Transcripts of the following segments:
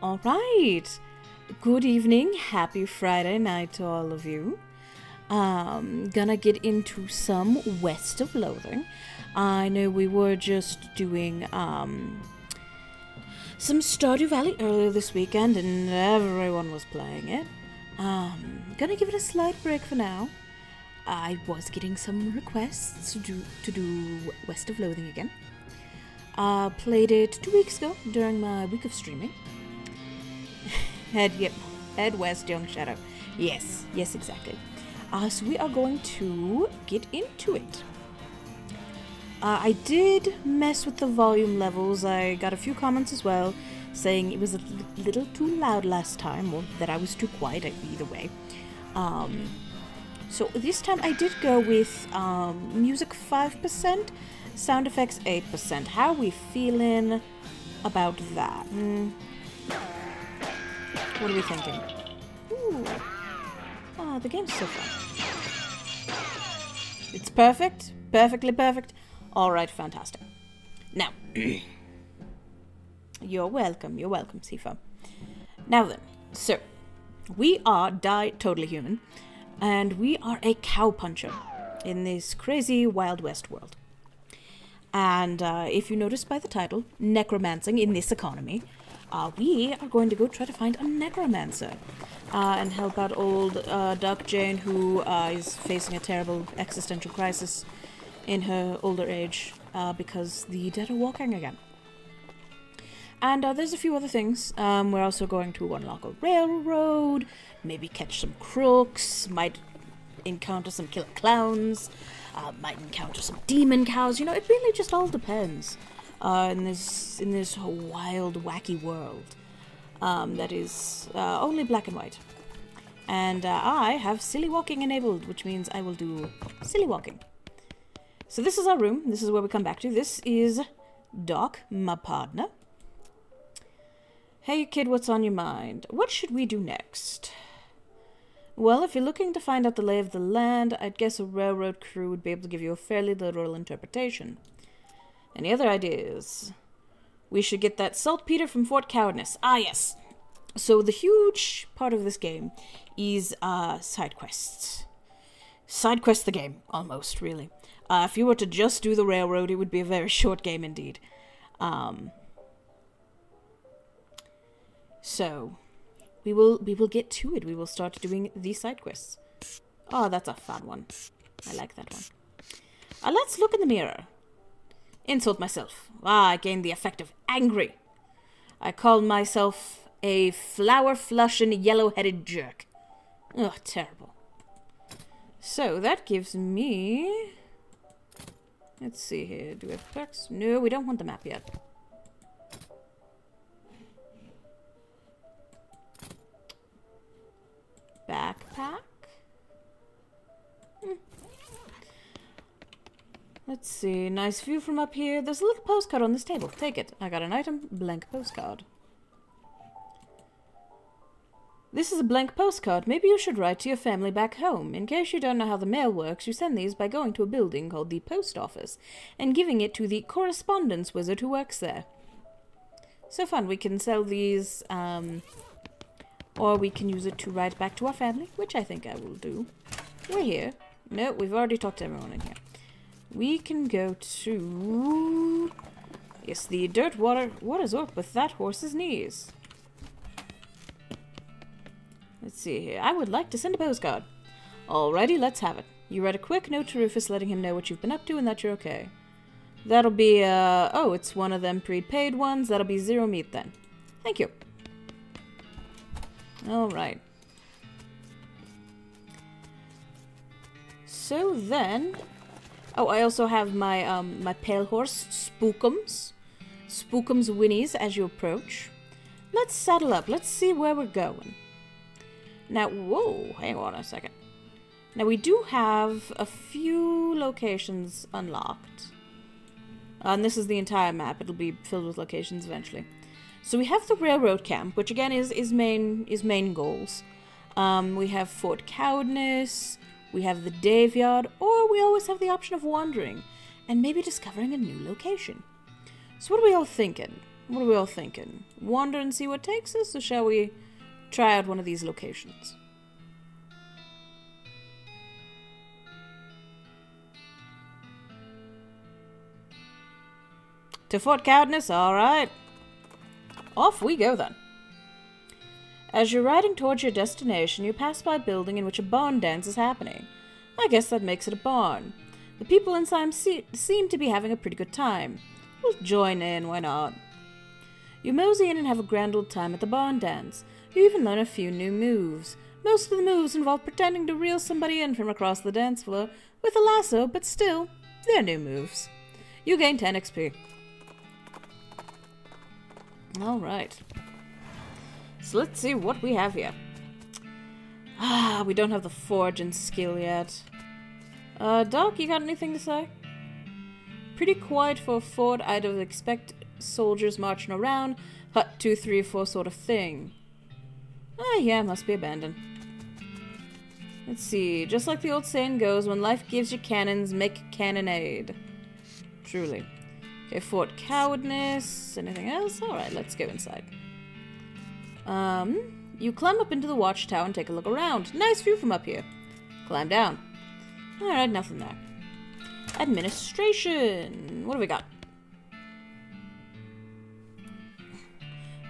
All right. Good evening. Happy Friday night to all of you. Gonna get into some West of Loathing. I know we were just doing some Stardew Valley earlier this weekend and everyone was playing it. Gonna give it a slight break for now. I was getting some requests to do West of Loathing again. Played it 2 weeks ago during my week of streaming. Head west, young shadow. Yes, exactly. So we are going to get into it. I did mess with the volume levels. I got a few comments as well saying it was a little too loud last time, or that I was too quiet, either way. So this time I did go with music 5%, sound effects 8%. How are we feeling about that? What are we thinking? Ooh. Oh, the game's so fun. It's perfect. Perfectly perfect. Alright, fantastic. Now, you're welcome, Sifa. Now then, so, we are Totally Human, and we are a cowpuncher in this crazy Wild West world. And if you notice by the title, necromancing in this economy, we are going to go try to find a necromancer and help out old Duck Jane, who is facing a terrible existential crisis in her older age because the dead are walking again. And there's a few other things. We're also going to unlock a railroad, maybe catch some crooks, might encounter some killer clowns, might encounter some demon cows. You know, it really just all depends. In this wild, wacky world that is only black and white. And I have silly walking enabled, which means I will do silly walking. So this is our room. This is where we come back to. This is Doc, my partner. Hey kid, what's on your mind? What should we do next? Well, if you're looking to find out the lay of the land, I'd guess a railroad crew would be able to give you a fairly literal interpretation. Any other ideas? We should get that saltpeter from Fort Cowardness. Ah, yes. So the huge part of this game is side quests. Side quest the game, almost, really. If you were to just do the railroad, it would be a very short game indeed. So we will get to it. We will start doing the side quests. Oh, that's a fun one. I like that one. Let's look in the mirror. Insult myself. I gained the effect of angry. I call myself a flower-flushing, yellow-headed jerk. Ugh, terrible. So that gives me... Let's see here. Do we have perks? No, we don't want the map yet. Backpack? Let's see. Nice view from up here. There's a little postcard on this table. Take it. I got an item. Blank postcard. This is a blank postcard. Maybe you should write to your family back home. In case you don't know how the mail works, you send these by going to a building called the post office and giving it to the correspondence wizard who works there. So fun. We can sell these, or we can use it to write back to our family, which I think I will do. We're here. No, we've already talked to everyone in here. We can go to... Yes, the dirt water's up with that horse's knees. Let's see here. I would like to send a postcard. Alrighty, let's have it. You write a quick note to Rufus letting him know what you've been up to and that you're okay. That'll be, oh, it's one of them prepaid ones. That'll be 0 meat then. Thank you. Alright. So then... Oh, I also have my my pale horse, Spookums. Spookums whinnies as you approach. Let's saddle up. Let's see where we're going. Now, whoa, hang on a second. Now, we do have a few locations unlocked. And this is the entire map. It'll be filled with locations eventually. So we have the railroad camp, which again is main goals. We have Fort Cowardness. We have the Daveyard, or we always have the option of wandering and maybe discovering a new location. So what are we all thinking? What are we all thinking? Wander and see what takes us, or shall we try out one of these locations? To Fort Cowdness, alright. Off we go then. As you're riding towards your destination, you pass by a building in which a barn dance is happening. I guess that makes it a barn. The people inside seem to be having a pretty good time. We'll join in, why not? You mosey in and have a grand old time at the barn dance. You even learn a few new moves. Most of the moves involve pretending to reel somebody in from across the dance floor with a lasso, but still, they're new moves. You gain 10 XP. Alright. So let's see what we have here. We don't have the foraging skill yet. Doc, you got anything to say? Pretty quiet for a fort. I'd expect soldiers marching around. Hut 2, 3, 4 sort of thing. Yeah, must be abandoned. Let's see. Just like the old saying goes, when life gives you cannons, make a cannonade. Truly. Okay, Fort Cowdness. Anything else? Alright, let's go inside. You climb up into the watchtower and take a look around. Nice view from up here. Climb down. Alright, nothing there. Administration. What do we got?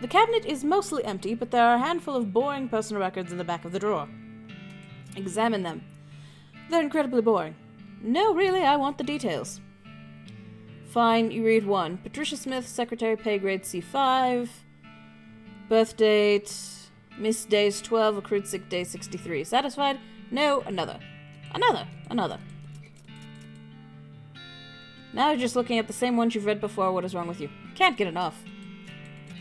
The cabinet is mostly empty, but there are a handful of boring personal records in the back of the drawer. Examine them. They're incredibly boring. No, really, I want the details. Fine, you read 1. Patricia Smith, secretary, pay grade C5. Birth date, missed days 12, accrued sick day 63. Satisfied? No, another. Another. Now you're just looking at the same ones you've read before. What is wrong with you? Can't get enough.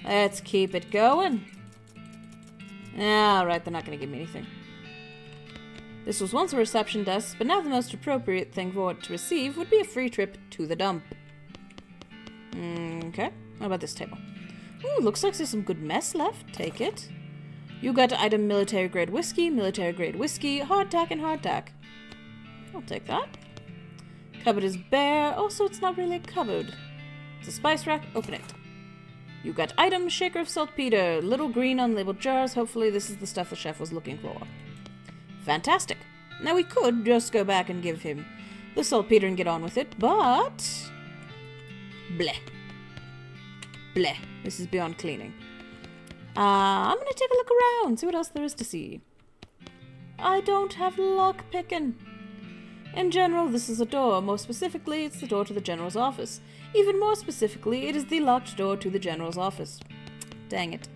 Let's keep it going. Alright, they're not going to give me anything. This was once a reception desk, but now the most appropriate thing for it to receive would be a free trip to the dump. Okay, what about this table? Ooh, looks like there's some good mess left. Take it. You got item military grade whiskey, hardtack, and hardtack. I'll take that. Cupboard is bare. Also, it's not really a cupboard. It's a spice rack. Open it. You got item shaker of saltpeter, little green unlabeled jars. Hopefully this is the stuff the chef was looking for. Fantastic. Now we could just go back and give him the saltpeter and get on with it, but... bleh. Bleh. This is beyond cleaning. I'm gonna take a look around, see what else there is to see. I don't have lock picking. In general, this is a door. More specifically, it's the door to the General's office. Even more specifically, it is the locked door to the General's office. Dang it.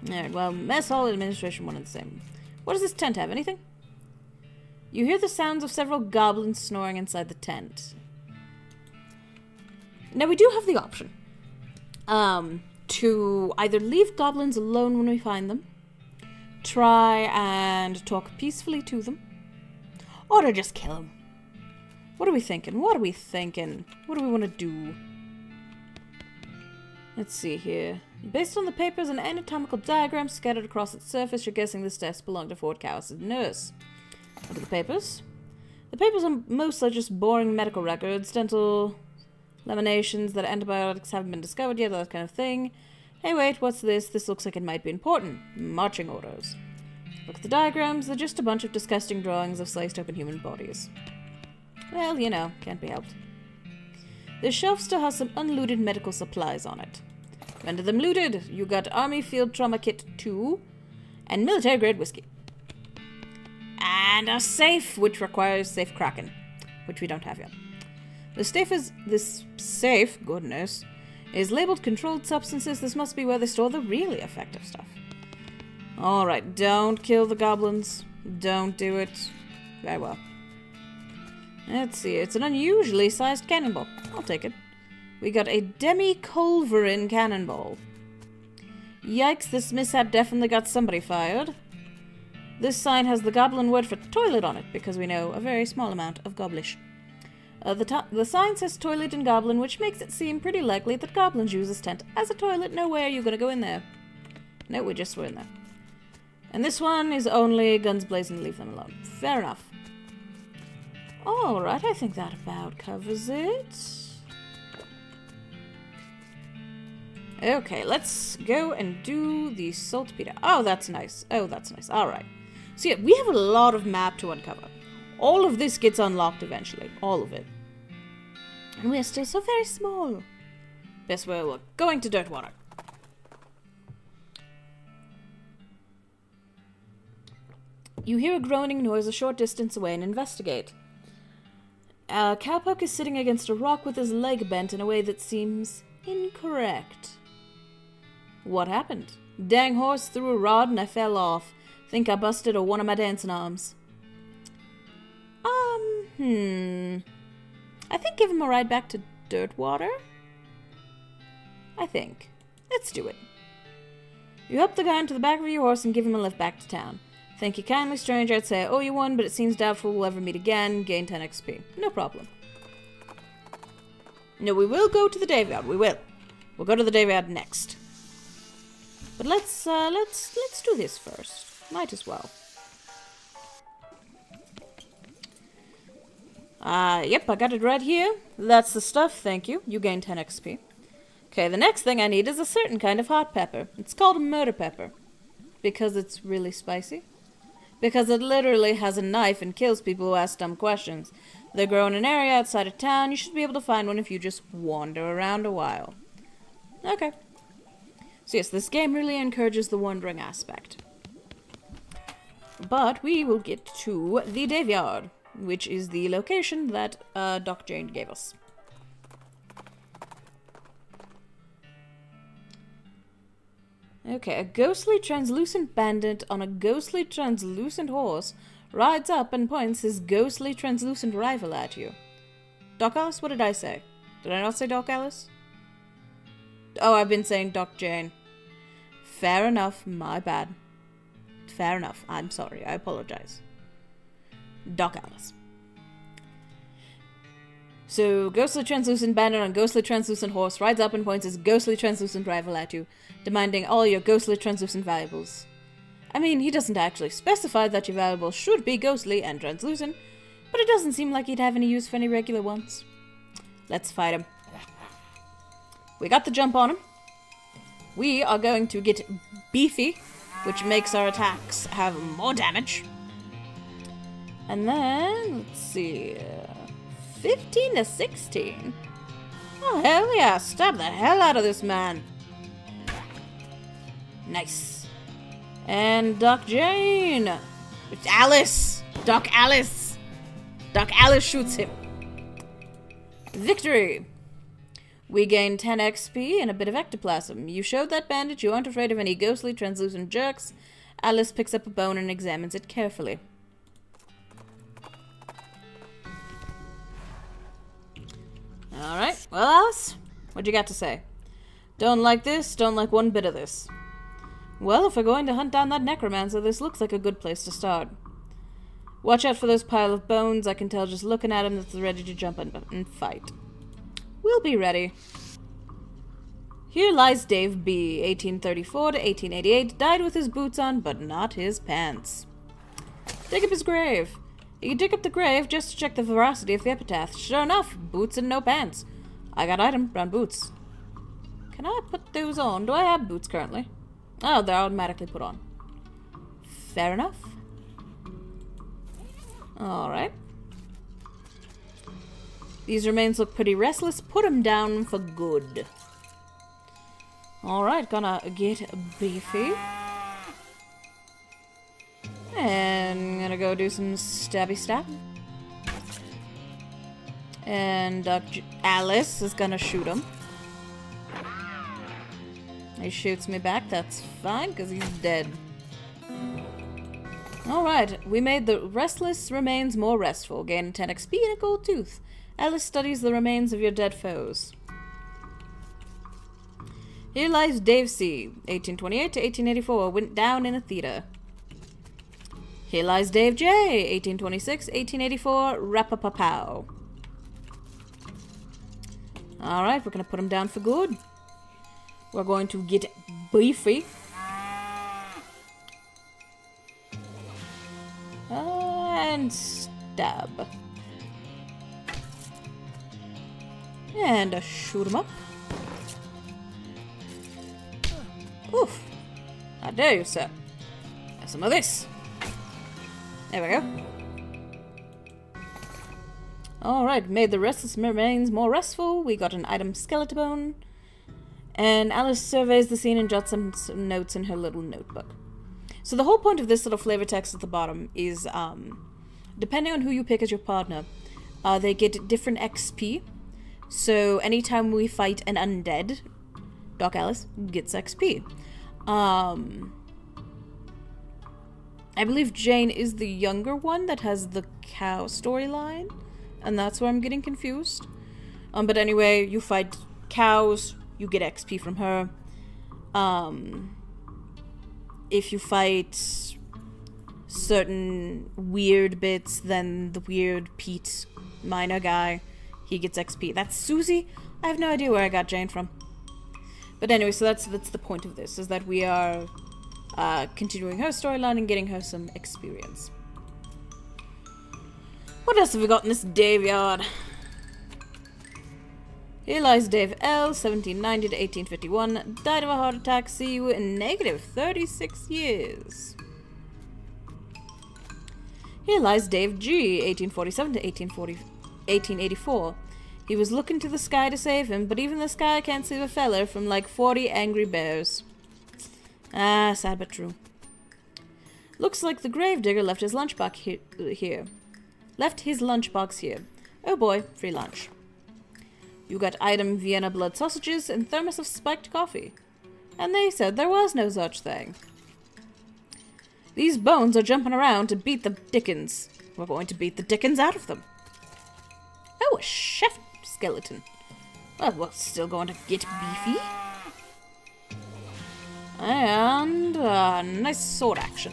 Alright, well, mess hall and administration, one and the same. What does this tent have? Anything? You hear the sounds of several goblins snoring inside the tent. Now, we do have the option to either leave goblins alone when we find them, try and talk peacefully to them, or to just kill them. What are we thinking? What do we want to do? Let's see here. Based on the papers and anatomical diagrams scattered across its surface, you're guessing this desk belonged to Fort Cowdness' nurse. Look at the papers. The papers are mostly just boring medical records, dental laminations that antibiotics haven't been discovered yet, that kind of thing. Hey, wait, what's this? This looks like it might be important. Marching orders. Look at the diagrams. They're just a bunch of disgusting drawings of sliced open human bodies. Well, you know, can't be helped. This shelf still has some unlooted medical supplies on it. Render them looted. You got Army Field Trauma Kit 2 and military grade whiskey. And a safe, which requires safe cracking, which we don't have yet. This safe, goodness, is labeled controlled substances. This must be where they store the really effective stuff. Alright, don't kill the goblins. Don't do it. Very well. Let's see, it's an unusually sized cannonball. I'll take it. We got a demi-culverin cannonball. Yikes, this mishap definitely got somebody fired. This sign has the goblin word for toilet on it, because we know a very small amount of Goblish. The sign says toilet in Goblin, which makes it seem pretty likely that goblins use this tent as a toilet. No way are you gonna go in there. No, we just were in there. And this one is only guns blazing, leave them alone. Fair enough. Alright, I think that about covers it. Okay, let's go and do the saltpeter. Oh, that's nice. Oh, that's nice. Alright. So yeah, we have a lot of map to uncover. All of this gets unlocked eventually. All of it. And we are still so very small. Best way we're going to Dirtwater. You hear a groaning noise a short distance away and investigate. Cowpoke is sitting against a rock with his leg bent in a way that seems incorrect. What happened? Dang horse threw a rod and I fell off. Think I busted one of my dancing arms. I think give him a ride back to Dirtwater? I think. Let's do it. You help the guy onto the back of your horse and give him a lift back to town. Thank you kindly, stranger. I'd say I owe you one, but it seems doubtful we'll ever meet again. Gain 10 XP. No problem. No, we will go to the Daveyard. We will. We'll go to the Daveyard next. But let's do this first. Might as well. Yep, I got it right here. That's the stuff, thank you. You gain 10 XP. Okay, the next thing I need is a certain kind of hot pepper. It's called a murder pepper. Because it's really spicy. Because it literally has a knife and kills people who ask dumb questions. They grow in an area outside of town. You should be able to find one if you just wander around a while. Okay. So yes, this game really encourages the wandering aspect. But we will get to the Daveyard, which is the location that Doc Jane gave us. Okay, a ghostly translucent bandit on a ghostly translucent horse rides up and points his ghostly translucent rival at you. Doc Alice? What did I say? Did I not say Doc Alice? Oh, I've been saying Doc Jane. Fair enough, my bad. Fair enough, I'm sorry, I apologize. Doc Alice. So, ghostly translucent bandit on ghostly translucent horse rides up and points his ghostly translucent rival at you, demanding all your ghostly translucent valuables. I mean, he doesn't actually specify that your valuables should be ghostly and translucent, but it doesn't seem like he'd have any use for any regular ones. Let's fight him. We got the jump on him. We are going to get beefy, which makes our attacks have more damage. And then, let's see, 15 to 16. Oh, hell yeah, stab the hell out of this man. Nice. And Doc Jane. It's Alice. Doc Alice. Doc Alice shoots him. Victory. We gain 10 XP and a bit of ectoplasm. You showed that bandit you aren't afraid of any ghostly translucent jerks. Alice picks up a bone and examines it carefully. Alright, well Alice, what you got to say? Don't like this, don't like one bit of this. Well, if we're going to hunt down that necromancer, this looks like a good place to start. Watch out for those pile of bones. I can tell just looking at him that they're ready to jump in and fight. We'll be ready. Here lies Dave B., 1834 to 1888, died with his boots on, but not his pants. Dig up his grave. You dig up the grave just to check the veracity of the epitaph. Sure enough, boots and no pants. I got item, brown boots. Can I put those on? Do I have boots currently? Oh, they're automatically put on. Fair enough. Alright. These remains look pretty restless. Put them down for good. Alright, gonna get beefy. And gonna go do some stabby stab. And Alice is gonna shoot him. He shoots me back, that's fine, because he's dead. Alright, we made the restless remains more restful. Gain 10 XP and a gold tooth. Alice studies the remains of your dead foes. Here lies Dave C., 1828 to 1884, went down in a theater. Here lies Dave J., 1826, 1884, Rapapapow. Alright, we're gonna put him down for good. We're going to get beefy. And stab. And shoot him up. Oof. How dare you, sir. Have some of this. There we go. Alright, made the restless remains more restful. We got an item skeleton bone. And Alice surveys the scene and jots some notes in her little notebook. So the whole point of this little flavor text at the bottom is, depending on who you pick as your partner, they get different XP. So anytime we fight an undead, Doc Alice gets XP. I believe Jane is the younger one that has the cow storyline, and that's where I'm getting confused. But anyway, you fight cows, you get XP from her. If you fight certain weird bits, then the weird Pete miner guy, he gets XP. That's Susie? I have no idea where I got Jane from. But anyway, so that's the point of this, is that we are continuing her storyline and getting her some experience. What else have we got in this Dave yard? Here lies Dave L, 1790 to 1851, died of a heart attack, see you in negative 36 years. Here lies Dave G, 1847 to 1884. He was looking to the sky to save him, but even the sky can't save a feller from like 40 angry bears. Ah, sad but true. Looks like the gravedigger left his lunchbox here. Left his lunchbox here. Oh boy, free lunch. You got item Vienna blood sausages and thermos of spiked coffee. And they said there was no such thing. These bones are jumping around to beat the dickens. We're going to beat the dickens out of them. Oh, a chef skeleton. Well, we're still going to get beefy. And nice sword action.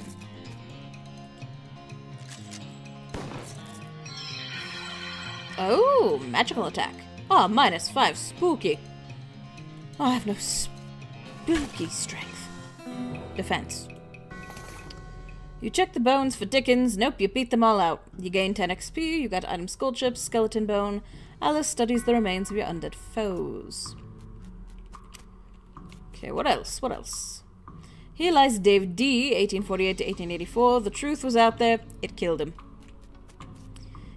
Oh, magical attack. Oh, -5, spooky. Oh, I have no spooky strength. Defense. You check the bones for Dickens. Nope, you beat them all out. You gain 10 XP, you got item skull chips, skeleton bone. Alice studies the remains of your undead foes. Okay, what else? What else? Here lies Dave D, 1848 to 1884. The truth was out there. It killed him.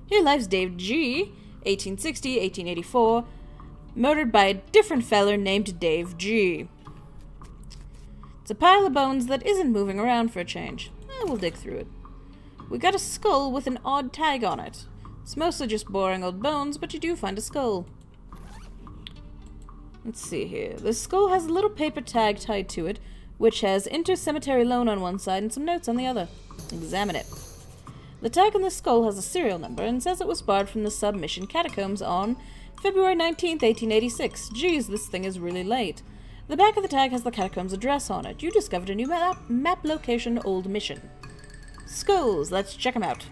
Here lies Dave G, 1860, 1884. Murdered by a different feller named Dave G. It's a pile of bones that isn't moving around for a change. We'll dig through it. We got a skull with an odd tag on it. It's mostly just boring old bones, but you do find a skull. Let's see here. The skull has a little paper tag tied to it, which has Inter-Cemetery Loan on one side and some notes on the other. Examine it. The tag on the skull has a serial number and says it was barred from the submission catacombs on February 19th, 1886. Geez, this thing is really late. The back of the tag has the catacombs address on it. You discovered a new map location, old mission. Skulls, let's check them out.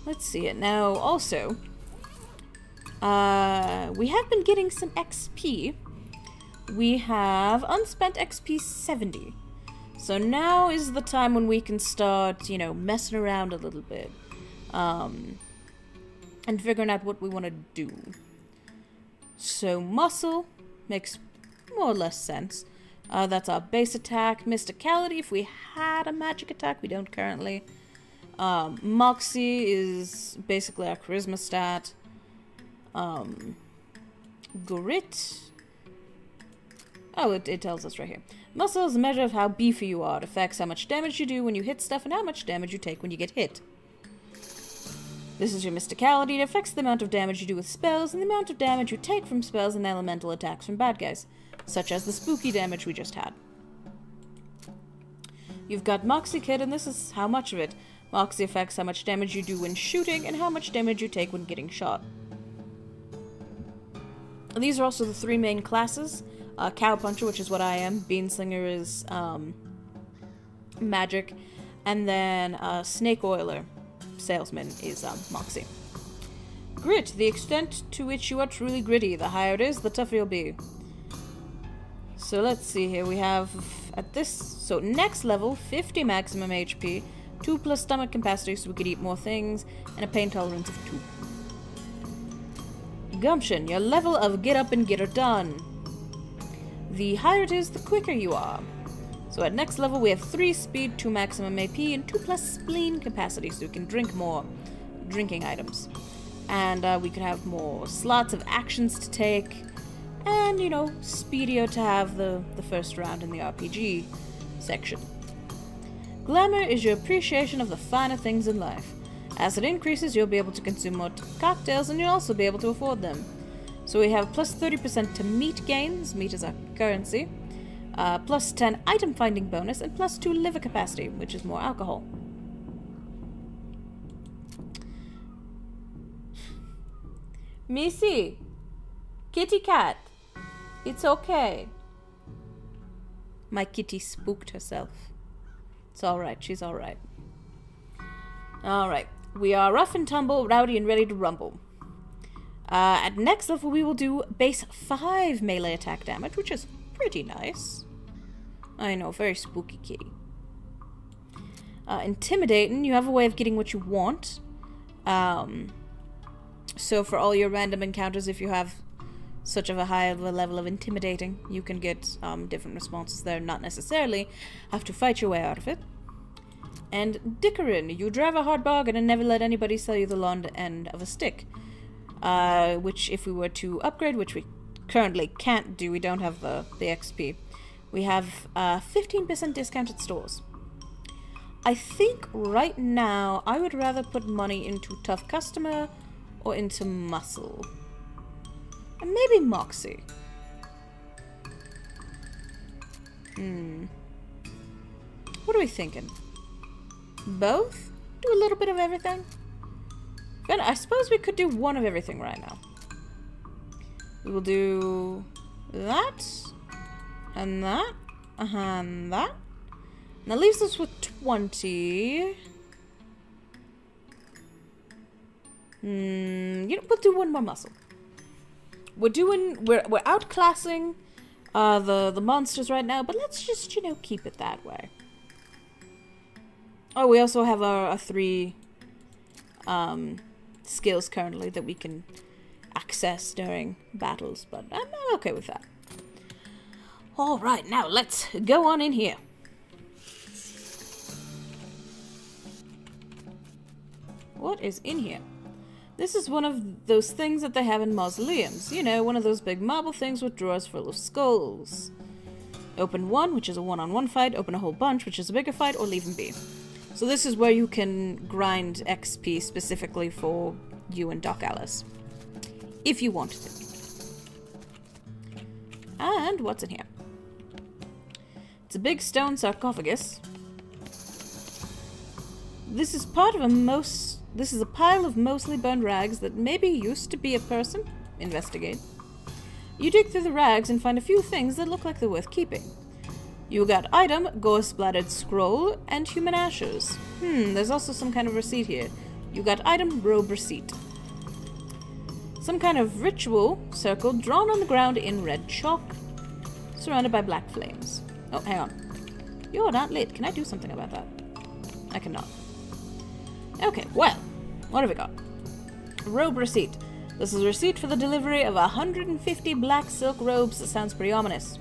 Let's see it. Now, also, we have been getting some XP. We have unspent XP 70. So now is the time when we can start, you know, messing around a little bit. And figuring out what we want to do. So muscle makes more or less sense. That's our base attack. Mysticality, if we had a magic attack, we don't currently. Moxie is basically our charisma stat. Grit. Oh, it tells us right here. Muscle is a measure of how beefy you are. It affects how much damage you do when you hit stuff and how much damage you take when you get hit. This is your mysticality. It affects the amount of damage you do with spells and the amount of damage you take from spells and elemental attacks from bad guys, such as the spooky damage we just had. You've got Moxie Kit, and this is how much of it. Moxie affects how much damage you do when shooting and how much damage you take when getting shot. And these are also the three main classes. Cowpuncher, which is what I am. Beanslinger is magic. And then Snake Oiler, salesman, is Moxie. Grit, the extent to which you are truly gritty. The higher it is, the tougher you'll be. So let's see here. We have at this, so next level, 50 maximum HP, 2 plus stomach capacity so we could eat more things, and a pain tolerance of 2. Gumption, your level of get up and get her done. the higher it is, the quicker you are. So at next level we have 3 speed, 2 maximum AP, and 2 plus spleen capacity, so we can drink more drinking items. And we can have more slots of actions to take, and, you know, speedier to have the first round in the RPG section. Glamour is your appreciation of the finer things in life. As it increases, you'll be able to consume more cocktails, and you'll also be able to afford them. So we have plus 30% to meat gains, meat is our currency, plus 10 item finding bonus, and plus 2 liver capacity, which is more alcohol. Missy! Kitty cat! It's okay. My kitty spooked herself. It's alright, she's alright. Alright, we are rough and tumble, rowdy and ready to rumble. At next level we will do base 5 melee attack damage, which is pretty nice. I know, very spooky kitty. Intimidating, you have a way of getting what you want. So for all your random encounters, if you have such of a high level of intimidating, you can get different responses there, not necessarily have to fight your way out of it. And Dickerin, you drive a hard bargain and never let anybody sell you the long end of a stick. Which if we were to upgrade, which we currently can't do, we don't have the XP, we have 15% discount at stores. I think right now I would rather put money into Tough Customer or into Muscle. And maybe Moxie. What are we thinking? Both? Do a little bit of everything? Then I suppose we could do one of everything right now. We will do that, and that, and that. And that leaves us with 20. You know, we'll do one more muscle. We're outclassing the monsters right now, but let's just, you know, keep it that way. Oh, we also have our 3 skills currently that we can access during battles, but I'm okay with that. Alright, now let's go on in here. What is in here? This is one of those things that they have in mausoleums. You know, one of those big marble things with drawers full of skulls. Open one, which is a one-on-one fight. Open a whole bunch, which is a bigger fight, or leave them be. So this is where you can grind XP specifically for you and Doc Alice. If you wanted it. And what's in here? It's a big stone sarcophagus. This is part of this is a pile of mostly burned rags that maybe used to be a person. Investigate. You dig through the rags and find a few things that look like they're worth keeping. You got item, gore-splattered scroll, and human ashes. There's also some kind of receipt here. You got item, robe, receipt. Some kind of ritual circle drawn on the ground in red chalk, surrounded by black flames. Oh, hang on. You're not lit. Can I do something about that? I cannot. Okay, well, what have we got? Robe receipt. This is a receipt for the delivery of 150 black silk robes. That sounds pretty ominous.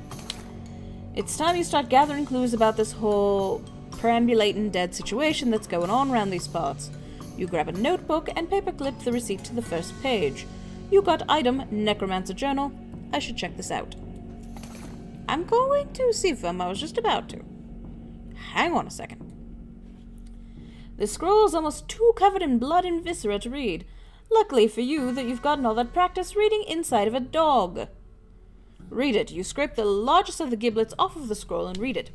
It's time you start gathering clues about this whole perambulating dead situation that's going on around these parts. You grab a notebook and paperclip the receipt to the first page. You got item, Necromancer Journal. I should check this out. I'm going to see them. I was just about to. Hang on a second. This scroll is almost too covered in blood and viscera to read. Luckily for you that you've gotten all that practice reading inside of a dog. Read it. You scrape the largest of the giblets off of the scroll and read it.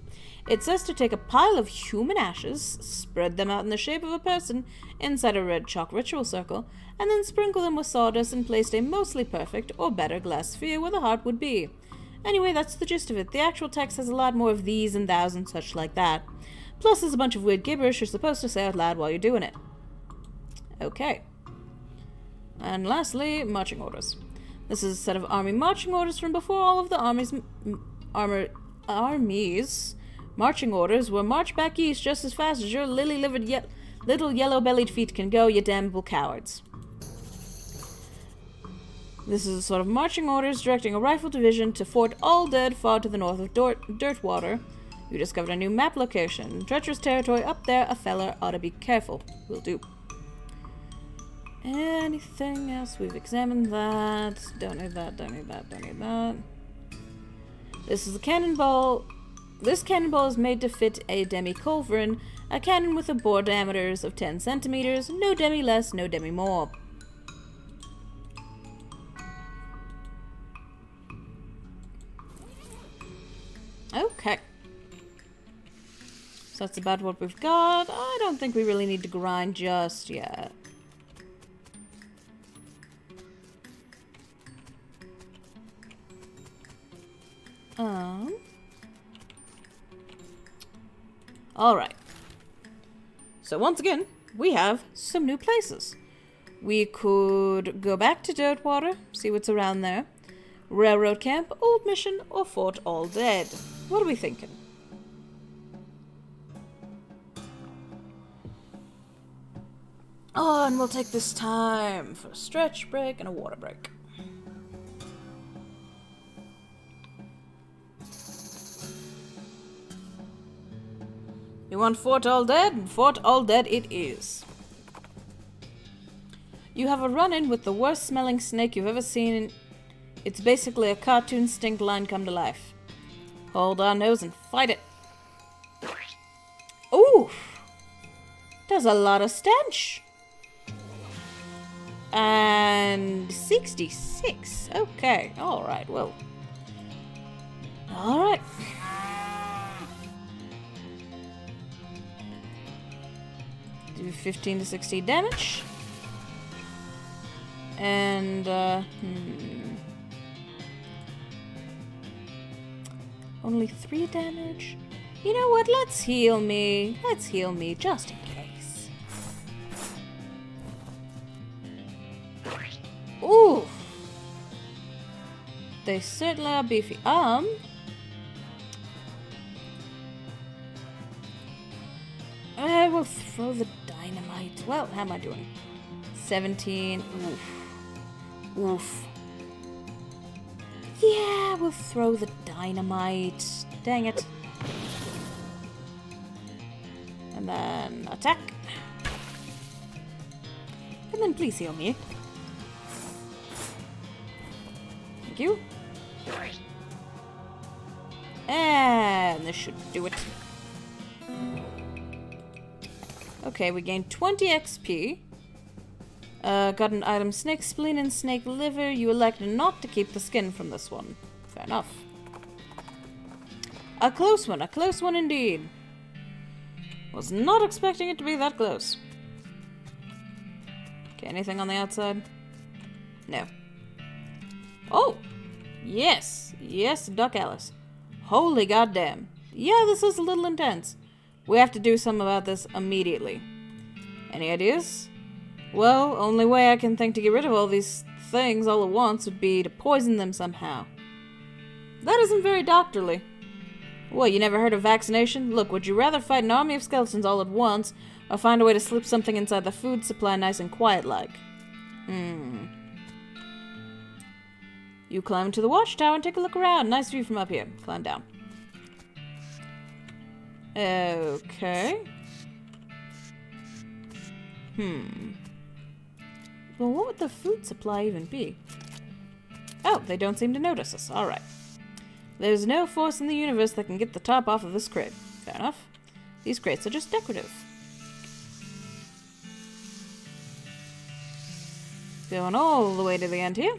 It says to take a pile of human ashes, spread them out in the shape of a person inside a red chalk ritual circle, and then sprinkle them with sawdust and place a mostly perfect or better glass sphere where the heart would be. Anyway, that's the gist of it. The actual text has a lot more of these and thous and such like that. Plus there's a bunch of weird gibberish you're supposed to say out loud while you're doing it. Okay. And lastly, marching orders. This is a set of army marching orders from before all of the armies marching orders were march back east just as fast as your lily-livered little yellow-bellied feet can go, you damnable cowards. This is a sort of marching orders directing a rifle division to Fort UNDEAD, far to the north of Dirtwater. You discovered a new map location. Treacherous territory up there. A fella ought to be careful. Will do. Anything else? We've examined that. Don't need that, don't need that, don't need that. This is a cannonball. This cannonball is made to fit a demi-culverin, a cannon with a bore diameters of 10 centimeters. No demi less, no demi more. Okay. So that's about what we've got. I don't think we really need to grind just yet. Alright. So once again, we have some new places. We could go back to Dirtwater, see what's around there. Railroad Camp, Old Mission, or Fort UNDEAD. What are we thinking? Oh, and we'll take this time for a stretch break and a water break. You want Fort UNDEAD? Fort UNDEAD it is. You have a run-in with the worst smelling snake you've ever seen. It's basically a cartoon stink line come to life. Hold our nose and fight it. Ooh! There's a lot of stench. And 66. Okay, alright, well. Alright. Do 15 to 60 damage. And, only 3 damage? You know what, let's heal me. Let's heal me, just in case. Ooh! They certainly are beefy. I will throw the dynamite. Well, how am I doing? 17. Oof. Oof. Yeah, we'll throw the dynamite. Dang it. And then attack. And then please heal me. Thank you. And this should do it. Okay, we gained 20 XP. Got an item, snake spleen and snake liver. You elect not to keep the skin from this one. Fair enough. A close one indeed. Was not expecting it to be that close. Okay, anything on the outside? No. Oh! Yes! Yes, Duck Alice. Holy goddamn. Yeah, this is a little intense. We have to do something about this immediately. Any ideas? Well, only way I can think to get rid of all these things all at once would be to poison them somehow. That isn't very doctorly. What, you never heard of vaccination? Look, would you rather fight an army of skeletons all at once, or find a way to slip something inside the food supply nice and quiet-like? You climb into the watchtower and take a look around. Nice view from up here. Climb down. Okay. Well, what would the food supply even be? Oh, they don't seem to notice us. Alright. There's no force in the universe that can get the top off of this crate. Fair enough. These crates are just decorative. Going all the way to the end here.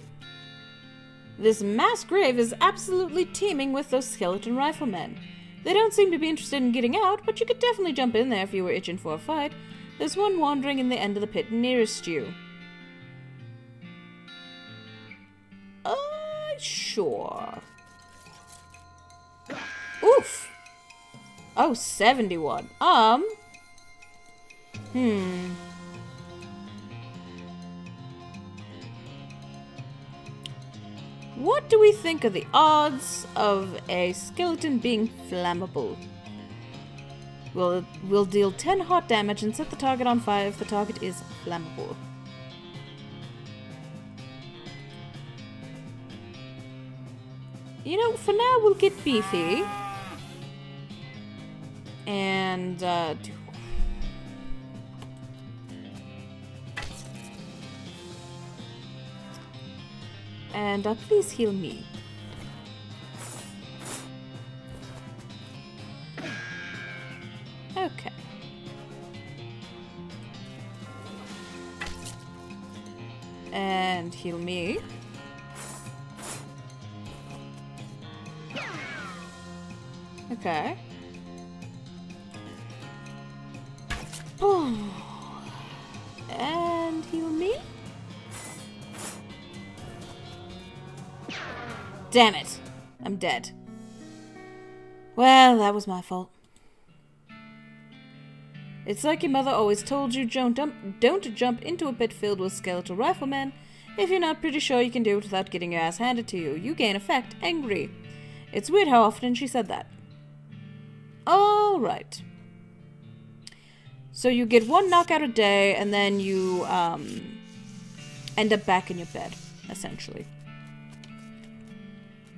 This mass grave is absolutely teeming with those skeleton riflemen. They don't seem to be interested in getting out, but you could definitely jump in there if you were itching for a fight. There's one wandering in the end of the pit nearest you. Sure. Oof. Oh, 71. What do we think of the odds of a skeleton being flammable? We'll deal 10 hot damage and set the target on fire if the target is flammable. You know, for now we'll get beefy. And, please heal me. Okay. And heal me. Okay. And heal me. Damn it. I'm dead. Well, that was my fault. It's like your mother always told you, don't jump into a pit filled with skeletal riflemen if you're not pretty sure you can do it without getting your ass handed to you. You gain effect, angry. It's weird how often she said that. Alright. So you get one knockout a day, and then you end up back in your bed, essentially.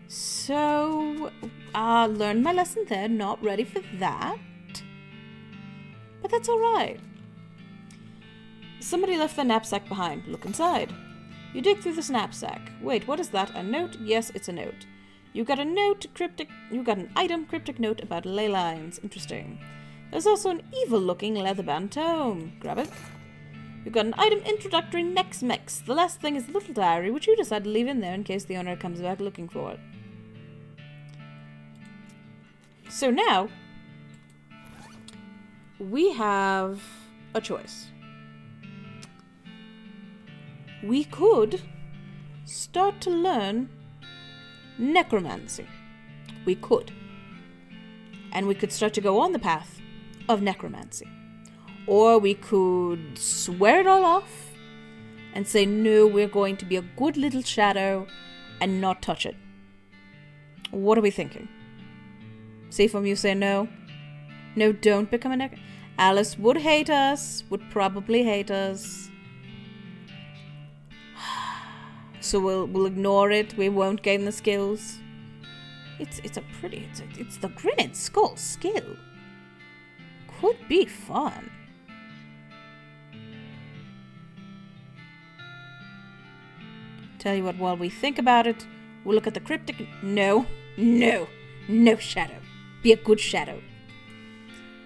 So, learned my lesson there, not ready for that. But that's alright. Somebody left their knapsack behind. Look inside. You dig through this knapsack. Wait, what is that? A note? Yes, it's a note. You got a note, you got an item, cryptic note about ley lines. Interesting. There's also an evil-looking leather-bound tome. Grab it. You got an item, introductory next mix. The last thing is a little diary, which you decide to leave in there in case the owner comes back looking for it. So now, we have a choice. We could start to learn necromancy. We could. And we could start to go on the path of necromancy. Or we could swear it all off and say, no, we're going to be a good little shadow and not touch it. What are we thinking? See from you say no? No, don't become a necromancer. Alice would hate us, would probably hate us. So we'll ignore it. We won't gain the skills. It's the granite skull skill. Could be fun. Tell you what, while we think about it, we'll look at the cryptic. No shadow. Be a good shadow.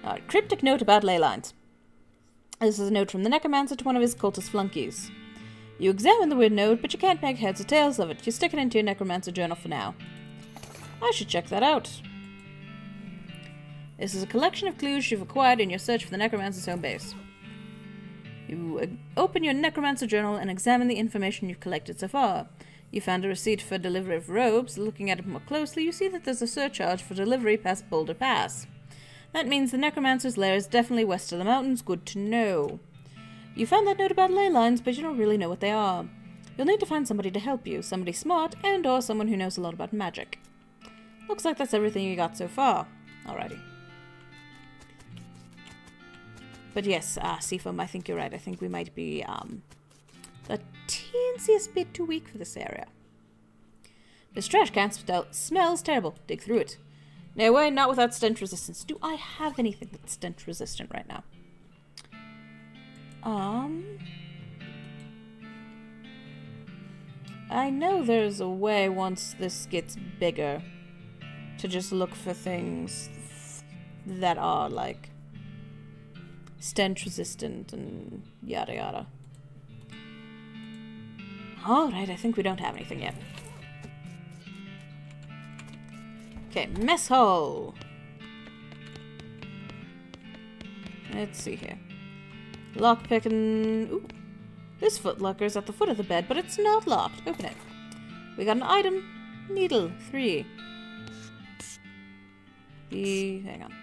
Alright, cryptic note about ley lines. This is a note from the necromancer to one of his cultist flunkies. You examine the weird note, but you can't make heads or tails of it. You stick it into your necromancer journal for now. I should check that out. This is a collection of clues you've acquired in your search for the necromancer's home base. You open your necromancer journal and examine the information you've collected so far. You found a receipt for delivery of robes. Looking at it more closely, you see that there's a surcharge for delivery past Boulder Pass. That means the necromancer's lair is definitely west of the mountains. Good to know. You found that note about ley lines, but you don't really know what they are. You'll need to find somebody to help you. Somebody smart and or someone who knows a lot about magic. Looks like that's everything you got so far. Alrighty. But yes, Seafoam, I think you're right. I think we might be the teensiest bit too weak for this area. This trash can smells terrible. Dig through it. No way, not without stench resistance. Do I have anything that's stench resistant right now? I know there's a way once this gets bigger to just look for things that are like stench resistant and yada yada. Alright, I think we don't have anything yet. Okay, mess hall. Let's see here. Lockpicking. Ooh. This footlocker's at the foot of the bed, but it's not locked. Open it. We got an item. Needle. 3. Hang on.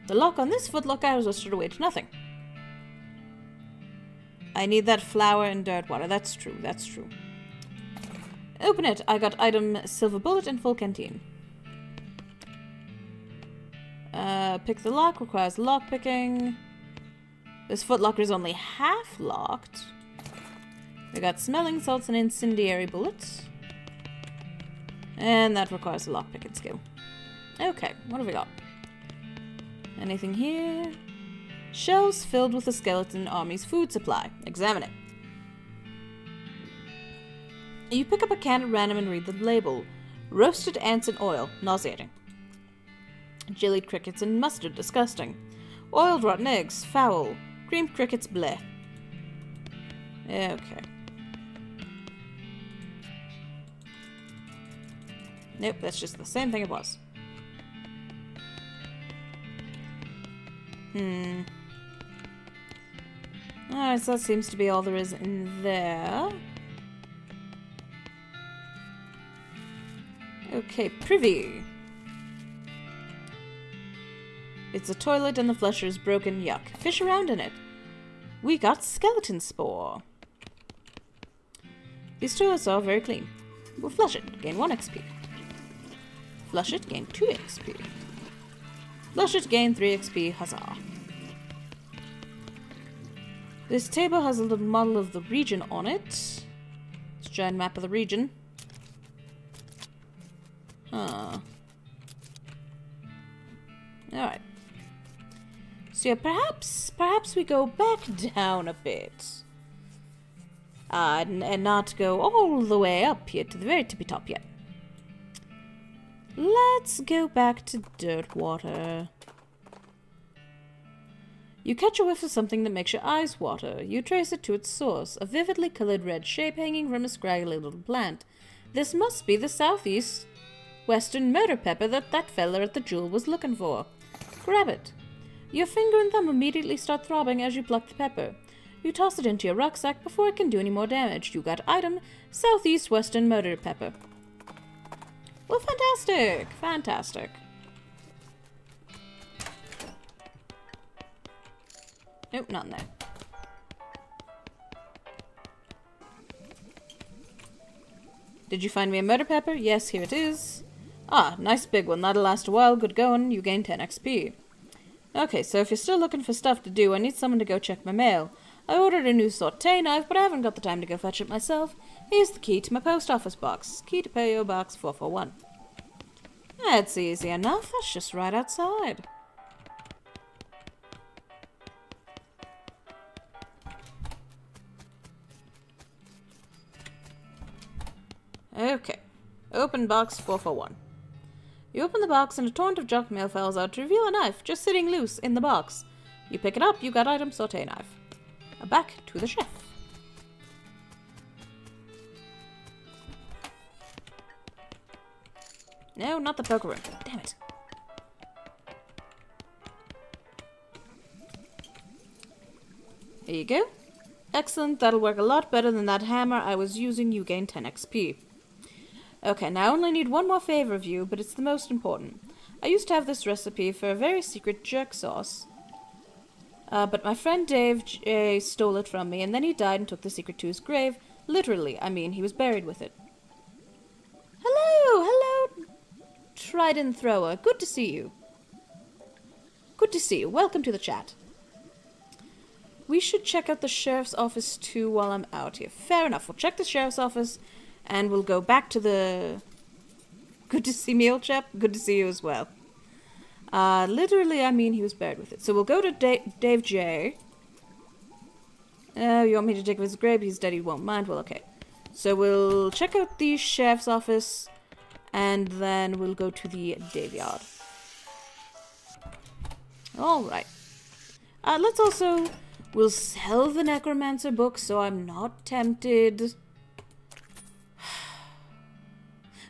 The lock on this footlocker is restored away to nothing. I need that flour and dirt water. That's true. That's true. Open it. I got item silver bullet and full canteen. Pick the lock. Requires lock picking. This footlocker is only half locked. We got smelling salts and incendiary bullets. And that requires a lockpicking skill. Okay, what have we got? Anything here? Shelves filled with the skeleton army's food supply. Examine it. You pick up a can at random and read the label. Roasted ants in oil. Nauseating. Jellied crickets and mustard. Disgusting. Oiled rotten eggs. Foul. Creamed crickets. Bleh. Okay. Nope, that's just the same thing it was. Alright, so that seems to be all there is in there. Okay, privy. It's a toilet and the flusher is broken. Yuck. Fish around in it. We got skeleton spore. These toilets are very clean. We'll flush it. Gain 1 XP. Flush it. Gain 2 XP. Flush it. Gain 3 XP. Huzzah. This table has a little model of the region on it. It's a giant map of the region. Huh. Alright. So yeah, perhaps we go back down a bit. And not go all the way up here to the very tippy top yet. Let's go back to dirt water. You catch a whiff of something that makes your eyes water. You trace it to its source, a vividly colored red shape hanging from a scraggly little plant. This must be the southeast western murder pepper that fella at the jewel was looking for. Grab it. Your finger and thumb immediately start throbbing as you pluck the pepper. You toss it into your rucksack before it can do any more damage. You got item, southeast western murder pepper. Well, fantastic! Fantastic. Nope, not in there. Did you find me a murder pepper? Yes, here it is. Ah, nice big one. That'll last a while. Good going. You gain 10 XP. Okay, so if you're still looking for stuff to do, I need someone to go check my mail. I ordered a new saute knife, but I haven't got the time to go fetch it myself. Here's the key to my post office box. Key to P.O. Box 441. That's easy enough. That's just right outside. Okay. Open box 441. You open the box and a torrent of junk mail falls out to reveal a knife just sitting loose in the box. You pick it up, you got item saute knife. Back to the chef. No, not the poker room. Damn it. Here you go. Excellent, that'll work a lot better than that hammer I was using. You gain 10 XP. Okay, now I only need one more favor of you, but it's the most important. I used to have this recipe for a very secret jerk sauce. But my friend Dave J. stole it from me, and then he died and took the secret to his grave. Literally, I mean, he was buried with it. Hello, hello, Trident Thrower. Good to see you. Good to see you. Welcome to the chat. We should check out the sheriff's office too while I'm out here. Fair enough. We'll check the sheriff's office, and we'll go back to the... Good to see me, old chap. Good to see you as well. Literally, I mean, he was buried with it. So we'll go to Dave J. You want me to take his grave? He's dead, he won't mind. Well, okay. So we'll check out the sheriff's office, and then we'll go to the Dave yard. Alright. Let's also... We'll sell the necromancer book, so I'm not tempted. Of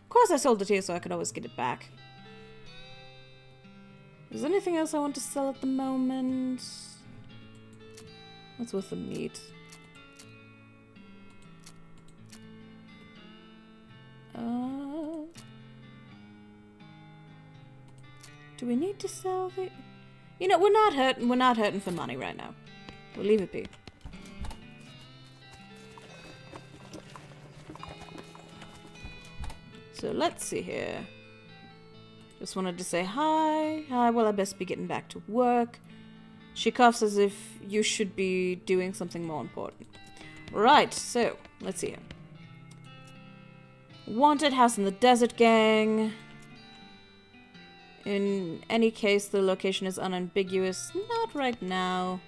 course I sold it here, so I could always get it back. Is there anything else I want to sell at the moment? What's with the meat? Do we need to sell the... You know, we're not hurting for money right now. We'll leave it be. So let's see here. Just wanted to say hi. Hi, well, I best be getting back to work. She coughs as if you should be doing something more important. Right, so, let's see here. Wanted house in the desert, gang. In any case, the location is unambiguous. Not right now.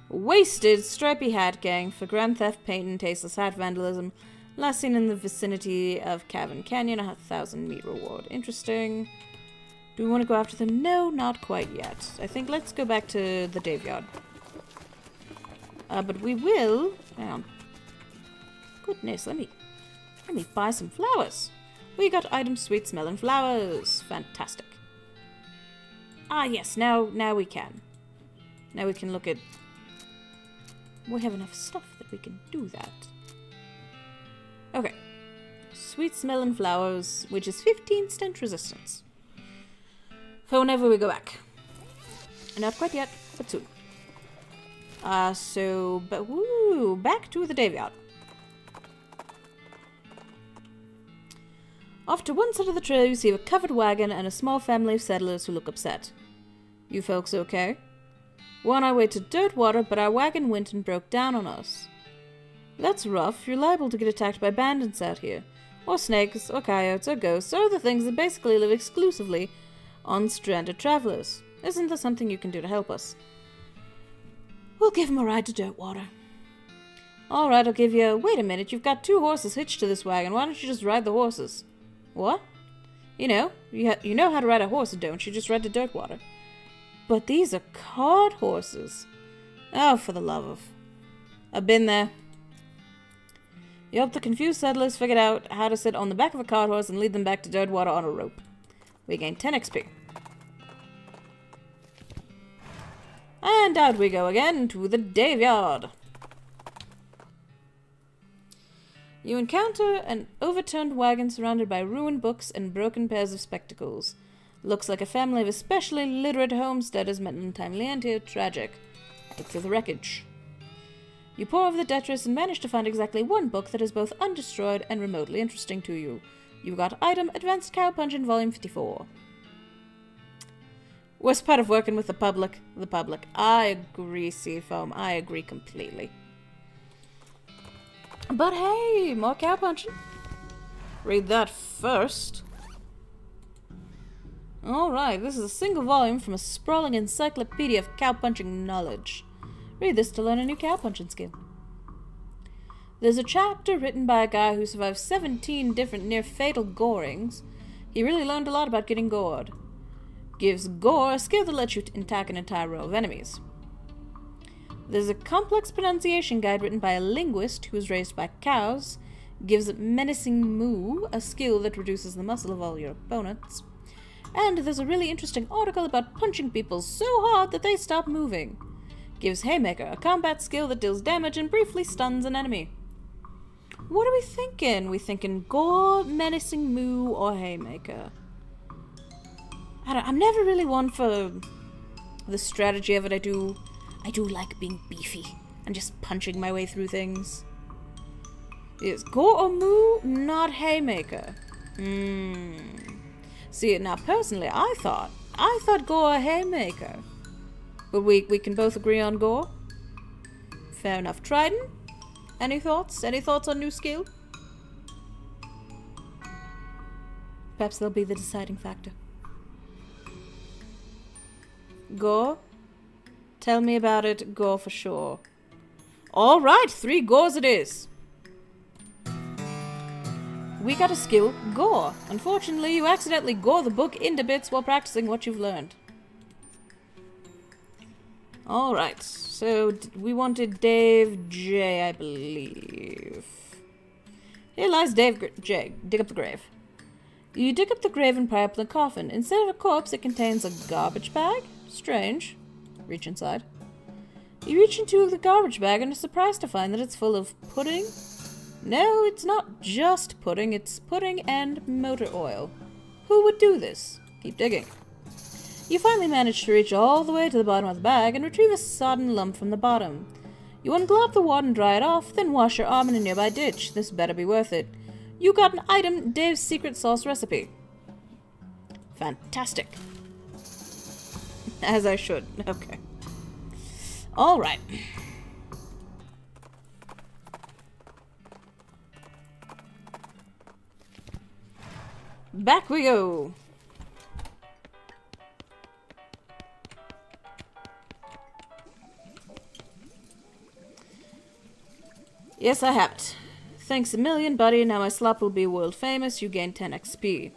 Wasted stripy hat, gang, for grand theft, paint, and tasteless hat vandalism. Last seen in the vicinity of Cavern Canyon, 1,000-meter reward. Interesting. Do we want to go after them? No, not quite yet. I think let's go back to the Daveyard. But we will... Hang on. Goodness, let me buy some flowers. We got items, sweet smelling flowers. Fantastic. Ah, yes, now we can. Now we can look at... We have enough stuff that we can do that. Okay. Sweet smelling flowers, which is 15 stench resistance. For whenever we go back. Not quite yet, but soon. But woo, back to the Daveyard. Off to one side of the trail, you see a covered wagon and a small family of settlers who look upset. You folks okay? We're on our way to Dirtwater, but our wagon went and broke down on us. That's rough. You're liable to get attacked by bandits out here. Or snakes, or coyotes, or ghosts, or other things that basically live exclusively on stranded travelers. Isn't there something you can do to help us? We'll give him a ride to Dirtwater. Alright, I'll give you... Wait a minute, you've got 2 horses hitched to this wagon. Why don't you just ride the horses? What? You know how to ride a horse, don't you? Just ride to Dirtwater. But these are cart horses. Oh, for the love of... I've been there. You help the confused settlers figure out how to sit on the back of a cart horse and lead them back to Dirtwater on a rope. We gain 10 XP. And out we go again to the Daveyard. You encounter an overturned wagon surrounded by ruined books and broken pairs of spectacles. Looks like a family of especially literate homesteaders met an untimely end here. Tragic. Look through the wreckage. You pore over the detritus and manage to find exactly one book that is both undestroyed and remotely interesting to you. You got item Advanced Cowpunch in Volume 54. Worst part of working with the public. I agree, Seafoam. I agree completely. But hey, more cowpunching. Read that first. Alright, this is a single volume from a sprawling encyclopedia of cowpunching knowledge. Read this to learn a new cowpunching skill. There's a chapter written by a guy who survived 17 different near-fatal gorings. He really learned a lot about getting gored. Gives gore a skill that lets you attack an entire row of enemies. There's a complex pronunciation guide written by a linguist who was raised by cows. Gives menacing moo, a skill that reduces the muscle of all your opponents. And there's a really interesting article about punching people so hard that they stop moving. Gives Haymaker, a combat skill that deals damage and briefly stuns an enemy. What are we thinking? We thinking gore, menacing moo, or Haymaker? I'm never really one for the strategy of it. I do like being beefy and just punching my way through things. Is gore or moo, not Haymaker? See, now personally, I thought gore or Haymaker. But we can both agree on gore? Fair enough. Trident? Any thoughts? Any thoughts on new skill? Perhaps they'll be the deciding factor. Gore? Tell me about it. Gore for sure. Alright, 3 gores it is. We got a skill, gore. Unfortunately, you accidentally gore the book into bits while practicing what you've learned. Alright, so we wanted Dave J, I believe. Here lies Dave J. Dig up the grave. You dig up the grave and pry up the coffin. Instead of a corpse, it contains a garbage bag? Strange. Reach inside. You reach into the garbage bag and are surprised to find that it's full of pudding. No, it's not just pudding, it's pudding and motor oil. Who would do this? Keep digging. You finally manage to reach all the way to the bottom of the bag and retrieve a sodden lump from the bottom. You unglob the wad and dry it off, then wash your arm in a nearby ditch. This better be worth it. You got an item, Dave's secret sauce recipe. Fantastic. As I should. Okay. Alright. back we go. Yes, I have it. Thanks a million, buddy. Now my slop will be world famous. You gain 10 XP.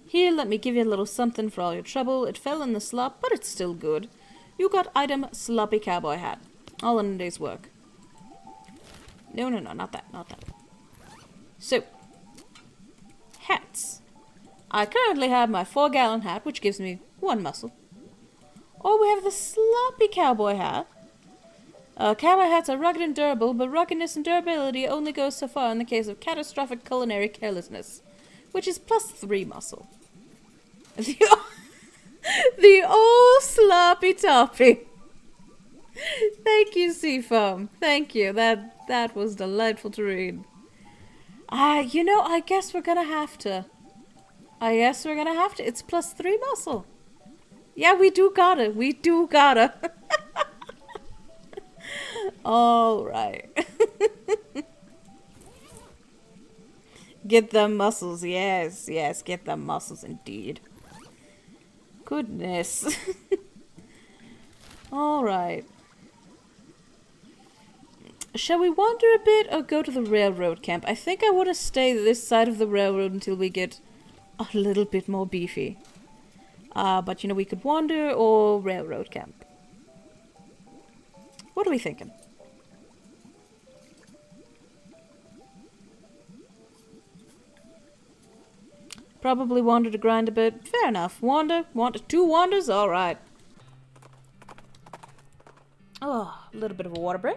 Here, let me give you a little something for all your trouble. It fell in the slop, but it's still good. You got item sloppy cowboy hat. All in a day's work. No, not that, not that. So, hats. I currently have my 4-gallon hat, which gives me 1 muscle. Or we have the sloppy cowboy hat. Cowboy hats are rugged and durable, but ruggedness and durability only goes so far in the case of catastrophic culinary carelessness, which is plus 3 muscle. The old sloppy toppy. Thank you, Seafoam. Thank you. That was delightful to read. You know, I guess we're gonna have to. It's plus 3 muscle. Yeah, we do gotta. We do gotta. All right. Get the muscles. Yes, yes, get the muscles indeed. Goodness. All right. Shall we wander a bit or go to the railroad camp? I think I want to stay this side of the railroad until we get a little bit more beefy. But you know, we could wander or railroad camp. What are we thinking? Probably wander to grind a bit. Fair enough. Wander. 2 wanders? Alright. Oh, a little bit of a water break.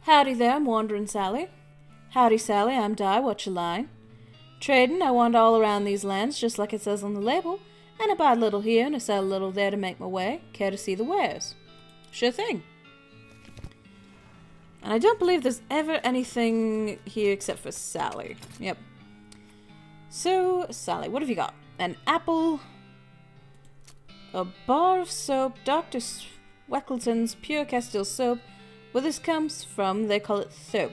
Howdy there, I'm Wandering Sally. Howdy, Sally, I'm Di, what you lie? Trading, I wander all around these lands, just like it says on the label, and I buy a little here and I sell a little there to make my way. Care to see the wares? Sure thing. And I don't believe there's ever anything here except for Sally. Yep. So, Sally, what have you got? An apple, a bar of soap, Dr. Weckleton's Pure Castile soap. Where this comes from, they call it soap.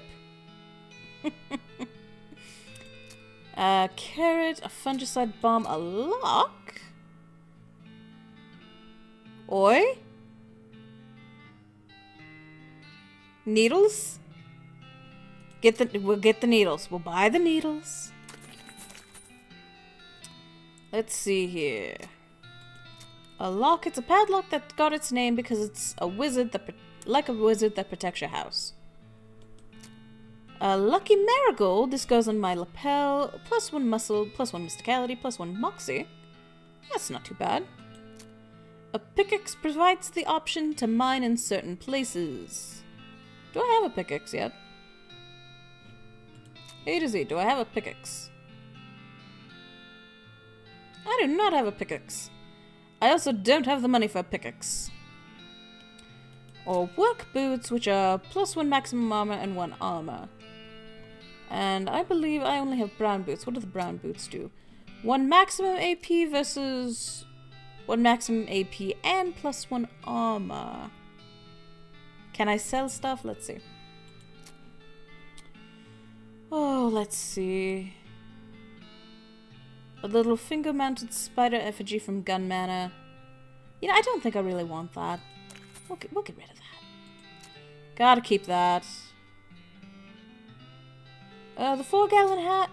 A carrot, a fungicide bomb, a lock? Oi? Needles? We'll get the needles. We'll buy the needles. Let's see here. A lock. It's a padlock that got its name because it's a wizard that, like a wizard that protects your house. A lucky marigold. This goes on my lapel. +1 muscle, +1 mysticality, +1 moxie. That's not too bad. A pickaxe provides the option to mine in certain places. Do I have a pickaxe yet? A to Z, do I have a pickaxe? I do not have a pickaxe. I also don't have the money for a pickaxe. Or work boots, which are +1 maximum armor and 1 armor. And I believe I only have brown boots. What do the brown boots do? 1 maximum AP versus 1 maximum AP and +1 armor. Can I sell stuff? Let's see. Oh, let's see. A little finger-mounted spider effigy from Gun Manor. You know, I don't think I really want that. We'll get rid of that. Gotta keep that. The 4-gallon hat?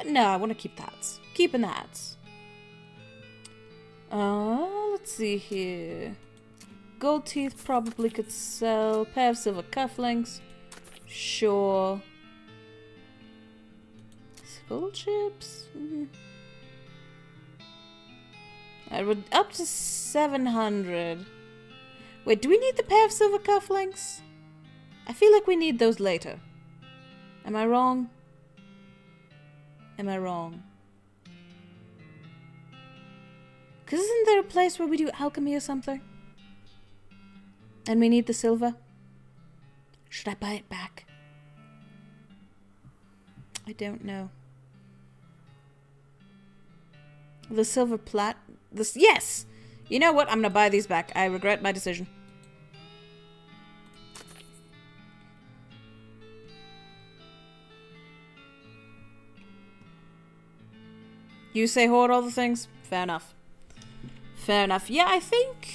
No, I want to keep the hats. Keeping the hats. Let's see here. Gold teeth probably could sell. Pair of silver cufflinks. Sure. Skull chips? We're up to 700. Wait, do we need the pair of silver cufflinks? I feel like we need those later. Am I wrong? Am I wrong? Because isn't there a place where we do alchemy or something? And we need the silver? Should I buy it back? I don't know. The silver plat... This... Yes! You know what? I'm gonna buy these back. I regret my decision. You say hoard all the things? Fair enough. Fair enough. Yeah, I think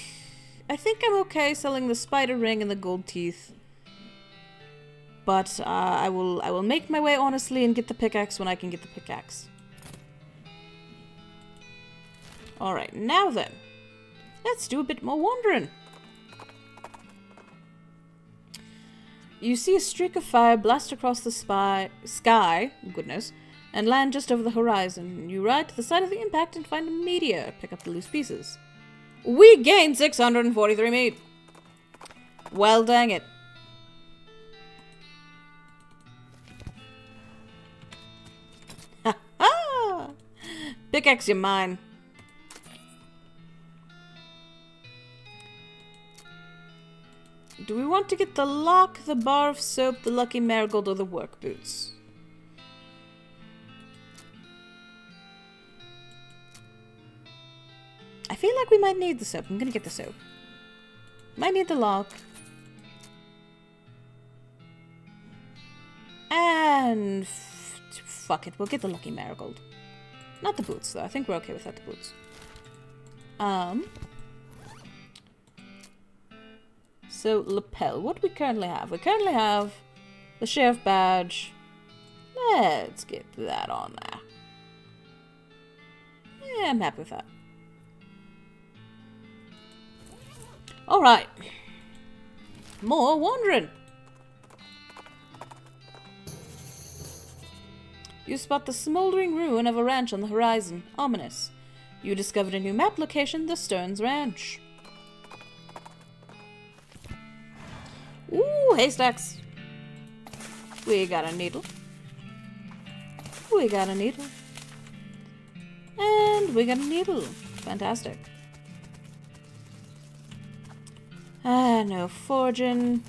I'm okay selling the spider ring and the gold teeth. But I will make my way honestly and get the pickaxe when I can get the pickaxe. Alright, now then. Let's do a bit more wandering. You see a streak of fire blast across the sky, goodness, and land just over the horizon. You ride to the side of the impact and find a meteor. Pick up the loose pieces. We gained 643 meat. Well, dang it. Ha ha! Pickaxe your mine. Do we want to get the lock, the bar of soap, the lucky marigold, or the work boots? I feel like we might need the soap. I'm gonna get the soap. Might need the lock. And... fuck it, we'll get the lucky marigold. Not the boots, though. I think we're okay without the boots. So, lapel. What do we currently have? We currently have the sheriff badge. Let's get that on there. Yeah, I'm happy with that. Alright. More wandering. You spot the smoldering ruin of a ranch on the horizon. Ominous. You discovered a new map location, the Stearns Ranch. Ooh, haystacks. We got a needle. We got a needle. And we got a needle. Fantastic. No foraging.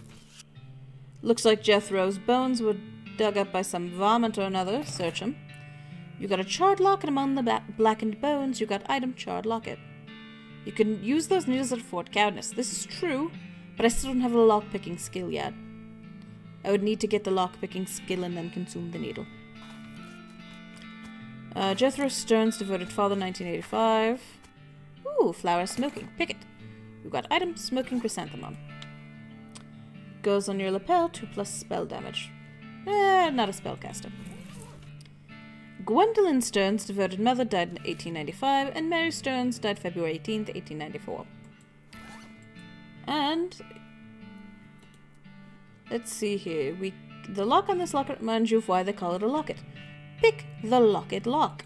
Looks like Jethro's bones were dug up by some varmint or another. Search him. You got a charred locket among the blackened bones. You got item charred locket. You can use those needles at Fort Cowdness. This is true, but I still don't have the lockpicking skill yet. I would need to get the lockpicking skill and then consume the needle. Jethro Stearns, devoted father, 1985. Ooh, flower smoking. Pick it. You got item smoking chrysanthemum. Goes on your lapel, 2+ spell damage. Not a spellcaster. Gwendolyn Stearns, devoted mother, died in 1895, and Mary Stearns died February 18th, 1894. And let's see here. The lock on this locket reminds you of why they call it a locket. Pick the locket lock.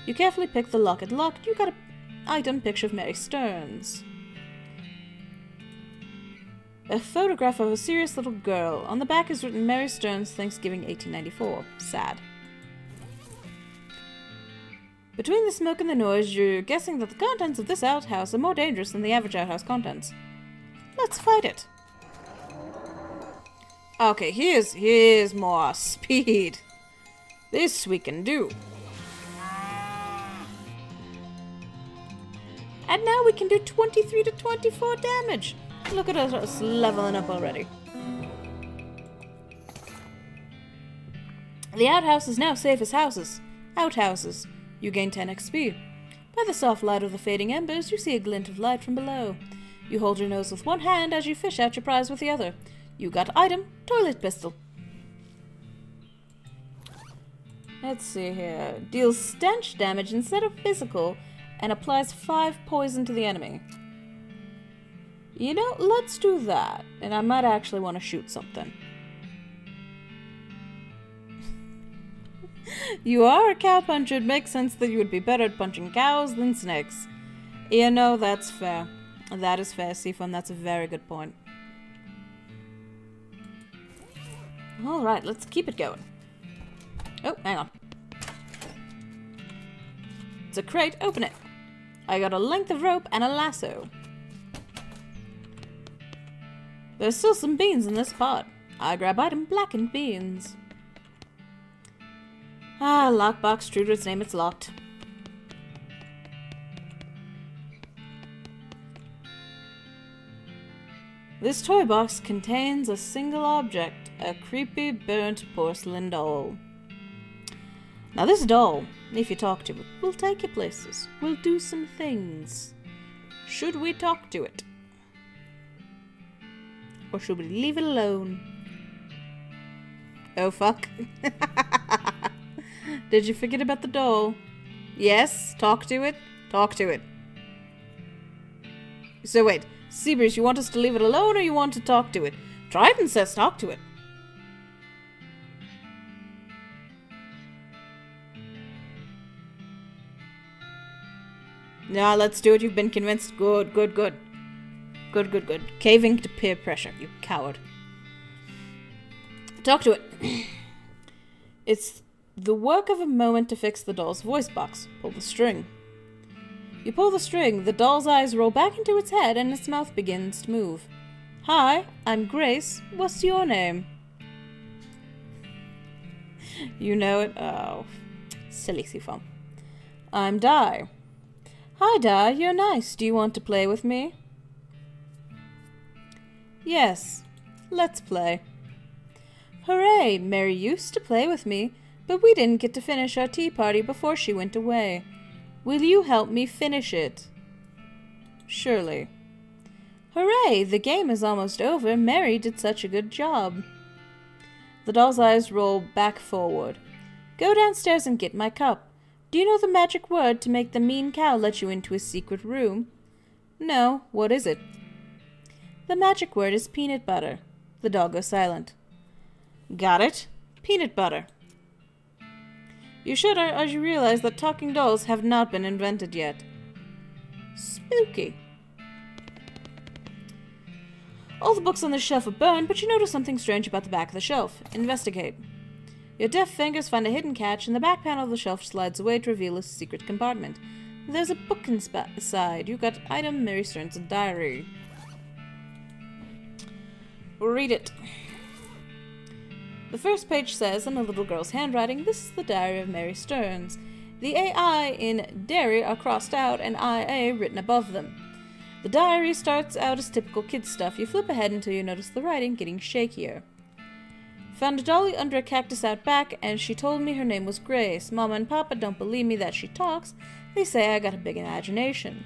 You carefully pick the locket lock. You got an item picture of Mary Stearns. A photograph of a serious little girl. On the back is written Mary Stearns, Thanksgiving 1894. Sad. Between the smoke and the noise, you're guessing that the contents of this outhouse are more dangerous than the average outhouse contents. Let's fight it. Okay, here's more speed. This we can do. And now we can do 23 to 24 damage. Look at us leveling up already. The outhouse is now safe as houses. Outhouses. You gain 10 XP. By the soft light of the fading embers, you see a glint of light from below. You hold your nose with one hand as you fish out your prize with the other. You got item, toilet pistol. Let's see here. Deals stench damage instead of physical, and applies 5 poison to the enemy. You know, let's do that. And I might actually want to shoot something. You are a cow puncher. It makes sense that you would be better at punching cows than snakes. You know, that's fair. That is fair, Seafun. That's a very good point. Alright, let's keep it going. Oh, hang on. It's a crate. Open it. I got a length of rope and a lasso. There's still some beans in this pot. I grab item, blackened beans. Ah, lockbox, true to its name, it's locked. This toy box contains a single object, a creepy burnt porcelain doll. Now this doll, if you talk to it, will take you places. Will do some things. Should we talk to it? Or should we leave it alone? Oh fuck. Did you forget about the doll? Yes, talk to it. Talk to it. So wait, Seabreeze, you want us to leave it alone or you want to talk to it? Trident says talk to it. Nah, let's do it. You've been convinced. Good, good, good. Good, good, good. Caving to peer pressure, you coward. Talk to it. It's the work of a moment to fix the doll's voice box. Pull the string. You pull the string, the doll's eyes roll back into its head, and its mouth begins to move. Hi, I'm Grace. What's your name? You know it? Oh, silly Sifon. I'm Di. Hi, Di. You're nice. Do you want to play with me? Yes. Let's play. Hooray! Mary used to play with me, but we didn't get to finish our tea party before she went away. Will you help me finish it? Surely. Hooray! The game is almost over. Mary did such a good job. The doll's eyes roll back forward. Go downstairs and get my cup. Do you know the magic word to make the mean cow let you into his secret room? No. What is it? The magic word is peanut butter. The doll goes silent. Got it? Peanut butter. You should, as you realize that talking dolls have not been invented yet. Spooky. All the books on the shelf are burned, but you notice something strange about the back of the shelf. Investigate. Your deft fingers find a hidden catch, and the back panel of the shelf slides away to reveal a secret compartment. There's a book inside. You got item Mary Stearns' diary. Read it. The first page says, in a little girl's handwriting, this is the diary of Mary Stearns. The AI in dairy are crossed out and IA written above them. The diary starts out as typical kid stuff. You flip ahead until you notice the writing getting shakier. Found a dolly under a cactus out back, and she told me her name was Grace. Mama and Papa don't believe me that she talks. They say I got a big imagination.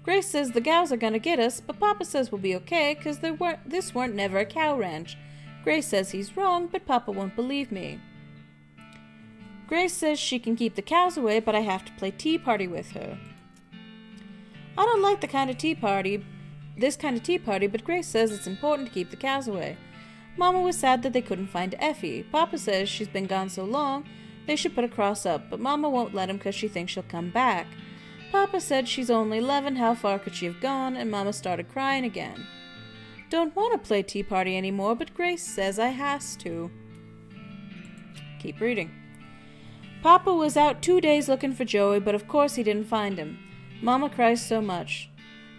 Grace says the cows are gonna get us, but Papa says we'll be okay, 'cause this weren't never a cow ranch. Grace says he's wrong, but Papa won't believe me. Grace says she can keep the cows away, but I have to play tea party with her. I don't like this kind of tea party, but Grace says it's important to keep the cows away. Mama was sad that they couldn't find Effie. Papa says she's been gone so long, they should put a cross up, but Mama won't let him because she thinks she'll come back. Papa said she's only 11, how far could she have gone, and Mama started crying again. Don't want to play tea party anymore, but Grace says I has to. Keep reading. Papa was out 2 days looking for Joey, but of course he didn't find him. Mama cries so much.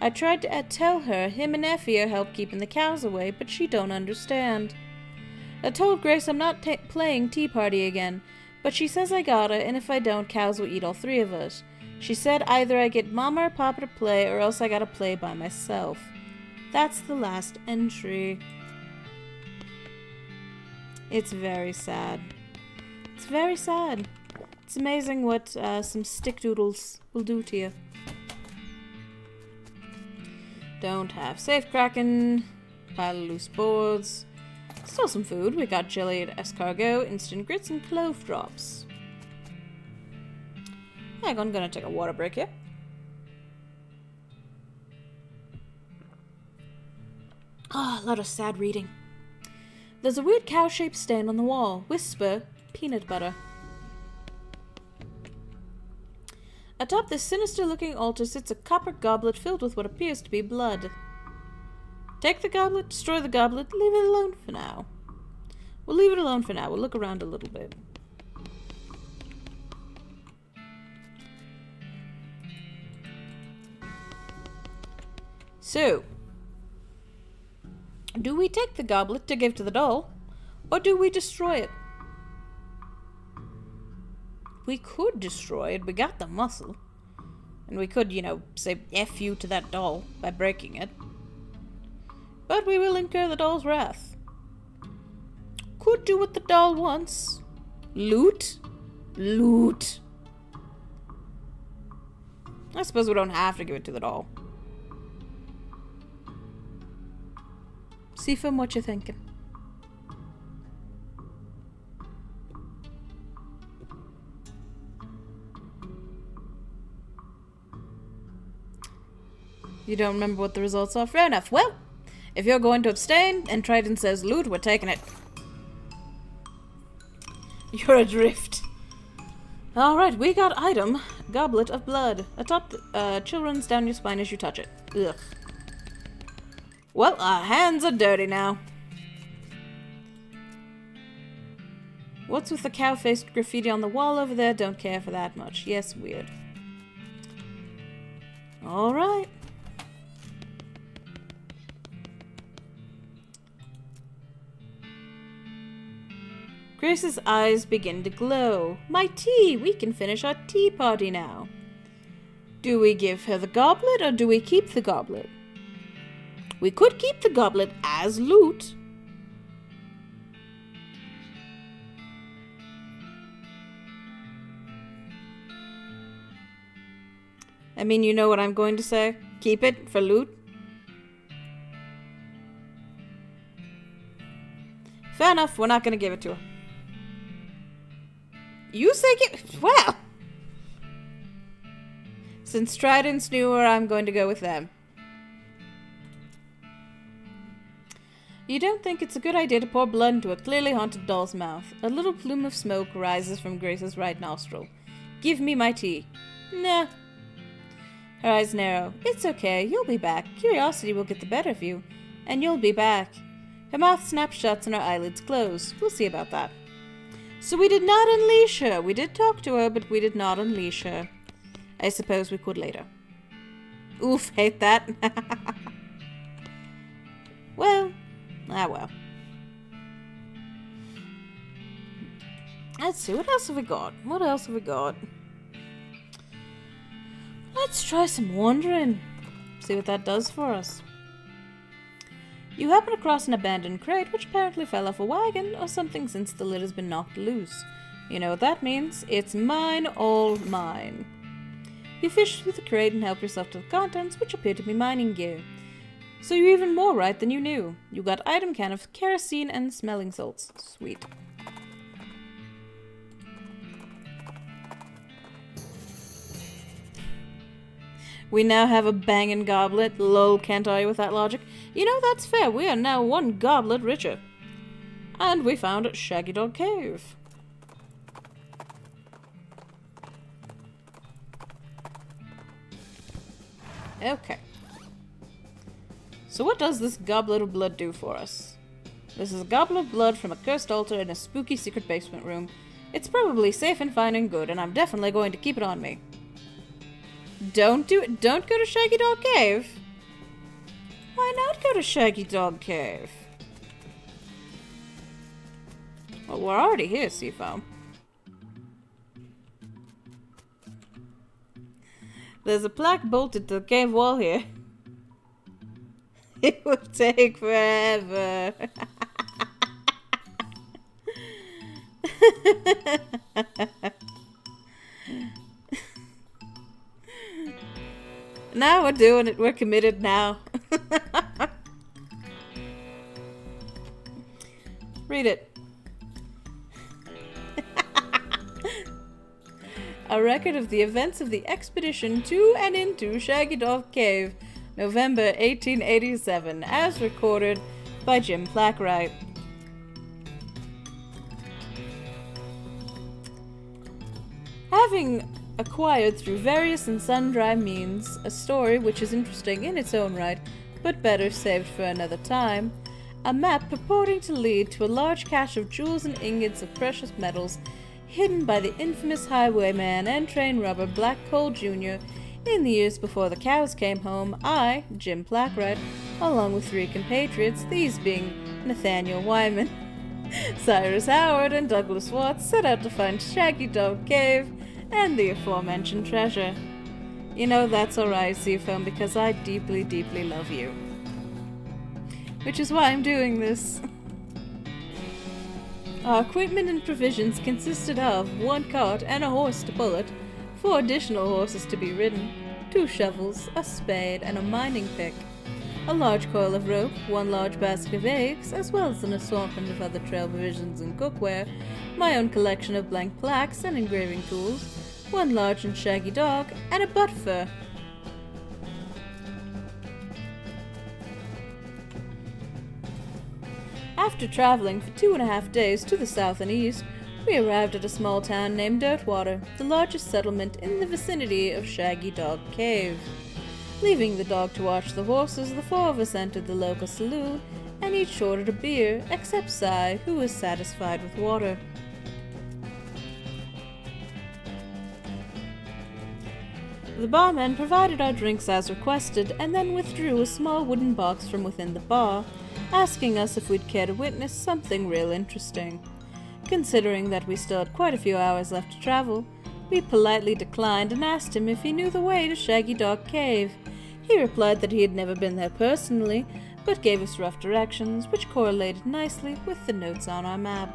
I tried to tell her him and Effie are help keeping the cows away, but she don't understand. I told Grace I'm not playing tea party again, but she says I gotta, and if I don't, cows will eat all 3 of us. She said either I get Mama or Papa to play, or else I gotta play by myself. That's the last entry. It's very sad. It's very sad. It's amazing what some stick doodles will do to you. Don't have safe cracking. Pile of loose boards. Still some food. We got jellied escargot, instant grits, and clove drops. Hang on, I'm gonna take a water break here. Ah, a lot of sad reading. There's a weird cow-shaped stain on the wall. Whisper, peanut butter. Atop this sinister-looking altar sits a copper goblet filled with what appears to be blood. Take the goblet, destroy the goblet, leave it alone for now. We'll leave it alone for now. We'll look around a little bit. So, do we take the goblet to give to the doll, or do we destroy it? We could destroy it. We got the muscle. And we could, you know, say F you to that doll by breaking it. But we will incur the doll's wrath. Could do what the doll wants. Loot. Loot. I suppose we don't have to give it to the doll. Seafoam, what you thinking? You don't remember what the results are? Fair enough. Well, if you're going to abstain and Trident says loot, we're taking it. You're adrift. Alright, we got item. Goblet of blood. Atop chill runs down your spine as you touch it. Ugh. Well, our hands are dirty now. What's with the cow-faced graffiti on the wall over there? Don't care for that much. Yes, weird. Alright. Grace's eyes begin to glow. My tea! We can finish our tea party now. Do we give her the goblet or do we keep the goblet? We could keep the goblet as loot. I mean, you know what I'm going to say? Keep it for loot. Fair enough, we're not going to give it to her. You say give... Well! Since Trident's newer, I'm going to go with them. You don't think it's a good idea to pour blood into a clearly haunted doll's mouth. A little plume of smoke rises from Grace's right nostril. Give me my tea. Nah. Her eyes narrow. It's okay, you'll be back. Curiosity will get the better of you. And you'll be back. Her mouth snaps shut and her eyelids close. We'll see about that. So we did not unleash her. We did talk to her, but we did not unleash her. I suppose we could later. Oof, hate that. Well, well. Let's see, what else have we got? What else have we got? Let's try some wandering. See what that does for us. You happen across an abandoned crate which apparently fell off a wagon or something since the lid has been knocked loose. You know what that means? It's mine, all mine. You fish through the crate and help yourself to the contents, which appear to be mining gear. So you're even more right than you knew. You got item can of kerosene and smelling salts. Sweet. We now have a banging goblet. Lol, can't argue with that logic. You know, that's fair. We are now one goblet richer. And we found Shaggy Dog Cave. Okay. So what does this goblet of blood do for us? This is a goblet of blood from a cursed altar in a spooky secret basement room. It's probably safe and fine and good, and I'm definitely going to keep it on me. Don't do it. Don't go to Shaggy Dog Cave. Why not go to Shaggy Dog Cave? Well, we're already here, Seafoam. There's a plaque bolted to the cave wall here. It will take forever. Now we're doing it. We're committed now. Read it. A record of the events of the expedition to and into Shaggy Dog Cave, November 1887, as recorded by Jim Plackwright. Having acquired through various and sundry means a story which is interesting in its own right, but better saved for another time, a map purporting to lead to a large cache of jewels and ingots of precious metals hidden by the infamous highwayman and train robber Black Cole Jr. in the years before the cows came home, I, Jim Plackwright, along with 3 compatriots, these being Nathaniel Wyman, Cyrus Howard, and Douglas Watts, set out to find Shaggy Dog Cave and the aforementioned treasure. You know, that's alright, Seafoam, because I deeply, deeply love you. Which is why I'm doing this. Our equipment and provisions consisted of 1 cart and a horse to pull it, 4 additional horses to be ridden, 2 shovels, a spade, and a mining pick, a large coil of rope, 1 large basket of eggs, as well as an assortment of other trail provisions and cookware, my own collection of blank plaques and engraving tools, 1 large and shaggy dog, and a butt fur. After traveling for 2.5 days to the south and east, we arrived at a small town named Dirtwater, the largest settlement in the vicinity of Shaggy Dog Cave. Leaving the dog to watch the horses, the 4 of us entered the local saloon and each ordered a beer, except Sai, who was satisfied with water. The barman provided our drinks as requested and then withdrew a small wooden box from within the bar, asking us if we'd care to witness something real interesting. Considering that we still had quite a few hours left to travel, we politely declined and asked him if he knew the way to Shaggy Dog Cave. He replied that he had never been there personally, but gave us rough directions, which correlated nicely with the notes on our map.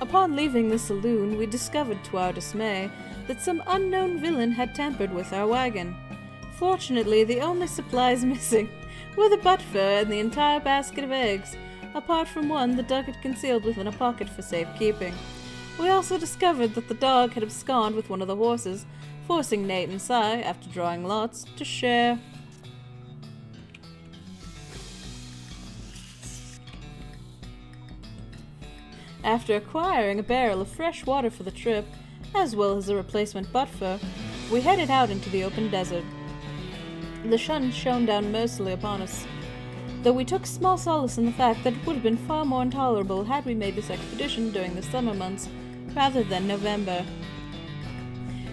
Upon leaving the saloon, we discovered to our dismay that some unknown villain had tampered with our wagon. Fortunately, the only supplies missing were the butt fur and the entire basket of eggs, apart from one the dog had concealed within a pocket for safekeeping. We also discovered that the dog had absconded with one of the horses, forcing Nate and Sai, after drawing lots, to share. After acquiring a barrel of fresh water for the trip, as well as a replacement butt fur, we headed out into the open desert. The sun shone down mercilessly upon us, though we took small solace in the fact that it would have been far more intolerable had we made this expedition during the summer months rather than November.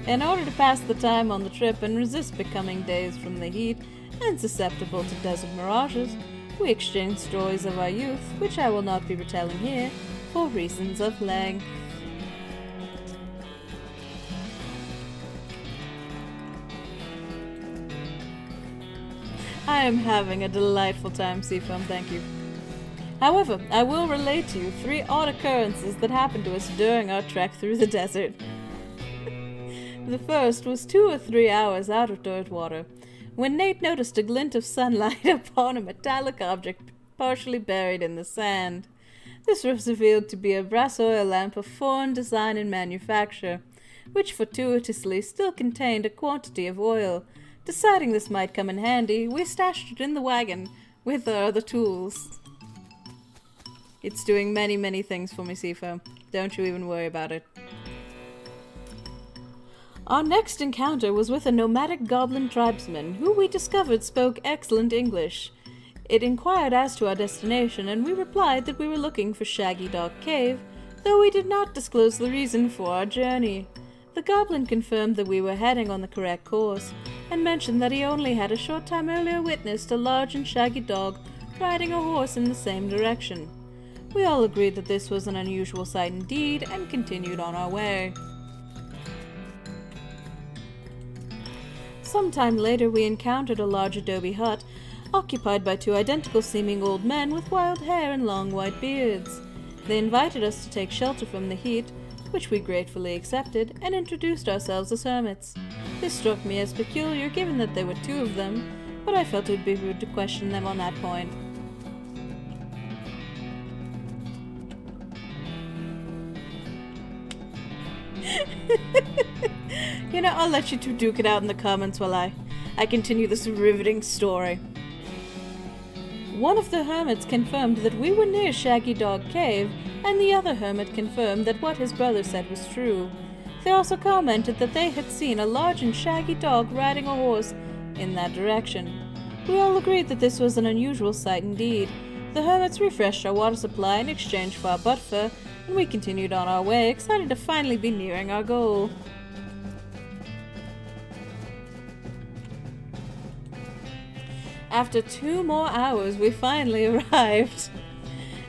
In order to pass the time on the trip and resist becoming dazed from the heat and susceptible to desert mirages, we exchanged stories of our youth, which I will not be retelling here for reasons of length. I am having a delightful time, Seafoam, thank you. However, I will relate to you 3 odd occurrences that happened to us during our trek through the desert. The first was 2 or 3 hours out of Dirtwater, when Nate noticed a glint of sunlight upon a metallic object partially buried in the sand. This was revealed to be a brass oil lamp of foreign design and manufacture, which fortuitously still contained a quantity of oil. Deciding this might come in handy, we stashed it in the wagon with our other tools. It's doing many, many things for me, Seafoam. Don't you even worry about it. Our next encounter was with a nomadic goblin tribesman, who we discovered spoke excellent English. It inquired as to our destination, and we replied that we were looking for Shaggy Dog Cave, though we did not disclose the reason for our journey. The goblin confirmed that we were heading on the correct course, and mentioned that he only had a short time earlier witnessed a large and shaggy dog riding a horse in the same direction. We all agreed that this was an unusual sight indeed, and continued on our way. Sometime later we encountered a large adobe hut, occupied by 2 identical-seeming old men with wild hair and long white beards. They invited us to take shelter from the heat, which we gratefully accepted, and introduced ourselves as hermits. This struck me as peculiar given that there were 2 of them, but I felt it would be rude to question them on that point. You know, I'll let you 2 duke it out in the comments while I continue this riveting story. One of the hermits confirmed that we were near Shaggy Dog Cave, and the other hermit confirmed that what his brother said was true. They also commented that they had seen a large and shaggy dog riding a horse in that direction. We all agreed that this was an unusual sight indeed. The hermits refreshed our water supply in exchange for our butt fur, and we continued on our way, excited to finally be nearing our goal. After 2 more hours, we finally arrived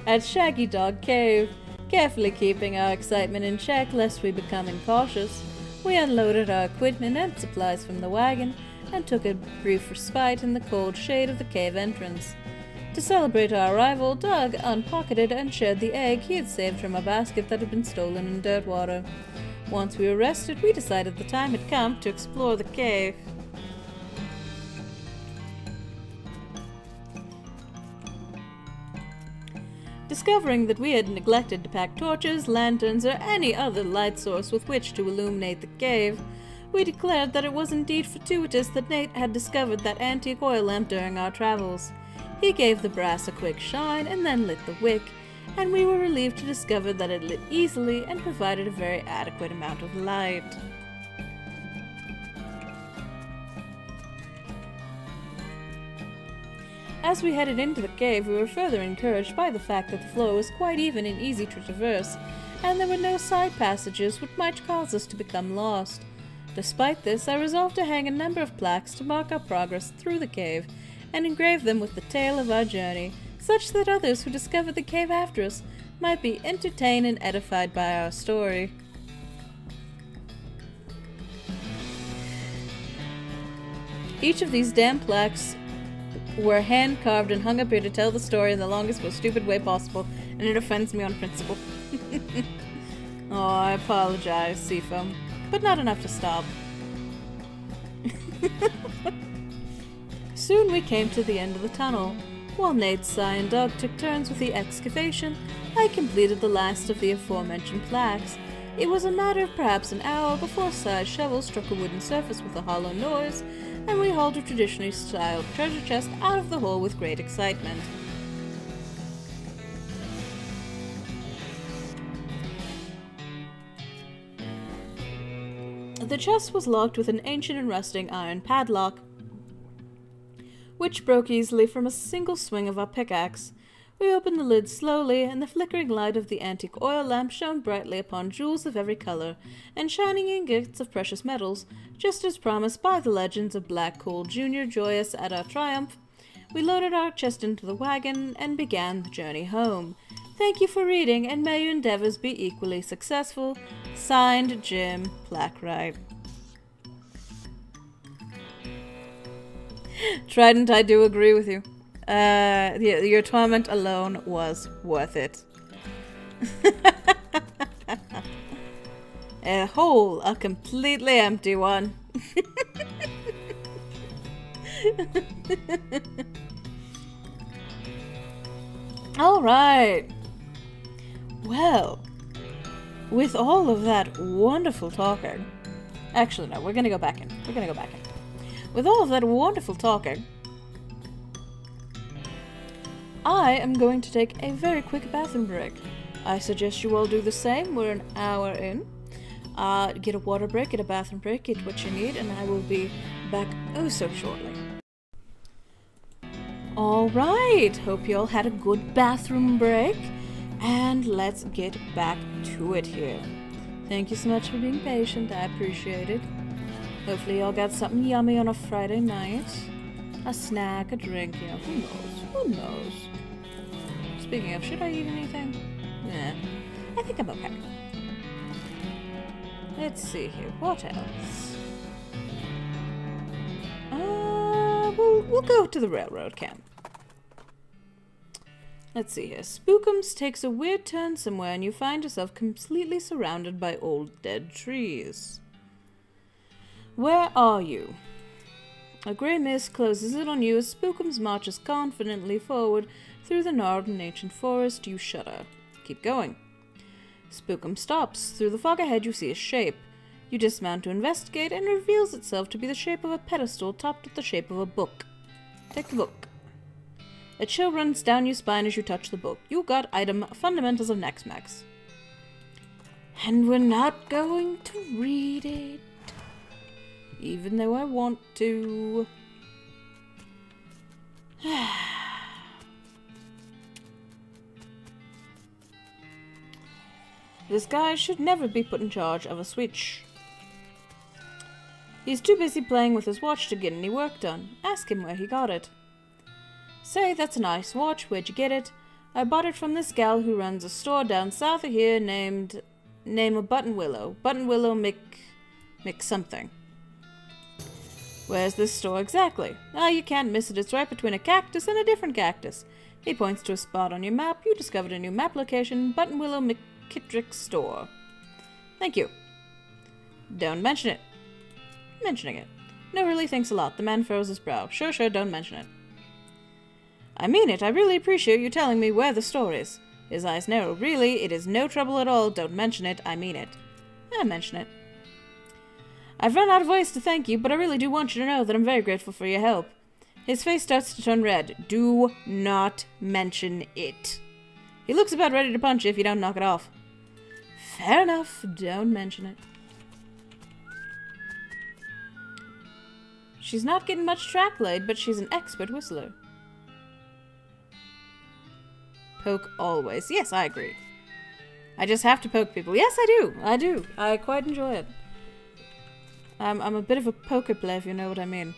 at Shaggy Dog Cave. Carefully keeping our excitement in check lest we become incautious, we unloaded our equipment and supplies from the wagon and took a brief respite in the cold shade of the cave entrance. To celebrate our arrival, Doug unpocketed and shared the egg he had saved from a basket that had been stolen in dirt water. Once we were rested, we decided the time had come to explore the cave. Discovering that we had neglected to pack torches, lanterns, or any other light source with which to illuminate the cave, we declared that it was indeed fortuitous that Nate had discovered that antique oil lamp during our travels. He gave the brass a quick shine and then lit the wick, and we were relieved to discover that it lit easily and provided a very adequate amount of light. As we headed into the cave, we were further encouraged by the fact that the floor was quite even and easy to traverse, and there were no side passages which might cause us to become lost. Despite this, I resolved to hang a number of plaques to mark our progress through the cave, and engrave them with the tale of our journey, such that others who discovered the cave after us might be entertained and edified by our story. Each of these damn plaques were hand-carved and hung up here to tell the story in the longest, most stupid way possible, and it offends me on principle. Oh, I apologize, Seafoam, but not enough to stop. Soon we came to the end of the tunnel. While Nate, Sai, and Doug took turns with the excavation, I completed the last of the aforementioned plaques. It was a matter of perhaps an hour before Sai's shovel struck a wooden surface with a hollow noise, and we hauled a traditionally styled treasure chest out of the hole with great excitement. The chest was locked with an ancient and rusting iron padlock, which broke easily from a single swing of our pickaxe. We opened the lid slowly, and the flickering light of the antique oil lamp shone brightly upon jewels of every color, and shining ingots of precious metals, just as promised by the legends of Black Coal Jr. joyous at our triumph. We loaded our chest into the wagon and began the journey home. Thank you for reading, and may your endeavors be equally successful. Signed, Jim Blackwright. Trident, I do agree with you. Your torment alone was worth it. A hole, a completely empty one. All right. Well, with all of that wonderful talking... Actually, no, we're gonna go back in. We're gonna go back in. With all of that wonderful talking, I am going to take a very quick bathroom break. I suggest you all do the same. We're an hour in. Get a water break, get a bathroom break, get what you need, and I will be back oh so shortly. Alright, hope you all had a good bathroom break, and let's get back to it here. Thank you so much for being patient, I appreciate it. Hopefully y'all got something yummy on a Friday night. A snack, a drink, you know, who knows? Who knows? Speaking of, should I eat anything? Nah, I think I'm okay. Let's see here, what else? We'll go to the railroad camp. Let's see here. Spookums takes a weird turn somewhere and you find yourself completely surrounded by old dead trees. Where are you? A grey mist closes in on you as Spookums marches confidently forward through the gnarled and ancient forest. You shudder. Keep going. Spookum stops. Through the fog ahead you see a shape. You dismount to investigate and it reveals itself to be the shape of a pedestal topped with the shape of a book. Take the book. A chill runs down your spine as you touch the book. You got item Fundamentals of Nex-Mex. And we're not going to read it. Even though I want to. This guy should never be put in charge of a switch. He's too busy playing with his watch to get any work done. Ask him where he got it. Say, that's a nice watch. Where'd you get it? I bought it from this gal who runs a store down south of here named... Name of Button Willow. Button Willow Mc something. Where's this store exactly? Ah, you can't miss it. It's right between a cactus and a different cactus. He points to a spot on your map. You discovered a new map location, Buttonwillow McKittrick store. Thank you. Don't mention it. Mentioning it. No, really, thanks a lot. The man furrows his brow. Sure, don't mention it. I mean it. I really appreciate you telling me where the store is. His eyes narrow. Really, it is no trouble at all. Don't mention it. I mean it. I mention it. I've run out of ways to thank you, but I really do want you to know that I'm very grateful for your help. His face starts to turn red. Do not mention it. He looks about ready to punch you if you don't knock it off. Fair enough. Don't mention it. She's not getting much track laid, but she's an expert whistler. Poke always. Yes, I agree. I just have to poke people. Yes, I do. I do. I quite enjoy it. I'm a bit of a poker player, if you know what I mean.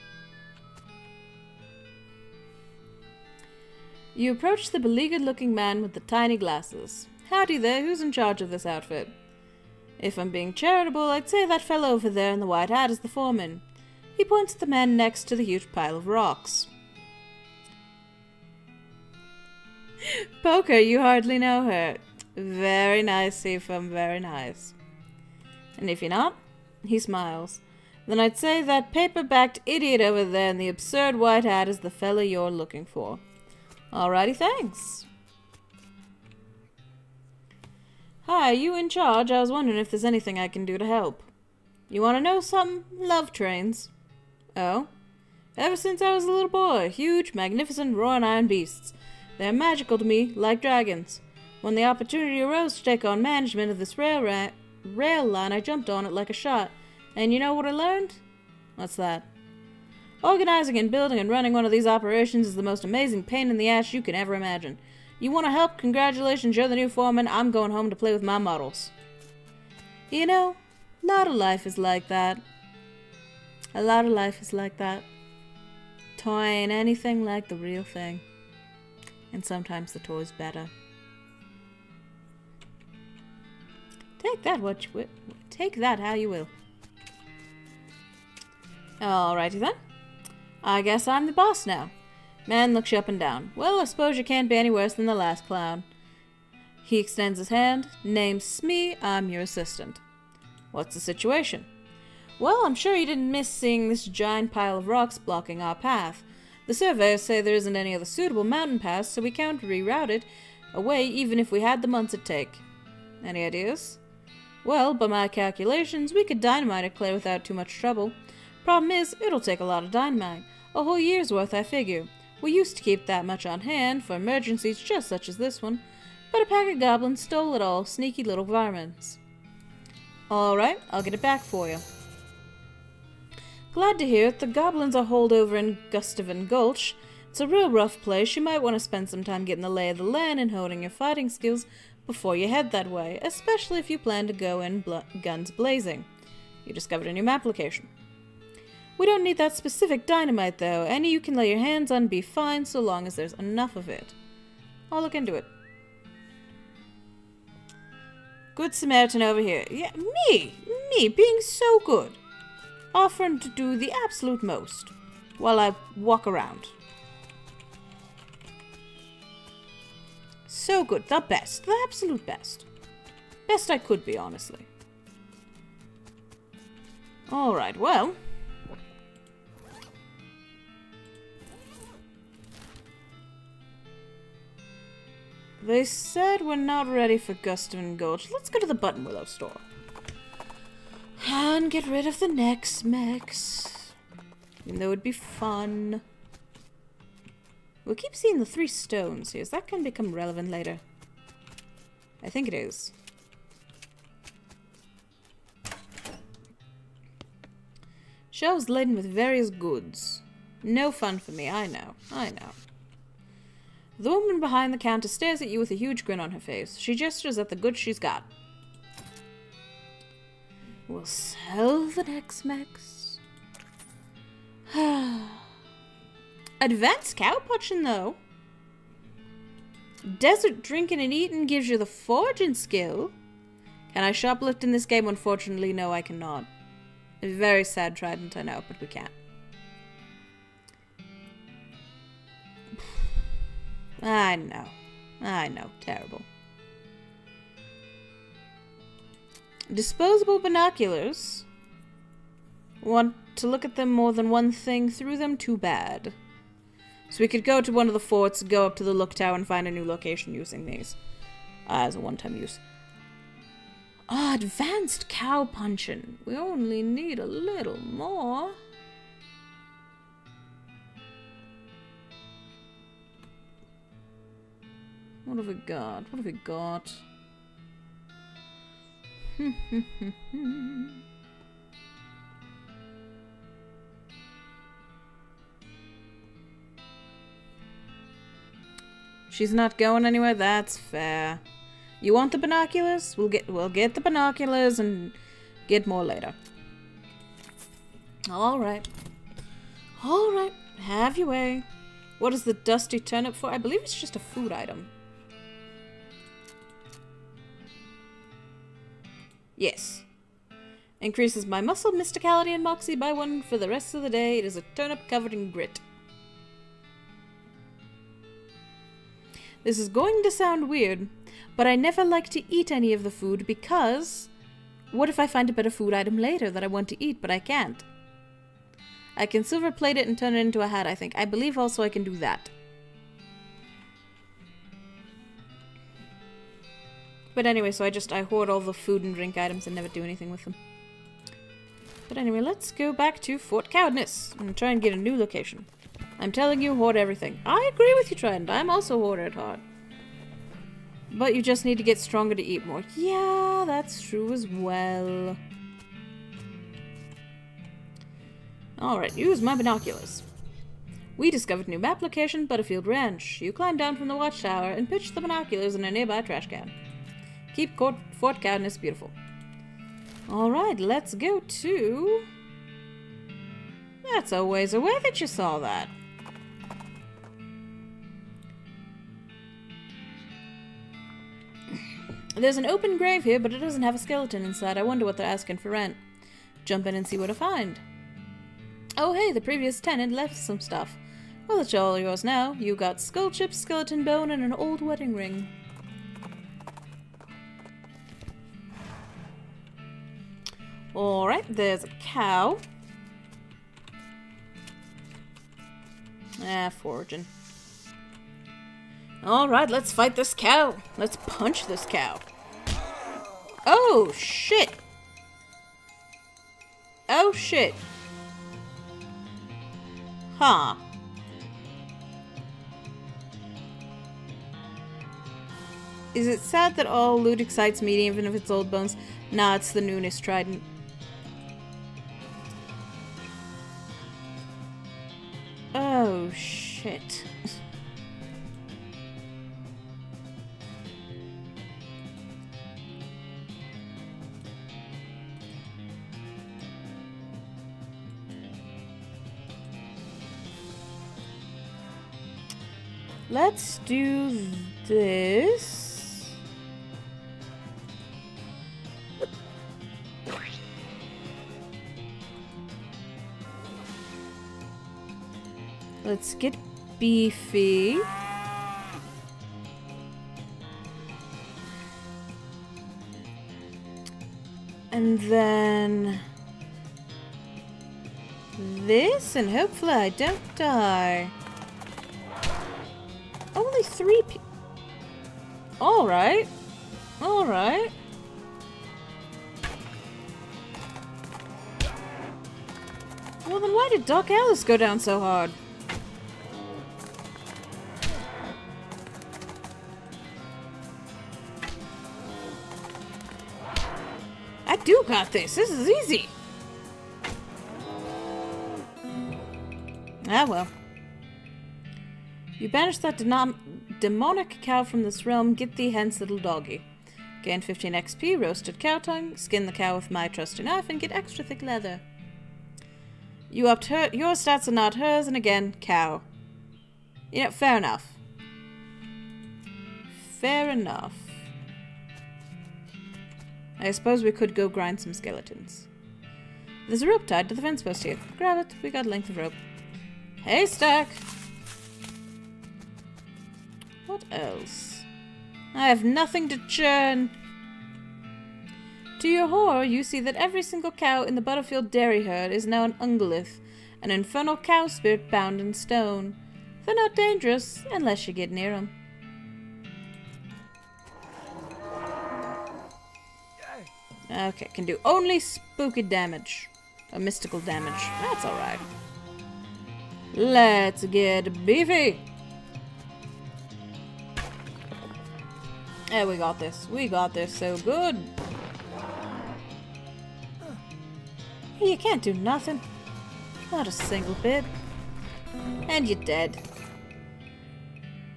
You approach the beleaguered-looking man with the tiny glasses. Howdy there, who's in charge of this outfit? If I'm being charitable, I'd say that fellow over there in the white hat is the foreman. He points at the man next to the huge pile of rocks. Poker, you hardly know her. Very nice, Seafoam, very nice. And if you're not, he smiles. Then I'd say that paper-backed idiot over there in the absurd white hat is the fella you're looking for. Alrighty, thanks. Hi, you in charge? I was wondering if there's anything I can do to help. You want to know something? Love trains. Oh? Ever since I was a little boy, huge, magnificent, roaring iron beasts. They're magical to me, like dragons. When the opportunity arose to take on management of this rail line, I jumped on it like a shot. And you know what I learned? What's that? Organizing and building and running one of these operations is the most amazing pain in the ass you can ever imagine. You want to help? Congratulations, you're the new foreman. I'm going home to play with my models. You know, a lot of life is like that. A lot of life is like that. Toy ain't anything like the real thing. And sometimes the toy's better. Take that what you will. Take that how you will. Alrighty then. I guess I'm the boss now. Man looks you up and down. Well, I suppose you can't be any worse than the last clown. He extends his hand. Name's Smee. I'm your assistant. What's the situation? Well, I'm sure you didn't miss seeing this giant pile of rocks blocking our path. The surveyors say there isn't any other suitable mountain pass, so we can't reroute it away even if we had the months it'd take. Any ideas? Well, by my calculations, we could dynamite it clear without too much trouble. Problem is, it'll take a lot of dynamite. A whole year's worth, I figure. We used to keep that much on hand for emergencies just such as this one, but a pack of goblins stole it all, sneaky little varmints. Alright, I'll get it back for you. Glad to hear it. The goblins are holed over in Gustavin Gulch. It's a real rough place. You might want to spend some time getting the lay of the land and honing your fighting skills before you head that way, especially if you plan to go in guns blazing. You discovered a new map location. We don't need that specific dynamite, though. Any you can lay your hands on be fine, so long as there's enough of it. I'll look into it. Good Samaritan over here. Yeah, me being so good. Offering to do the absolute most while I walk around. So good. The best. The absolute best. Best I could be, honestly. Alright, well. They said we're not ready for Gustavin Gulch. Let's go to the Buttonwillow store. And get rid of the next mechs. Even though it'd be fun. We'll keep seeing the 3 stones here. Is that going to become relevant later? I think it is. Shelves laden with various goods. No fun for me, I know. The woman behind the counter stares at you with a huge grin on her face. She gestures at the goods she's got. We'll sell the next mechs. Advanced cow punching, though. Desert drinking and eating gives you the foraging skill. Can I shoplift in this game? Unfortunately, no, I cannot. A very sad trident, I know, but we can't. I know. I know. Terrible. Disposable binoculars. Want to look at them more than one thing through them? Too bad. So we could go to one of the forts, go up to the look tower, and find a new location using these. As a one-time use. Ah, advanced cow punching. We only need a little more. What have we got? What have we got? She's not going anywhere? That's fair. You want the binoculars? We'll get the binoculars and get more later. Alright. Alright. Have your way. What is the dusty turnip for? I believe it's just a food item. Yes. Increases my muscle, mysticality, and moxie by 1 for the rest of the day. It is a turnip covered in grit. This is going to sound weird, but I never like to eat any of the food because what if I find a better food item later that I want to eat, but I can't? I can silver plate it and turn it into a hat, I think. I believe also I can do that. But anyway, so I hoard all the food and drink items and never do anything with them. But anyway, let's go back to Fort Cowardness and try and get a new location. I'm telling you, hoard everything. I agree with you, Trident. I'm also hoarder at heart. But you just need to get stronger to eat more. Yeah, that's true as well. Alright, use my binoculars. We discovered a new map location, Butterfield Ranch. You climb down from the watchtower and pitch the binoculars in a nearby trash can. Keep Fort Cowardness beautiful. Alright, let's go to... That's a ways away that you saw that. There's an open grave here, but it doesn't have a skeleton inside. I wonder what they're asking for rent. Jump in and see what I find. Oh hey, the previous tenant left some stuff. Well, it's all yours now. You got skull chips, skeleton bone, and an old wedding ring. Alright, there's a cow. Foraging. Alright, let's fight this cow. Let's punch this cow. Oh, shit. Oh, shit. Huh. Is it sad that all loot excites me, even if it's old bones? Nah, it's the newness trident. Oh, shit. Let's do this. Let's get beefy. And then this, and hopefully I don't die. Only 3 people. Alright. Alright. Well, then why did Doc Alice go down so hard? I do got this. This is easy. Ah, well. You banish that demonic cow from this realm. Get thee hence, little doggy. Gain 15 XP, roasted cow tongue. Skin the cow with my trusty knife and get extra thick leather. You upped your stats are not hers, and again, cow. You know, fair enough. Fair enough. I suppose we could go grind some skeletons. There's a rope tied to the fence post here. Grab it. We got a length of rope. Haystack! What else? I have nothing to churn. To your horror, you see that every single cow in the Butterfield dairy herd is now an ungolith, an infernal cow spirit bound in stone. They're not dangerous unless you get near them. Okay, can do only spooky damage. Or mystical damage. That's alright. Let's get beefy! Yeah, we got this. We got this so good. You can't do nothing. Not a single bit. And you're dead.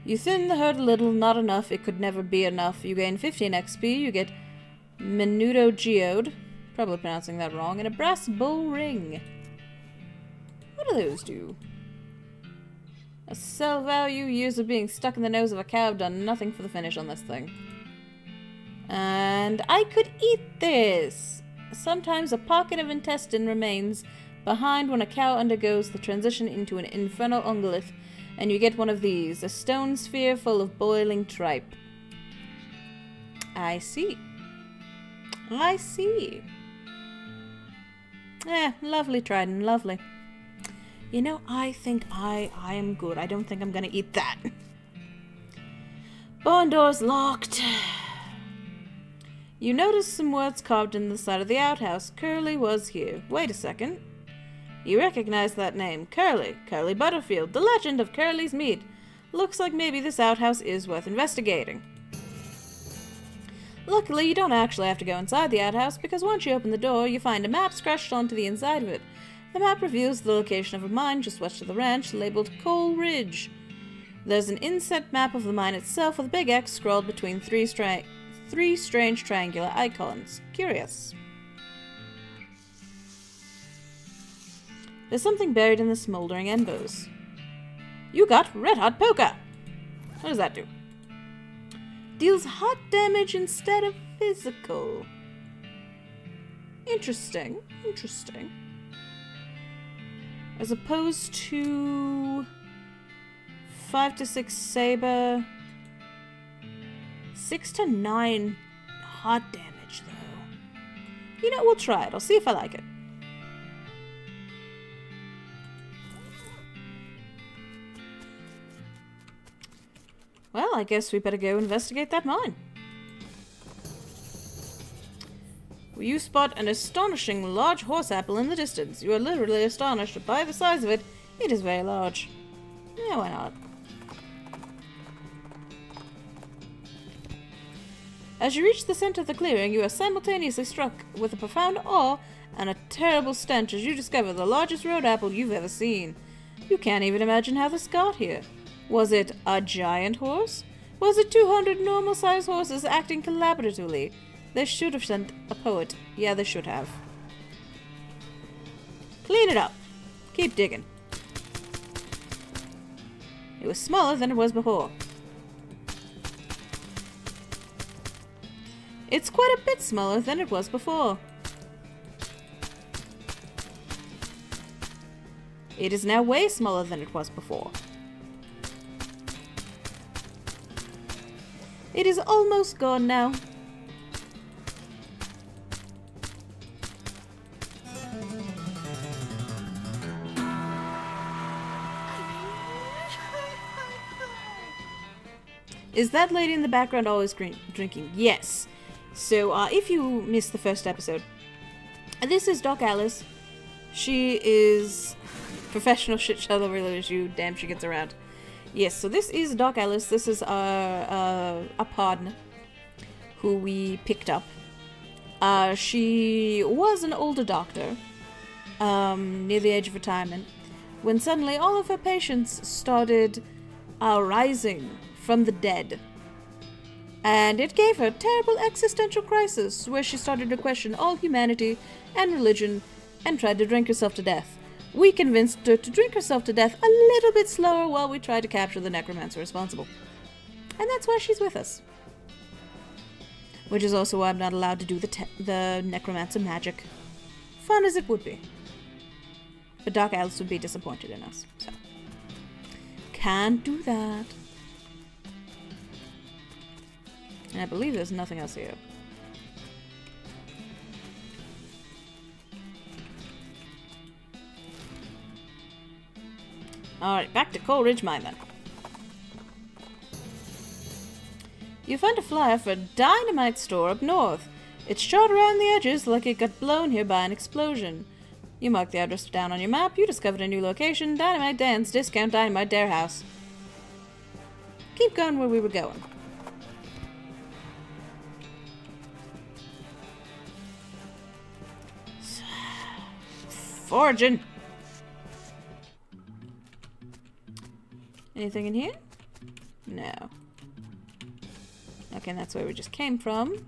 You thin the herd a little, not enough. It could never be enough. You gain 15 XP. You get Menudo Geode, probably pronouncing that wrong, and a brass bull ring. What do those do? A sell value, years of being stuck in the nose of a cow have done nothing for the finish on this thing. And I could eat this! Sometimes a pocket of intestine remains behind when a cow undergoes the transition into an infernal ungolith, and you get one of these, a stone sphere full of boiling tripe. I see. I see. Lovely, Trident, lovely. You know, I think I am good. I don't think I'm gonna eat that. Barn door's locked. You notice some words carved in the side of the outhouse. Curly was here. Wait a second. You recognize that name. Curly. Curly Butterfield. The legend of Curly's meat. Looks like maybe this outhouse is worth investigating. Luckily, you don't actually have to go inside the outhouse, because once you open the door, you find a map scratched onto the inside of it. The map reveals the location of a mine just west of the ranch, labeled Coal Ridge. There's an inset map of the mine itself with a big X scrawled between three strange triangular icons. Curious. There's something buried in the smoldering embers. You got Red Hot Poker! What does that do? Deals hot damage instead of physical. Interesting. Interesting. As opposed to 5 to 6 saber, 6 to 9 hot damage though. You know, we'll try it. I'll see if I like it. Well, I guess we better go investigate that mine. You spot an astonishing large horse apple in the distance. You are literally astonished by the size of it. It is very large. Yeah, why not? As you reach the center of the clearing, you are simultaneously struck with a profound awe and a terrible stench as you discover the largest road apple you've ever seen. You can't even imagine how this got here. Was it a giant horse? Was it 200 normal-sized horses acting collaboratively? They should have sent a poet. Yeah, they should have. Clean it up. Keep digging. It was smaller than it was before. It's quite a bit smaller than it was before. It is now way smaller than it was before. It is almost gone now. Is that lady in the background always drinking? Yes. So, if you missed the first episode, this is Doc Alice. She is professional shit show over you. Damn, she gets around. Yes, so this is Doc Alice. This is a partner who we picked up. She was an older doctor, near the age of retirement, when suddenly all of her patients started rising from the dead. And it gave her a terrible existential crisis, where she started to question all humanity and religion and tried to drink herself to death. We convinced her to drink herself to death a little bit slower while we tried to capture the necromancer responsible. And that's why she's with us. Which is also why I'm not allowed to do the necromancer magic. Fun as it would be. But Doc Alice would be disappointed in us, so. Can't do that. I believe there's nothing else here. Alright, back to Coleridge Mine then. You find a flyer for a dynamite store up north. It's shot around the edges like it got blown here by an explosion. You mark the address down on your map, you discovered a new location, Dynamite Dan's Discount Dynamite Dare House. Keep going where we were going. Foraging! Anything in here? No. Okay, that's where we just came from.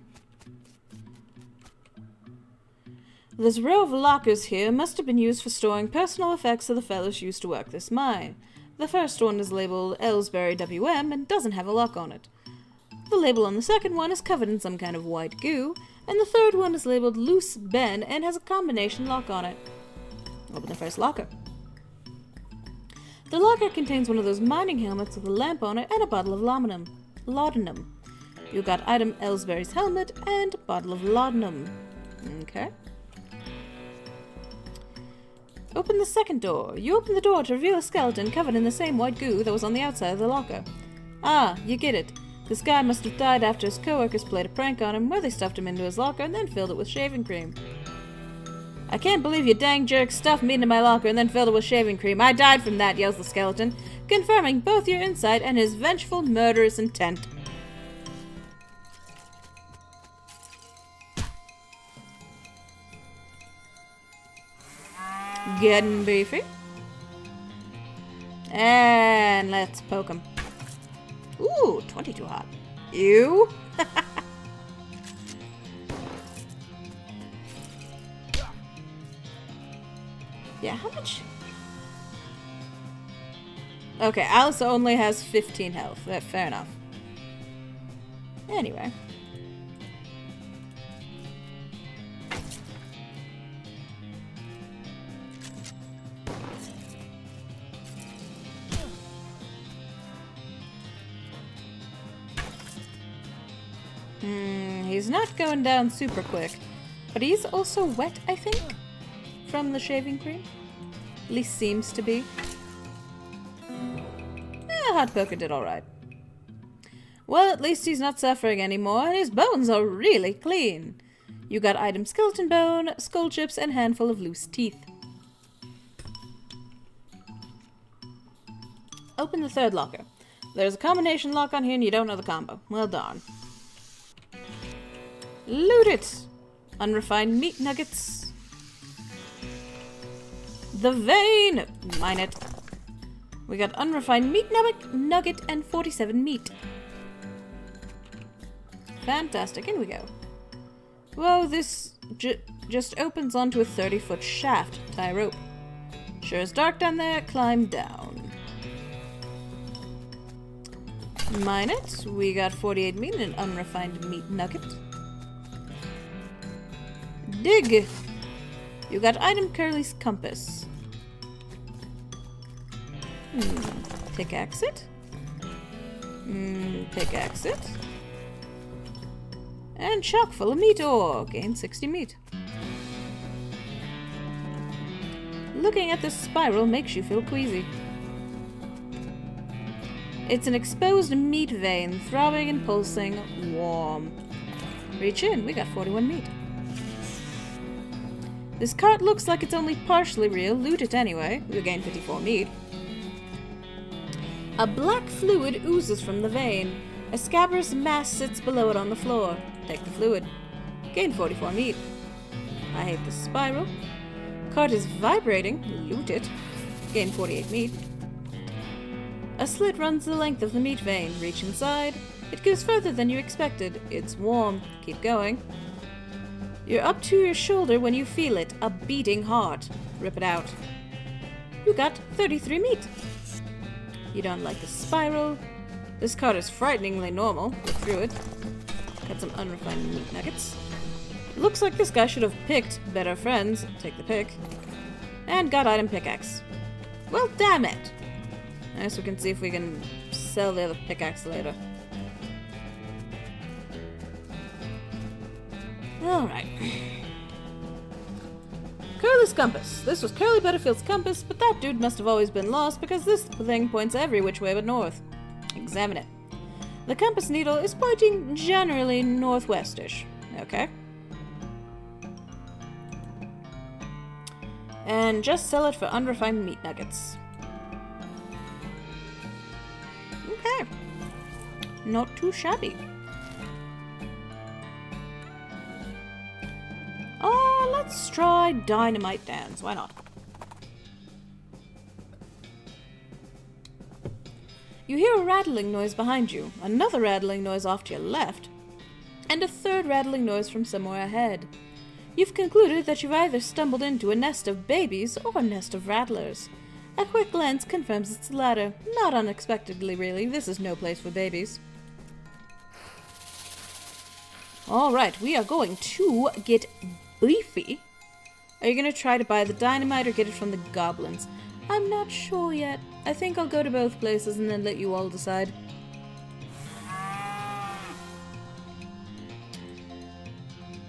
This row of lockers here must have been used for storing personal effects of the fellows who used to work this mine. The first one is labeled Ellsbury WM and doesn't have a lock on it. The label on the second one is covered in some kind of white goo, and the third one is labeled Loose Ben and has a combination lock on it. Open the first locker. The locker contains one of those mining helmets with a lamp on it and a bottle of laudanum. You got item Ellsbury's helmet and a bottle of laudanum. Okay. Open the second door. You open the door to reveal a skeleton covered in the same white goo that was on the outside of the locker. Ah, you get it. This guy must have died after his coworkers played a prank on him where they stuffed him into his locker and then filled it with shaving cream. I can't believe you dang jerks stuffed me into my locker and then filled it with shaving cream. I died from that, yells the skeleton, confirming both your insight and his vengeful, murderous intent. Getting beefy. And let's poke him. Ooh, 22 hot. Ew. Yeah, how much? Okay, Alice only has 15 health. Fair enough. Anyway. He's not going down super quick. But he's also wet, I think? From the shaving cream? At least seems to be. Hot poker did alright. Well, at least he's not suffering anymore, and his bones are really clean. You got item skeleton bone, skull chips, and a handful of loose teeth. Open the third locker. There's a combination lock on here and you don't know the combo. Well darn. Loot it! Unrefined meat nuggets. The vein! Mine it. We got unrefined meat nugget and 47 meat. Fantastic, in we go. Whoa, this just opens onto a 30-foot shaft. Tie rope. Sure is dark down there, climb down. Mine it. We got 48 meat and an unrefined meat nugget. Dig! You got item Curly's compass. Pickaxe it. Pickaxe it. And chock full of meat ore. Gain 60 meat. Looking at this spiral makes you feel queasy. It's an exposed meat vein, throbbing and pulsing, warm. Reach in, we got 41 meat. This cart looks like it's only partially real. Loot it anyway. We gain 54 meat. A black fluid oozes from the vein. A scabrous mass sits below it on the floor. Take the fluid. Gain 44 meat. I hate this spiral. Cart is vibrating. Loot it. Gain 48 meat. A slit runs the length of the meat vein. Reach inside. It goes further than you expected. It's warm. Keep going. You're up to your shoulder when you feel it. A beating heart. Rip it out. You got 33 meat. You don't like the spiral. This cart is frighteningly normal. Look through it. Got some unrefined meat nuggets. Looks like this guy should have picked better friends. Take the pick. And got item pickaxe. Well, damn it. I guess we can see if we can sell the other pickaxe later. Alright. Curly's compass. This was Curly Butterfield's compass, but that dude must have always been lost because this thing points every which way but north. Examine it. The compass needle is pointing generally northwestish. Okay. And just sell it for unrefined meat nuggets. Okay. Not too shabby. Let's try dynamite dance. Why not? You hear a rattling noise behind you, another rattling noise off to your left, and a third rattling noise from somewhere ahead. You've concluded that you've either stumbled into a nest of babies or a nest of rattlers. A quick glance confirms it's the latter. Not unexpectedly, really. This is no place for babies. Alright, we are going to get beefy. Are you going to try to buy the dynamite or get it from the goblins? I'm not sure yet. I think I'll go to both places and then let you all decide.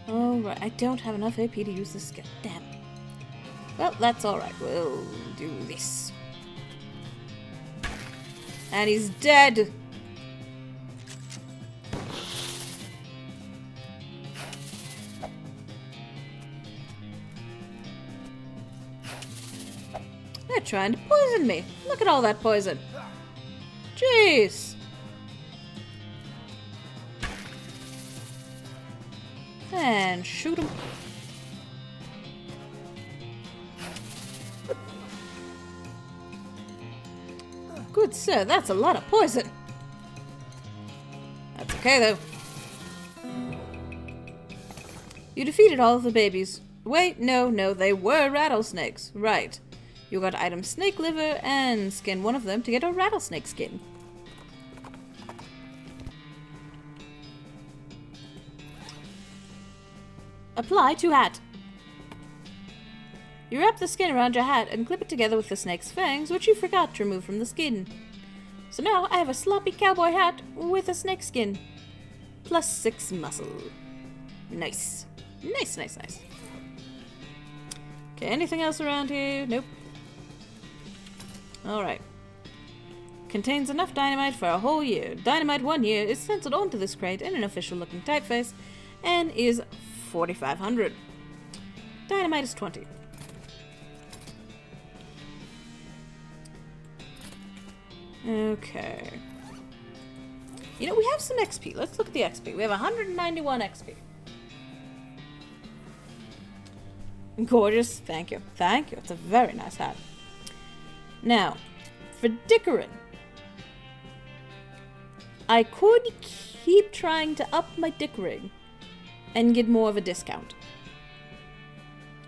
Alright, I don't have enough AP to use this skill. Damn. Well, that's alright. We'll do this. And he's dead! They're trying to poison me. Look at all that poison. Jeez. And shoot him. Good sir, that's a lot of poison. That's okay though. You defeated all of the babies. Wait, no, they were rattlesnakes. Right. You got item snake liver and skin one of them to get a rattlesnake skin. Apply to hat. You wrap the skin around your hat and clip it together with the snake's fangs, which you forgot to remove from the skin. So now I have a sloppy cowboy hat with a snake skin. Plus 6 muscle. Nice. Nice. Okay, anything else around here? Nope. Alright. Contains enough dynamite for a whole year. Dynamite 1 year is stenciled onto this crate in an official looking typeface and is 4,500. Dynamite is 20. Okay. You know, we have some XP. Let's look at the XP. We have 191 XP. Gorgeous. Thank you. Thank you. It's a very nice hat. Now, for dickering, I could keep trying to up my dickering and get more of a discount.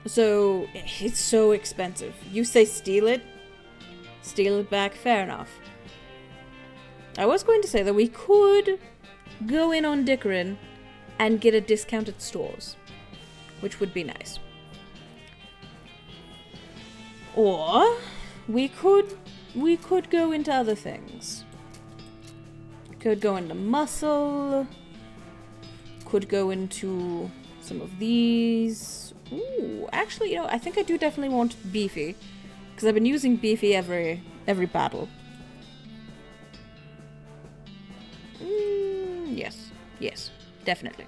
So, it's so expensive. You say steal it? Steal it back, fair enough. I was going to say that we could go in on dickering and get a discount at stores, which would be nice. Or we could go into other things. Could go into muscle. Could go into some of these. Ooh, actually, you know, I think I do definitely want beefy, because I've been using beefy every battle. Yes, definitely.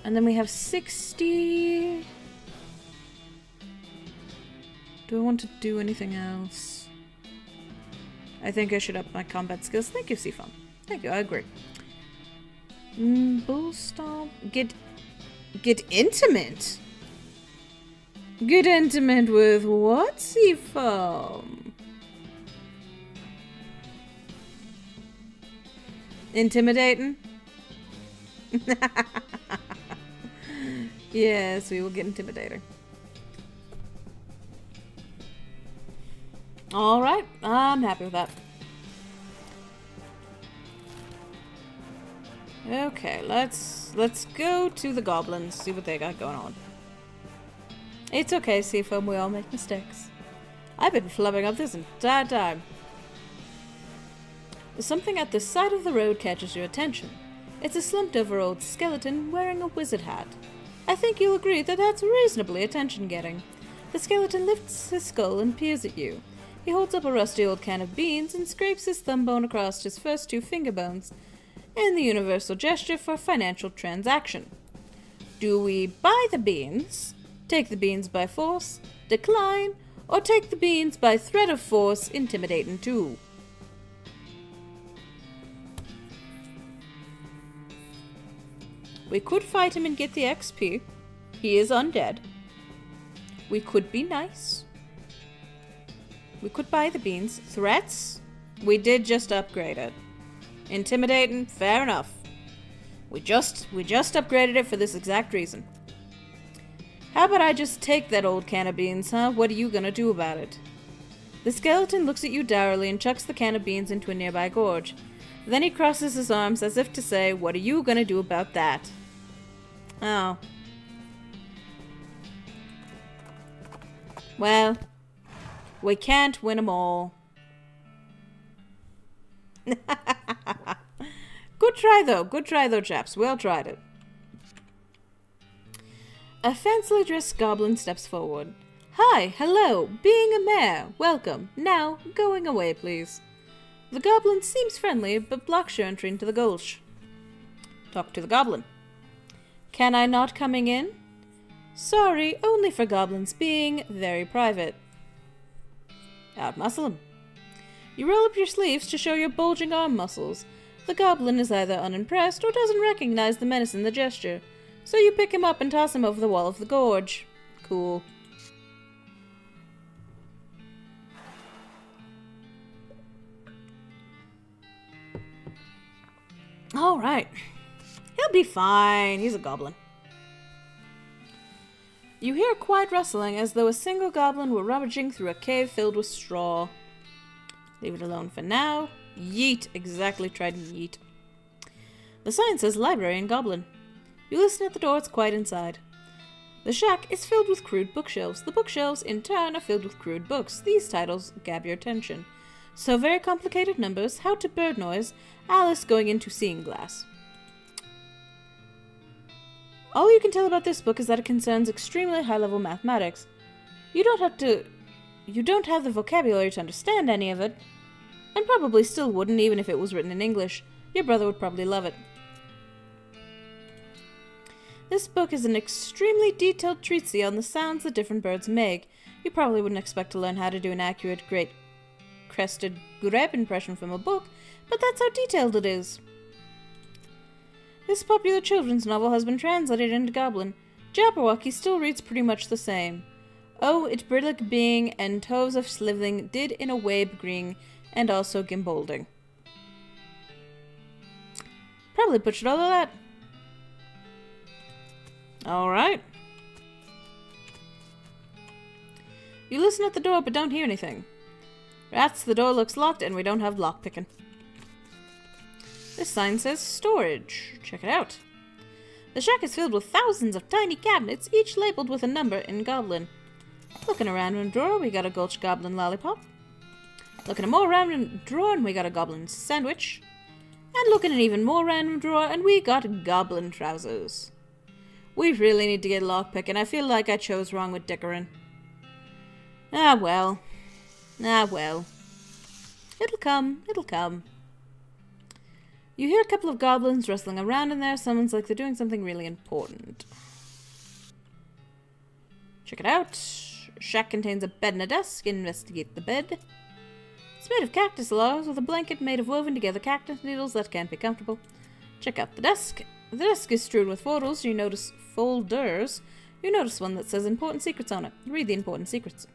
And then we have 60. Do I want to do anything else? I think I should up my combat skills. Thank you, Seafoam. Thank you, I agree. Bull stomp. Get intimate? Get intimate with what, Seafoam? Intimidating? Yes, we will get intimidating. Alright, I'm happy with that. Okay, let's go to the goblins, see what they got going on. It's okay, Seafoam, we all make mistakes. I've been flubbing up this entire time. Something at the side of the road catches your attention. It's a slumped-over old skeleton wearing a wizard hat. I think you'll agree that that's reasonably attention-getting. The skeleton lifts his skull and peers at you. He holds up a rusty old can of beans and scrapes his thumb bone across his first two finger bones in the universal gesture for financial transaction. Do we buy the beans, take the beans by force, decline, or take the beans by threat of force, intimidating too? We could fight him and get the XP. He is undead. We could be nice. We could buy the beans. Threats? We did just upgrade it. Intimidating? Fair enough. We just upgraded it for this exact reason. How about I just take that old can of beans, huh? What are you gonna do about it? The skeleton looks at you dourly and chucks the can of beans into a nearby gorge. Then he crosses his arms as if to say, what are you gonna do about that? Oh. Well, we can't win them all. Good try though, chaps. Well tried it. A fancily dressed goblin steps forward. Hi, hello, being a mayor, welcome. Now, going away, please. The goblin seems friendly, but blocks your entry into the gulch. Talk to the goblin. Can I not coming in? Sorry, only for goblins being very private. Outmuscle him. You roll up your sleeves to show your bulging arm muscles. The goblin is either unimpressed or doesn't recognize the menace in the gesture, so you pick him up and toss him over the wall of the gorge. Cool. Alright. He'll be fine. He's a goblin. You hear a quiet rustling as though a single goblin were rummaging through a cave filled with straw. Leave it alone for now. Yeet. Exactly, tried yeet. The sign says library and goblin. You listen at the door, it's quiet inside. The shack is filled with crude bookshelves. The bookshelves, in turn, are filled with crude books. These titles grab your attention. So Very Complicated Numbers, How to Bird Noise, Alice Going Into Seeing Glass. All you can tell about this book is that it concerns extremely high-level mathematics. You don't have the vocabulary to understand any of it, and probably still wouldn't even if it was written in English. Your brother would probably love it. This book is an extremely detailed treatise on the sounds that different birds make. You probably wouldn't expect to learn how to do an accurate great crested grebe impression from a book, but that's how detailed it is. This popular children's novel has been translated into Goblin. Jabberwocky still reads pretty much the same. Oh, it brillig being and toves of slivling did in a wabe green and also gimbolding. Probably butchered all of that. Alright. You listen at the door but don't hear anything. Rats, the door looks locked and we don't have lockpicking. This sign says storage. Check it out. The shack is filled with thousands of tiny cabinets, each labeled with a number in Goblin. Looking around in a drawer, we got a Gulch Goblin lollipop. Looking at more random drawer, and we got a Goblin sandwich. And looking at even more random drawer, and we got Goblin trousers. We really need to get lockpicking. I feel like I chose wrong with Dickorin. Ah well. Ah well. It'll come. It'll come. You hear a couple of goblins rustling around in there. Someone's like they're doing something really important. Check it out. Shack contains a bed and a desk. Investigate the bed. It's made of cactus logs with a blanket made of woven together cactus needles that can't be comfortable. Check out the desk. The desk is strewn with folders. You notice folders. You notice one that says important secrets on it. Read the important secrets.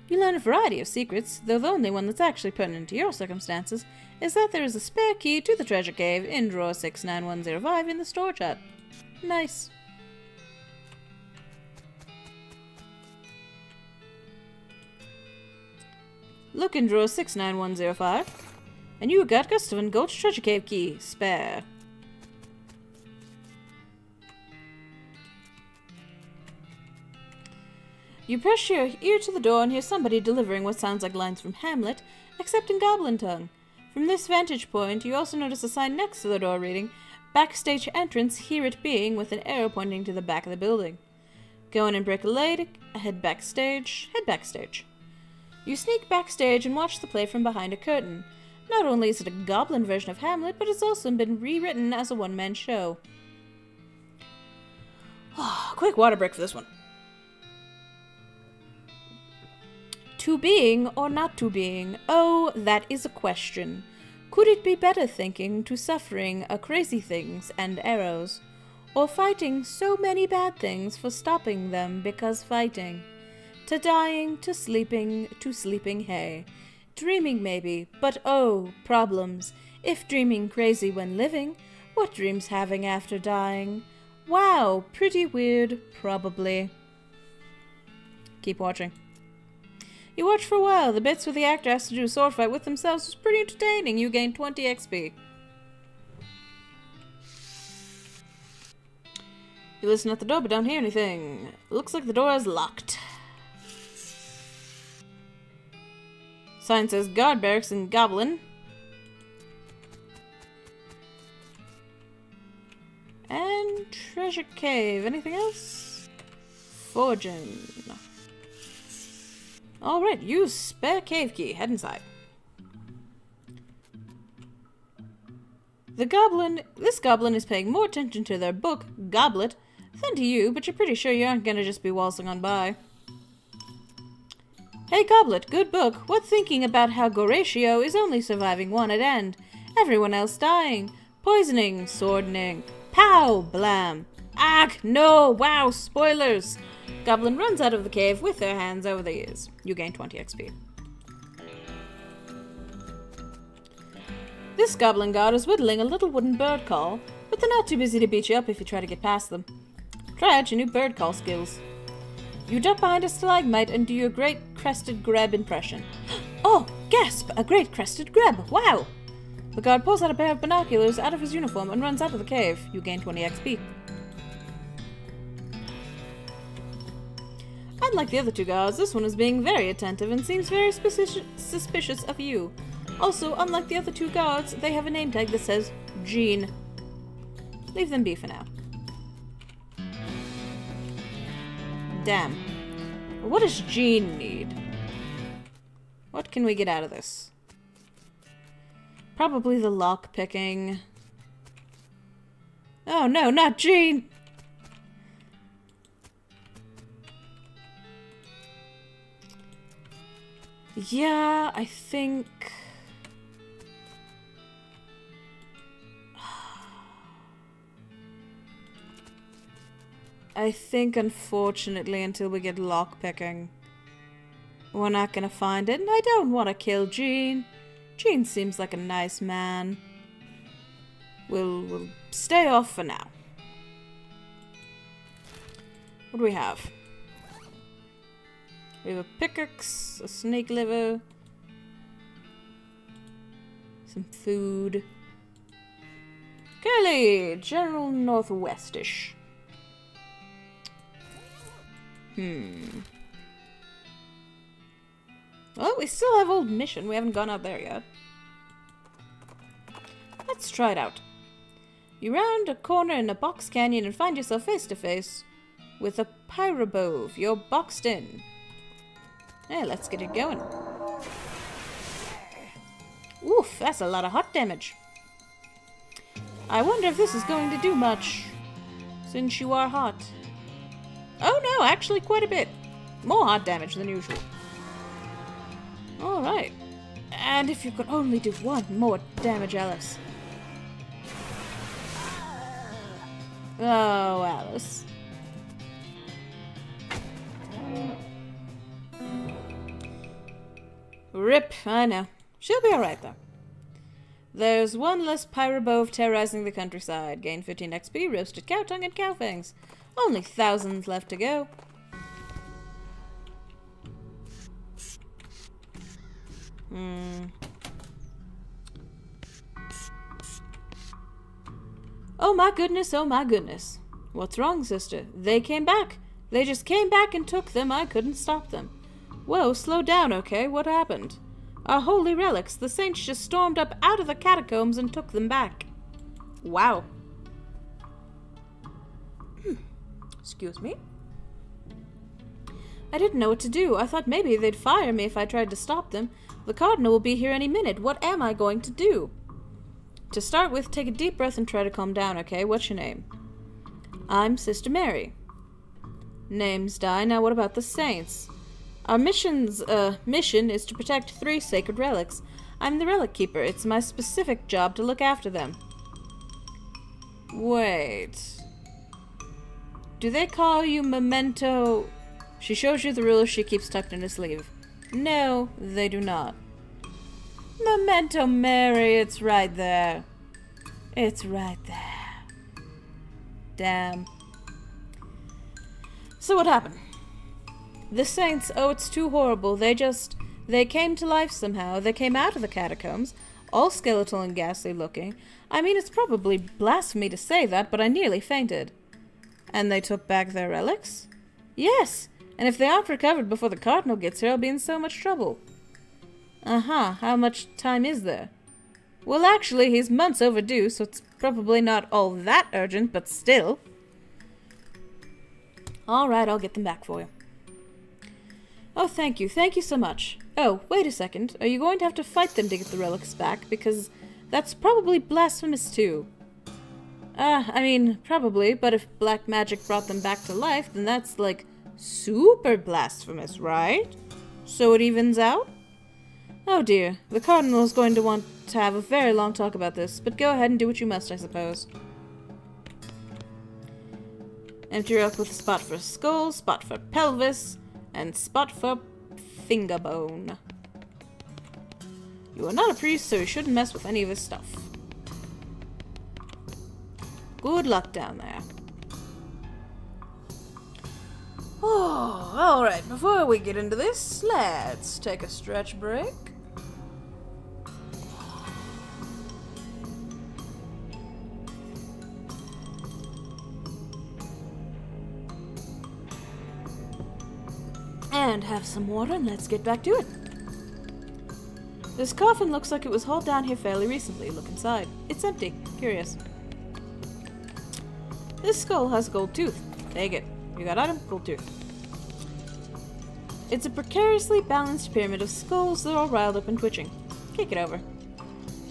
You learn a variety of secrets, though the only one that's actually pertinent to your circumstances is that there is a spare key to the treasure cave in drawer 69105 in the storage hut. Nice. Look in drawer 69105, and you got Gustavin Gulch treasure cave key, spare. You press your ear to the door and hear somebody delivering what sounds like lines from Hamlet, except in Goblin tongue. From this vantage point, you also notice a sign next to the door reading, Backstage entrance, hear it being with an arrow pointing to the back of the building. Go in and break a leg, head backstage, You sneak backstage and watch the play from behind a curtain. Not only is it a goblin version of Hamlet, but it's also been rewritten as a one-man show. Quick water break for this one. To being or not to being? Oh, that is a question. Could it be better thinking to suffering a crazy things and arrows, or fighting so many bad things for stopping them because fighting? To dying, to sleeping hay. Dreaming maybe, but oh, problems. If dreaming crazy when living, what dreams having after dying? Wow, pretty weird, probably. Keep watching. You watch for a while. The bits where the actor has to do a sword fight with themselves was pretty entertaining. You gain 20 XP. You listen at the door but don't hear anything. Looks like the door is locked. Sign says guard barracks and goblin. And treasure cave. Anything else? Forging. Alright, use spare cave key. Head inside. This goblin is paying more attention to their book, Goblet, than to you, but you're pretty sure you aren't gonna just be waltzing on by. Hey Goblet, good book. What thinking about how Goratio is only surviving one at end? Everyone else dying. Poisoning, swordening. Pow! Blam! Ach, no! Wow, spoilers! Goblin runs out of the cave with their hands over their ears. You gain 20 XP. This goblin guard is whittling a little wooden bird call, but they're not too busy to beat you up if you try to get past them. Try out your new bird call skills. You duck behind a stalagmite and do your great crested greb impression. Oh, gasp! A great crested greb! Wow! The guard pulls out a pair of binoculars out of his uniform and runs out of the cave. You gain 20 XP. Unlike the other two guards, this one is being very attentive and seems very suspicious of you. Also, unlike the other two guards, they have a name tag that says Jean. Leave them be for now. Damn. What does Jean need? What can we get out of this? Probably the lock picking. Oh no, not Jean! Yeah, I think... unfortunately, until we get lockpicking, we're not gonna find it, and I don't want to kill Jean. Jean seems like a nice man. We'll stay off for now. What do we have? We have a pickaxe, a snake liver, some food. Curly, general northwestish. Well, we still have Old Mission. We haven't gone out there yet. Let's try it out. You round a corner in a box canyon and find yourself face to face with a pyrobove. You're boxed in. Hey, let's get it going. Oof, that's a lot of hot damage. I wonder if this is going to do much, since you are hot. Oh no, actually quite a bit. More hot damage than usual. Alright. And if you could only do one more damage, Alice. Oh, Alice. Rip, I know. She'll be alright though. There's one less pyrobove terrorizing the countryside. Gain 15 XP, roasted cow tongue, and cow fangs. Only thousands left to go. Oh my goodness, oh my goodness. What's wrong, sister? They came back. They just came back and took them. I couldn't stop them. Whoa, slow down, okay? What happened? Our holy relics. The saints just stormed up out of the catacombs and took them back. Wow. Excuse me? I didn't know what to do. I thought maybe they'd fire me if I tried to stop them. The Cardinal will be here any minute. What am I going to do? To start with, take a deep breath and try to calm down, okay? What's your name? I'm Sister Mary. Names die. Now what about the Saints? Our mission is to protect 3 sacred relics. I'm the relic keeper. It's my specific job to look after them. Wait. Do they call you Memento? She shows you the ruler she keeps tucked in her sleeve. No, they do not. Memento Mary, it's right there. It's right there. Damn. So what happened? The Saints, oh, it's too horrible. They came to life somehow. They came out of the catacombs, all skeletal and ghastly looking. I mean, it's probably blasphemy to say that, but I nearly fainted. And they took back their relics? Yes, and if they aren't recovered before the Cardinal gets here, I'll be in so much trouble. How much time is there? Well, actually, he's months overdue, so it's probably not all that urgent, but still. Alright, I'll get them back for you. Oh, thank you. Thank you so much. Oh, wait a second. Are you going to have to fight them to get the relics back? Because that's probably blasphemous too. I mean, probably, but if black magic brought them back to life, then that's, like, super blasphemous, right? So it evens out? Oh dear, the Cardinal is going to want to have a very long talk about this, but go ahead and do what you must, I suppose. Empty your up with a spot for skull, spot for pelvis, and spot for finger bone. You are not a priest, so you shouldn't mess with any of his stuff. Good luck down there. Oh, alright, before we get into this, let's take a stretch break. And have some water, and let's get back to it. This coffin looks like it was hauled down here fairly recently. Look inside. It's empty. Curious. This skull has a gold tooth. Take it. You got item? Gold tooth. It's a precariously balanced pyramid of skulls that are all riled up and twitching. Kick it over.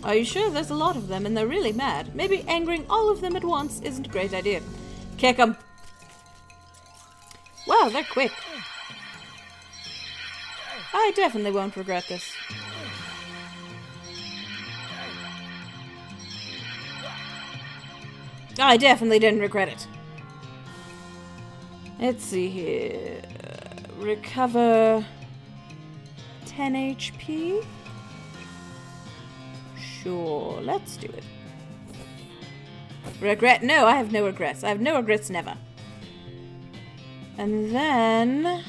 Are you sure? There's a lot of them, and they're really mad. Maybe angering all of them at once isn't a great idea. Kick them. Wow, they're quick. I definitely won't regret this. I definitely didn't regret it. Let's see here. Recover 10 HP? Sure, let's do it. Regret? No, I have no regrets. I have no regrets, never. And then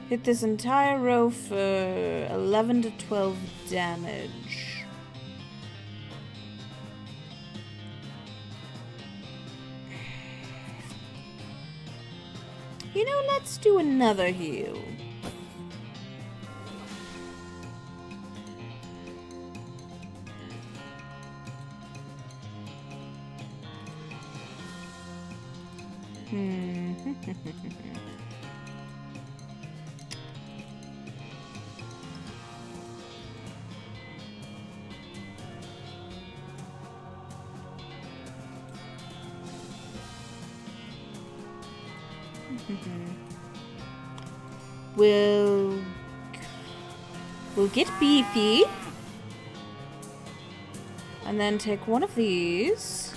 hit this entire row for 11 to 12 damage. You know, let's do another heal. We'll get beefy. And then take one of these.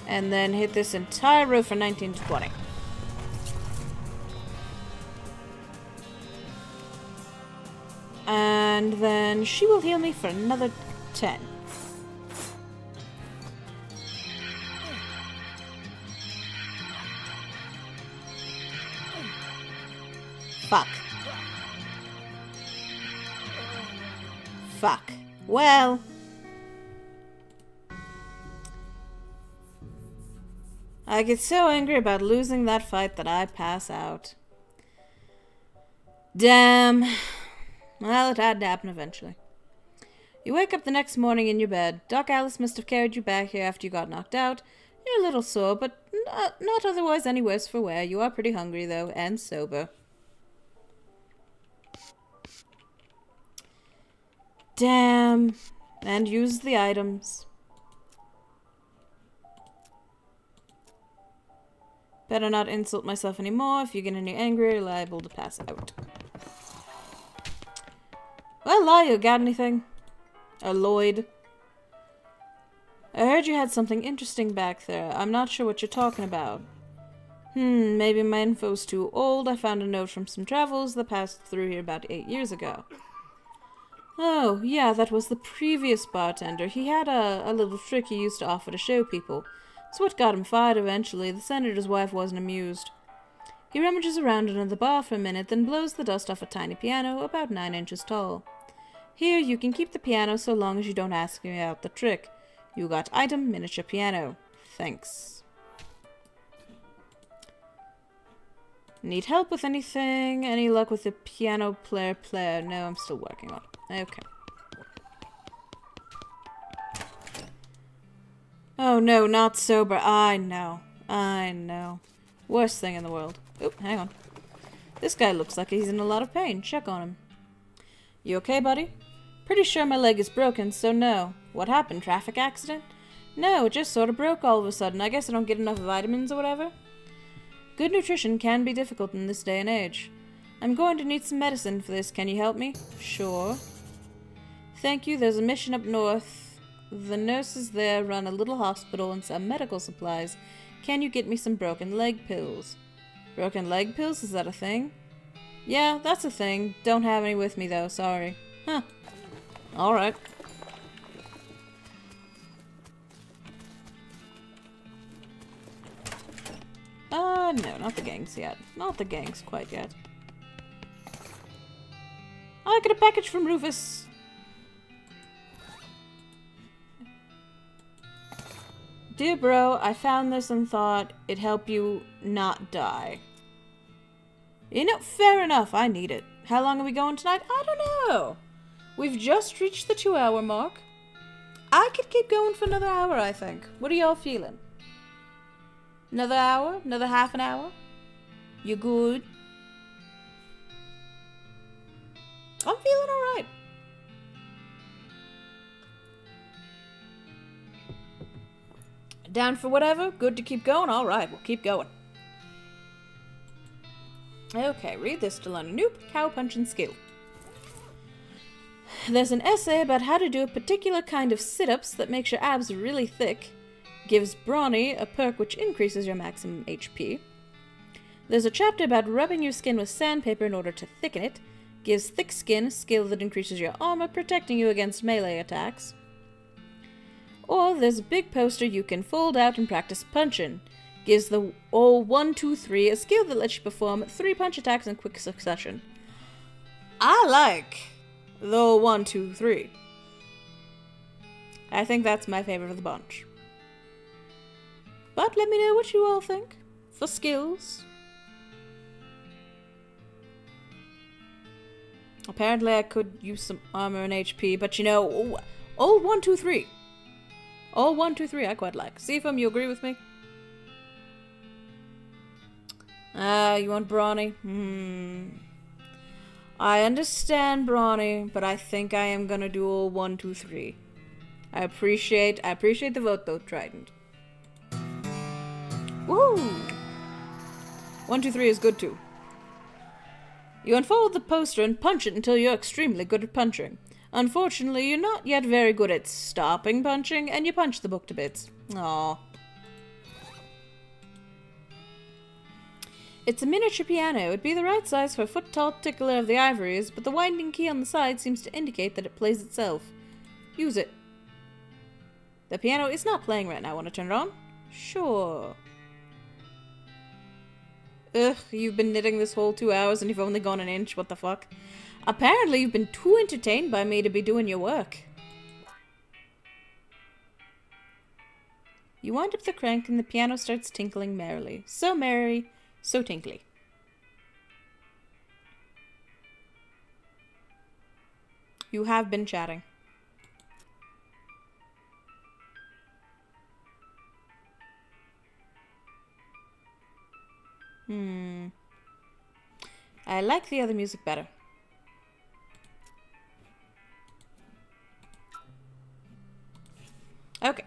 And then hit this entire row for 19 to 20. And then she will heal me for another 10. Fuck. Fuck. Well. I get so angry about losing that fight that I pass out. Damn. Well, it had to happen eventually. You wake up the next morning in your bed. Doc Alice must have carried you back here after you got knocked out. You're a little sore, but not otherwise any worse for wear. You are pretty hungry, though, and sober. Damn. And use the items. Better not insult myself anymore. If you get any angrier, you're liable to pass out. Well, Lyle, got anything? Lloyd. I heard you had something interesting back there. I'm not sure what you're talking about. Maybe my info's too old. I found a note from some travels that passed through here about 8 years ago. Oh, yeah, that was the previous bartender. He had a little trick he used to offer to show people. It's what got him fired eventually. The senator's wife wasn't amused. He rummages around under the bar for a minute, then blows the dust off a tiny piano about 9 inches tall. Here, you can keep the piano so long as you don't ask me about the trick. You got item, miniature piano. Thanks. Need help with anything? Any luck with the piano player? No, I'm still working on it. Okay. Oh no, not sober. I know. Worst thing in the world. Oop, hang on. This guy looks like he's in a lot of pain. Check on him. You okay, buddy? Pretty sure my leg is broken, so no. What happened? Traffic accident? No, it just sort of broke all of a sudden. I guess I don't get enough vitamins or whatever. Good nutrition can be difficult in this day and age. I'm going to need some medicine for this. Can you help me? Sure. Thank you. There's a mission up north. The nurses there run a little hospital and sell medical supplies. Can you get me some broken leg pills? Broken leg pills? Is that a thing? Yeah, that's a thing. Don't have any with me, though. Sorry. Huh. Alright. No, not the gangs yet. Not the gangs quite yet. I got a package from Rufus. Dear bro, I found this and thought it'd help you not die. You know, fair enough, I need it. How long are we going tonight? I don't know. We've just reached the 2-hour mark. I could keep going for another hour, I think. What are y'all feeling? Another hour? Another half an hour? You good? I'm feeling alright. Down for whatever? Good to keep going? Alright, we'll keep going. Okay, read this to learn a new cow punching skill. There's an essay about how to do a particular kind of sit-ups that makes your abs really thick. Gives Brawny a perk which increases your maximum HP. There's a chapter about rubbing your skin with sandpaper in order to thicken it. Gives Thick Skin a skill that increases your armor, protecting you against melee attacks. Or there's a big poster you can fold out and practice punching. Gives the all 1, 2, 3 a skill that lets you perform 3 punch attacks in quick succession. I like the 1, 2, 3. I think that's my favorite of the bunch. But let me know what you all think. For skills. Apparently I could use some armor and HP, but you know, all 1, 2, 3. All 1, 2, 3 I quite like. See if you agree with me? You want Brawny? I understand Brawny, but I think I am gonna do all 1, 2, 3. I appreciate the vote though, Trident. Woo! 1, 2, 3 is good too. You unfold the poster and punch it until you're extremely good at punching. Unfortunately, you're not yet very good at stopping punching, and you punch the book to bits. Aww. It's a miniature piano. It'd be the right size for a foot-tall tickler of the ivories, but the winding key on the side seems to indicate that it plays itself. Use it. The piano is not playing right now. Want to turn it on? Sure. Ugh, you've been knitting this whole 2 hours and you've only gone an inch. What the fuck? Apparently you've been too entertained by me to be doing your work. You wind up the crank and the piano starts tinkling merrily. So merry, so tinkly. You have been chatting. I like the other music better. Okay.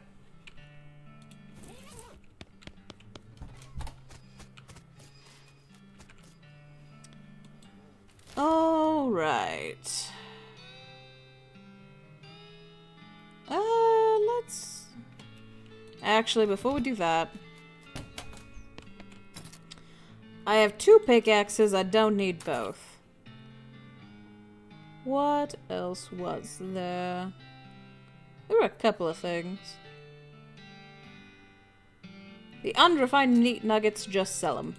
All right. Let's... Actually, before we do that... I have 2 pickaxes, I don't need both. What else was there? There were a couple of things. The unrefined meat nuggets, just sell them.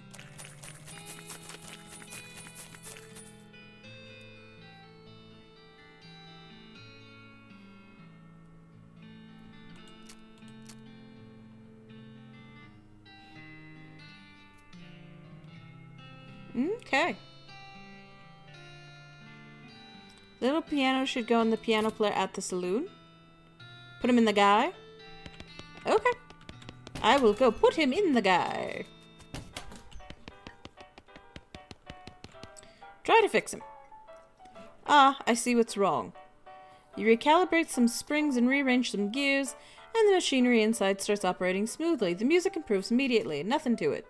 Okay. Little piano should go in the piano player at the saloon. Put him in the guy. Okay. I will go put him in the guy. Try to fix him. Ah, I see what's wrong. You recalibrate some springs and rearrange some gears, and the machinery inside starts operating smoothly. The music improves immediately. Nothing to it.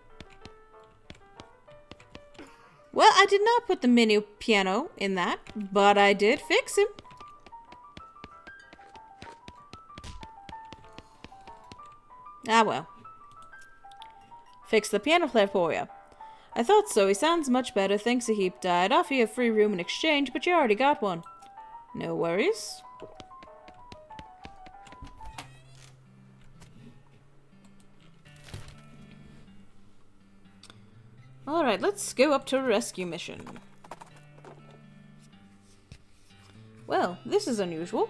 Well, I did not put the mini piano in that, but I did fix him. Ah, well. Fix the piano player for you. I thought so. He sounds much better. Thanks a heap, Di. I'd offer you a free room in exchange, but you already got one. No worries. Alright, let's go up to a rescue mission. Well, this is unusual.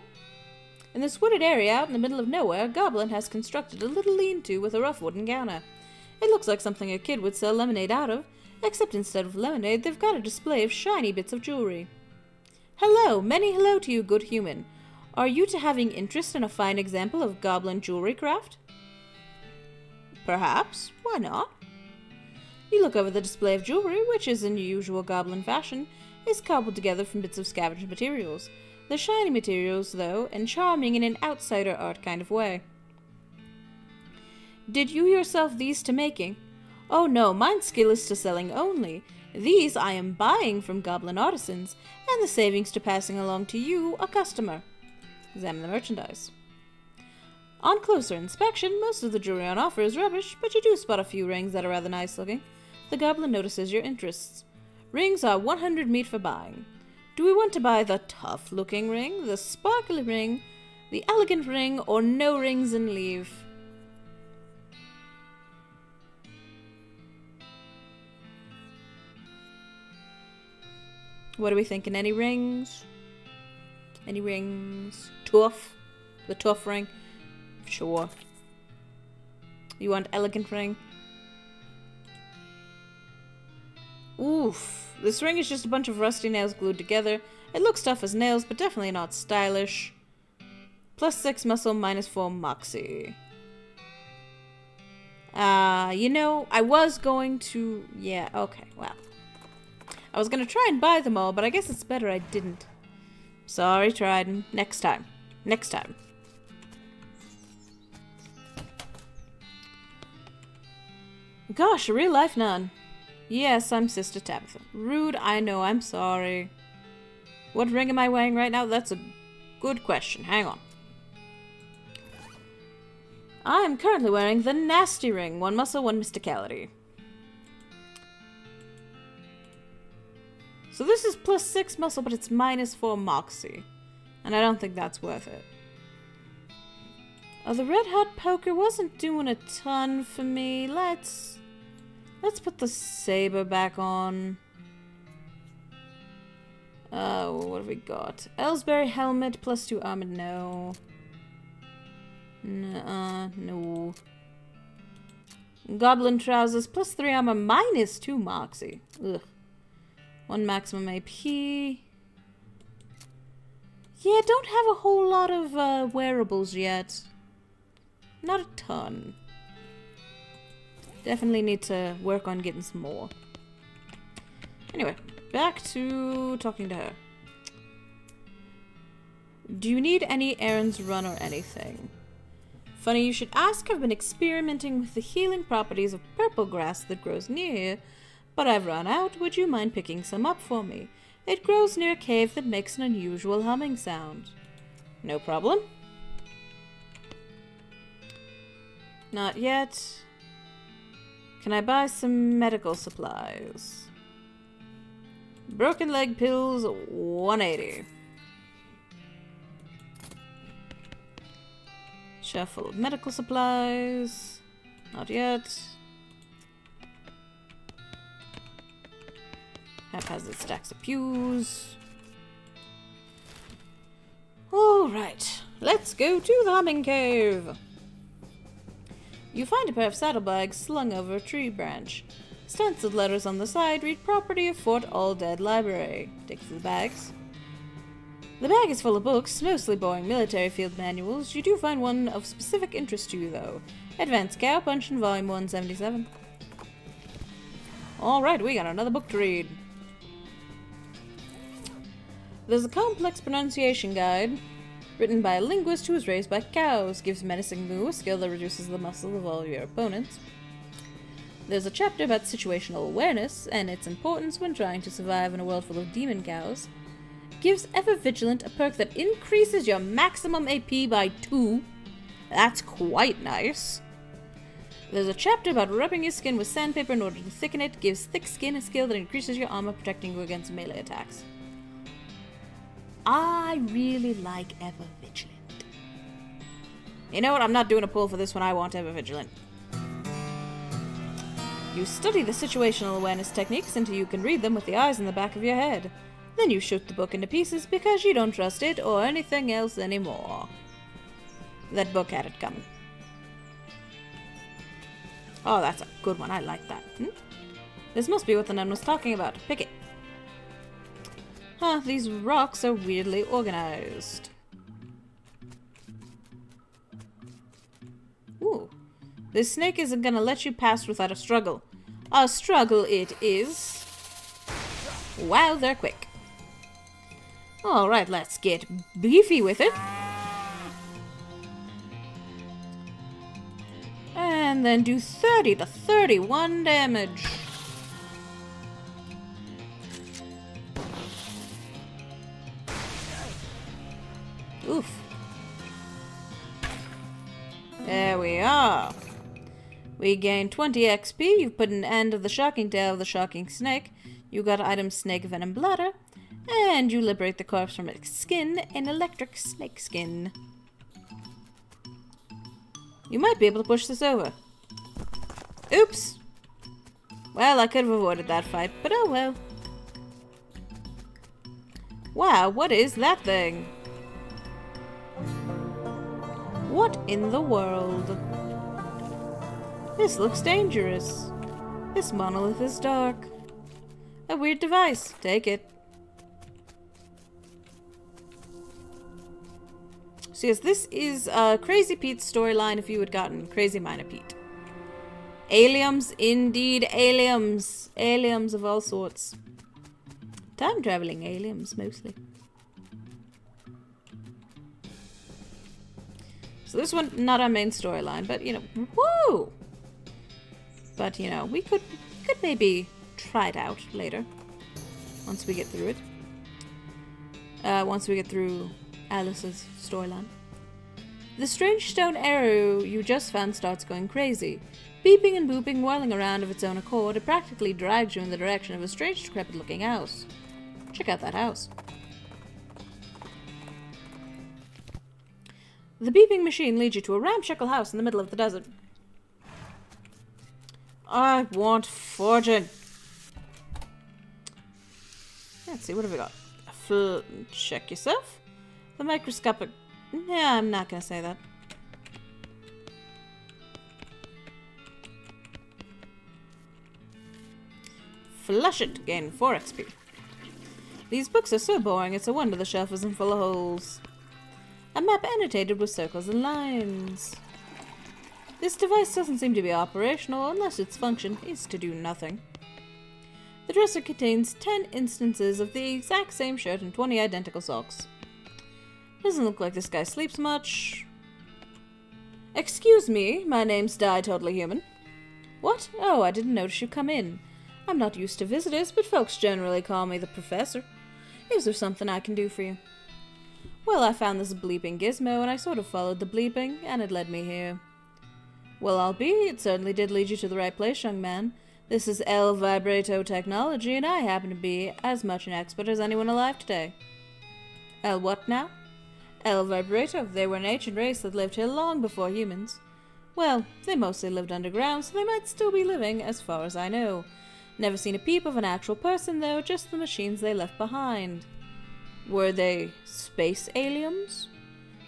In this wooded area out in the middle of nowhere, a goblin has constructed a little lean-to with a rough wooden counter. It looks like something a kid would sell lemonade out of, except instead of lemonade, they've got a display of shiny bits of jewelry. Hello, many hello to you, good human. Are you to having interest in a fine example of goblin jewelry craft? Perhaps. Why not? You look over the display of jewelry, which is in usual goblin fashion, is cobbled together from bits of scavenged materials. They're shiny materials, though, and charming in an outsider art kind of way. Did you yourself these to making? Oh no, mine skill is to selling only. These I am buying from goblin artisans, and the savings to passing along to you, a customer. Examine the merchandise. On closer inspection, most of the jewelry on offer is rubbish, but you do spot a few rings that are rather nice looking. The goblin notices your interests. Rings are 100 meat for buying. Do we want to buy the tough-looking ring, the sparkly ring, the elegant ring, or no rings and leave? What are we thinking? Any rings? Any rings? Tough? The tough ring? Sure. You want elegant ring? Oof. This ring is just a bunch of rusty nails glued together. It looks tough as nails, but definitely not stylish. +6 muscle, -4 moxie. You know, I was going to... Yeah, okay, well. I was gonna try and buy them all, but I guess it's better I didn't. Sorry, Trident. Next time. Next time. Gosh, a real life nun. Yes, I'm Sister Tabitha. Rude, I know, I'm sorry. What ring am I wearing right now? That's a good question. Hang on. I am currently wearing the nasty ring. 1 muscle, 1 mysticality. So this is +6 muscle, but it's -4 moxie. And I don't think that's worth it. Oh, the red hot poker wasn't doing a ton for me. Let's put the saber back on. What have we got? Ellsbury helmet, +2 armor, no. No. Goblin trousers, +3 armor, -2 moxie. Ugh. 1 maximum AP. Yeah, don't have a whole lot of wearables yet. Not a ton. Definitely need to work on getting some more. Anyway, back to talking to her. Do you need any errands run or anything? Funny you should ask. I've been experimenting with the healing properties of purple grass that grows near here, but I've run out. Would you mind picking some up for me? It grows near a cave that makes an unusual humming sound. No problem. Not yet. Can I buy some medical supplies? Broken leg pills, 180. Shelf full of medical supplies. Not yet. Haphazard stacks of pews. Alright, let's go to the humming cave. You find a pair of saddlebags slung over a tree branch. Stenciled letters on the side read property of Fort UNDEAD Library. Dig through the bags. The bag is full of books, mostly boring military field manuals. You do find one of specific interest to you, though. Advanced Cowpunch in Volume 177. Alright, we got another book to read. There's a complex pronunciation guide, written by a linguist who was raised by cows. Gives menacing moo, a skill that reduces the muscle of all your opponents. There's a chapter about situational awareness and its importance when trying to survive in a world full of demon cows. Gives Ever Vigilant, a perk that increases your maximum AP by 2. That's quite nice. There's a chapter about rubbing your skin with sandpaper in order to thicken it. Gives Thick Skin, a skill that increases your armor, protecting you against melee attacks. I really like Ever Vigilant. You know what? I'm not doing a pull for this one. I want Ever Vigilant. You study the situational awareness techniques until you can read them with the eyes in the back of your head. Then you shoot the book into pieces because you don't trust it or anything else anymore. That book had it coming. Oh, that's a good one. I like that. This must be what the nun was talking about. Pick it. Huh, these rocks are weirdly organized. Ooh. This snake isn't gonna let you pass without a struggle. A struggle it is. Wow, they're quick. Alright, let's get beefy with it. And then do 30 to 31 damage. Oof. There we are. We gain 20 XP. You've put an end to the shocking tail of the shocking snake. You got item snake venom bladder. And you liberate the corpse from its skin, an electric snake skin. You might be able to push this over. Oops. Well, I could have avoided that fight, but oh well. Wow, what is that thing? What in the world? This looks dangerous. This monolith is dark. A weird device. Take it. So yes, this is Crazy Pete's storyline if you had gotten Crazy Minor Pete. Aliens, indeed, aliens. Aliens of all sorts. Time-traveling aliens, mostly. So this one, not our main storyline, but, you know, woo! But, you know, we could maybe try it out later. Once we get through it. Once we get through Alice's storyline. The strange stone arrow you just found starts going crazy. Beeping and booping, whirling around of its own accord, it practically drags you in the direction of a strange, decrepit-looking house. Check out that house. The beeping machine leads you to a ramshackle house in the middle of the desert. I want fortune. Let's see, what have we got? Check yourself. The microscopic... Nah, I'm not gonna say that. Flush it. Gain 4 XP. These books are so boring, it's a wonder the shelf isn't full of holes. A map annotated with circles and lines. This device doesn't seem to be operational unless its function is to do nothing. The dresser contains 10 instances of the exact same shirt and 20 identical socks. Doesn't look like this guy sleeps much. Excuse me, my name's Die Totally Human. What? Oh, I didn't notice you come in. I'm not used to visitors, but folks generally call me the Professor. Is there something I can do for you? Well, I found this bleeping gizmo, and I sort of followed the bleeping, and it led me here. Well, I'll be. It certainly did lead you to the right place, young man. This is El Vibrato technology, and I happen to be as much an expert as anyone alive today. El what now? El Vibrato. They were an ancient race that lived here long before humans. Well, they mostly lived underground, so they might still be living, as far as I know. Never seen a peep of an actual person, though, just the machines they left behind. Were they space aliens?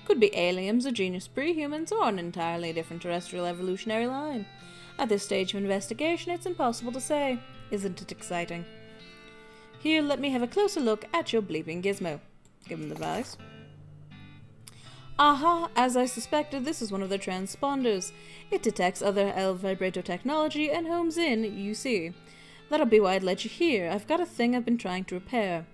Could be aliens, a genius pre-humans, or an entirely different terrestrial evolutionary line. At this stage of investigation, it's impossible to say. Isn't it exciting? Here, let me have a closer look at your bleeping gizmo. Give him the device. Aha! As I suspected, this is one of their transponders. It detects other El Vibrato technology and homes in, you see. That'll be why I'd let you here. I've got a thing I've been trying to repair.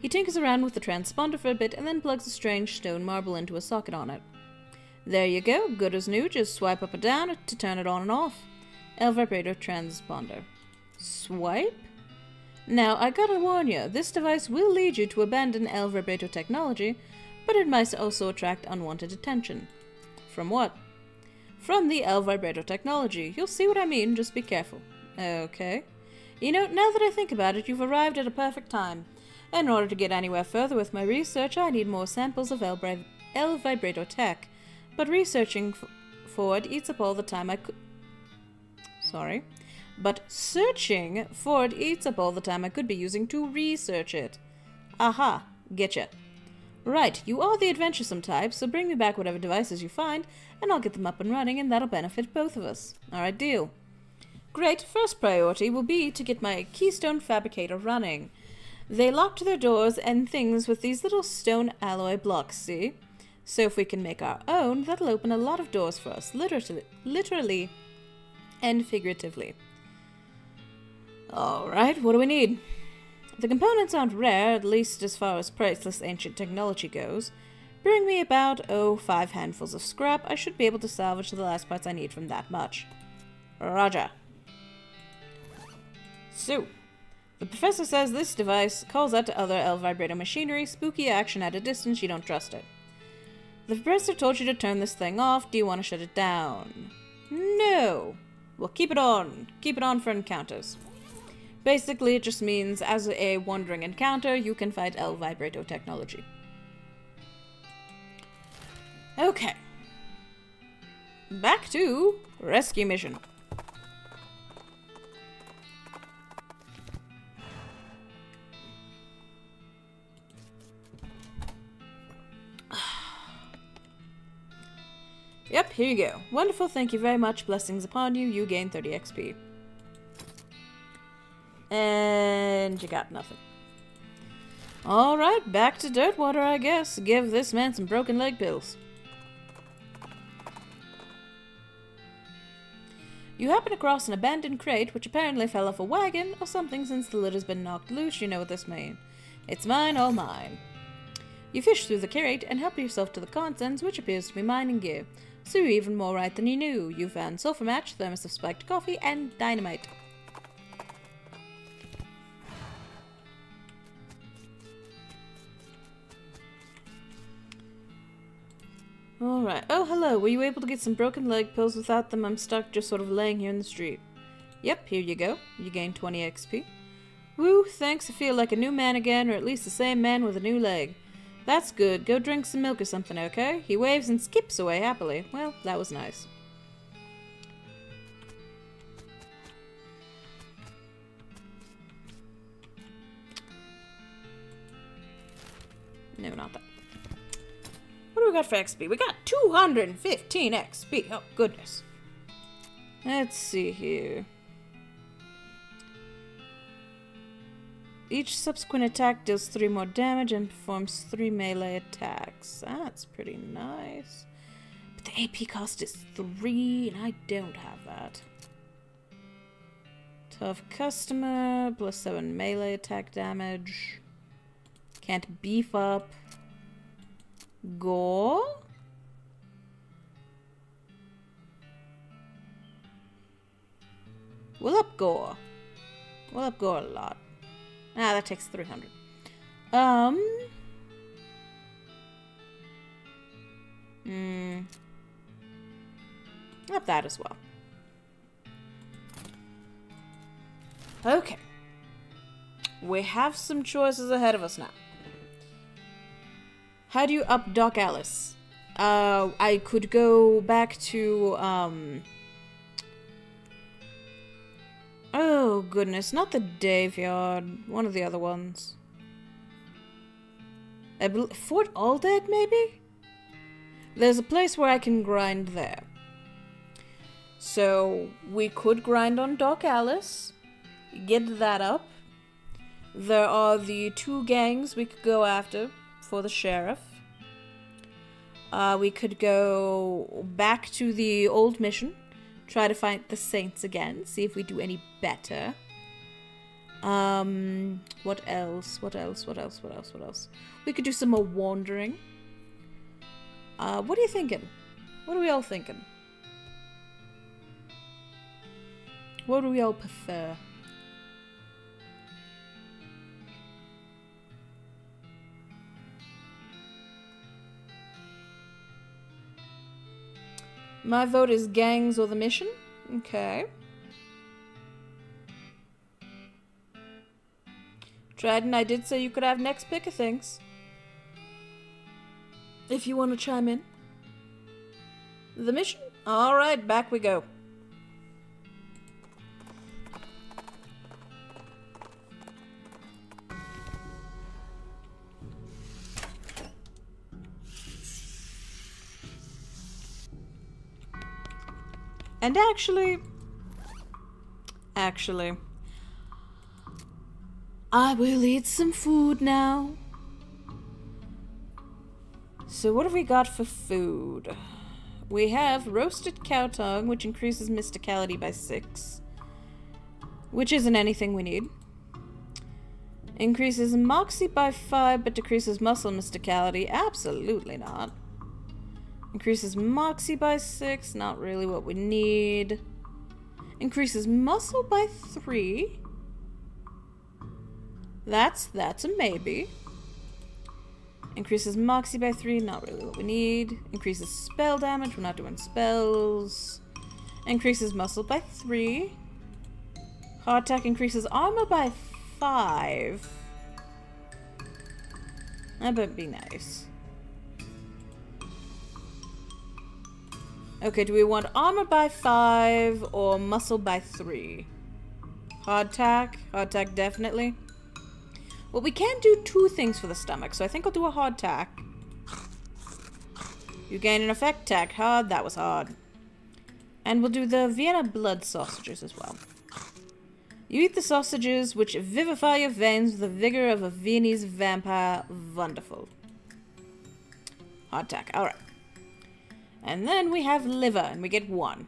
He tinkers around with the transponder for a bit and then plugs a strange stone marble into a socket on it. There you go, good as new, just swipe up and down to turn it on and off. El Vibrato transponder. Swipe? Now, I gotta warn you, this device will lead you to abandon El Vibrato technology, but it might also attract unwanted attention. From what? From the El Vibrato technology. You'll see what I mean, just be careful. Okay. You know, now that I think about it, you've arrived at a perfect time. In order to get anywhere further with my research, I need more samples of El Vibrato tech. But researching for it eats up all the time I could... Sorry. But searching for it eats up all the time I could be using to research it. Aha. Getcha. Right, you are the adventuresome type, so bring me back whatever devices you find, and I'll get them up and running, and that'll benefit both of us. Alright, deal. Great, first priority will be to get my Keystone Fabricator running. They locked their doors and things with these little stone alloy blocks, see? So if we can make our own, that'll open a lot of doors for us, literally and figuratively. Alright, what do we need? The components aren't rare, at least as far as priceless ancient technology goes. Bring me about, 5 handfuls of scrap. I should be able to salvage the last parts I need from that much. Roger. So, the professor says this device calls out to other El Vibrato machinery, spooky action at a distance, you don't trust it. The professor told you to turn this thing off, do you want to shut it down? No! Well, keep it on. Keep it on for encounters. Basically, it just means, as a wandering encounter, you can fight El Vibrato technology. Okay. Back to rescue mission. Yep, here you go. Wonderful, thank you very much. Blessings upon you. You gain 30 XP. And you got nothing. Alright, back to Dirtwater, I guess. Give this man some broken leg pills. You happen across an abandoned crate, which apparently fell off a wagon or something since the lid has been knocked loose. You know what this means. It's mine, all mine. You fish through the crate and help yourself to the contents, which appears to be mining gear. So you're even more right than you knew. You found sulfur match, thermos of spiked coffee, and dynamite. Alright. Oh, hello. Were you able to get some broken leg pills? Without them, I'm stuck just sort of laying here in the street. Yep, here you go. You gain 20 XP. Woo, thanks. I feel like a new man again, or at least the same man with a new leg. That's good. Go drink some milk or something, okay? He waves and skips away happily. Well, that was nice. No, not that. What do we got for XP? We got 215 XP. Oh, goodness. Let's see here. Each subsequent attack deals 3 more damage and performs 3 melee attacks. That's pretty nice. But the AP cost is 3, and I don't have that. Tough customer, +7 melee attack damage. Can't beef up. Gore? We'll up Gore. We'll up Gore a lot. Ah, that takes 300. Up that as well. Okay. We have some choices ahead of us now. How do you up Doc Alice? I could go back to, oh, goodness. Not the Dave Yard. One of the other ones. Fort Aldead, maybe? There's a place where I can grind there. So, we could grind on Doc Alice. Get that up. There are the 2 gangs we could go after for the sheriff. We could go back to the old mission. Try to find the Saints again. See if we do any better. What else? What else? What else? What else? What else? We could do some more wandering. What are you thinking? What are we all thinking? What do we all prefer? My vote is gangs or the mission. Okay. Trident, I did say you could have next pick of things. If you want to chime in. The mission? Alright, back we go. And actually, I will eat some food now. So what have we got for food? We have roasted cow tongue, which increases mysticality by 6. Which isn't anything we need. Increases moxie by 5, but decreases muscle mysticality. Absolutely not. Increases moxie by 6, not really what we need. Increases muscle by 3. That's a maybe. Increases moxie by 3, not really what we need. Increases spell damage, we're not doing spells. Increases muscle by 3. Heart attack increases armor by 5. That would be nice. Okay, do we want armor by 5 or muscle by 3? Hard tack? Hard tack, definitely. Well, we can do 2 things for the stomach, so I think I'll do a hard tack. You gain an effect, tack hard. That was hard. And we'll do the Vienna blood sausages as well. You eat the sausages, which vivify your veins with the vigor of a Viennese vampire. Wonderful. Hard tack, alright. And then we have liver, and we get 1.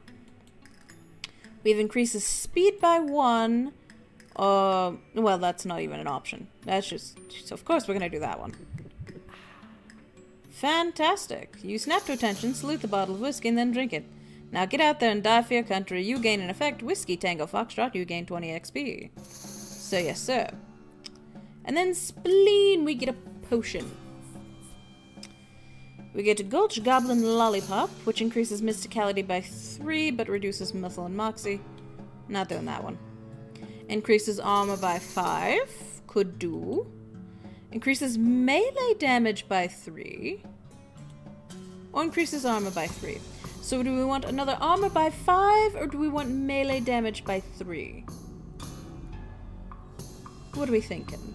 We have increases speed by 1. Well, that's not even an option. That's just... So of course we're gonna do that one. Fantastic. You snap to attention, salute the bottle of whiskey, and then drink it. Now get out there and die for your country. You gain an effect. Whiskey Tango Foxtrot, you gain 20 XP. So yes, sir. And then spleen, we get a potion. We get a Gulch Goblin Lollipop, which increases mysticality by 3, but reduces muscle and moxie. Not doing that one. Increases armor by 5. Could do. Increases melee damage by 3. Or increases armor by 3. So do we want another armor by 5, or do we want melee damage by 3? What are we thinking?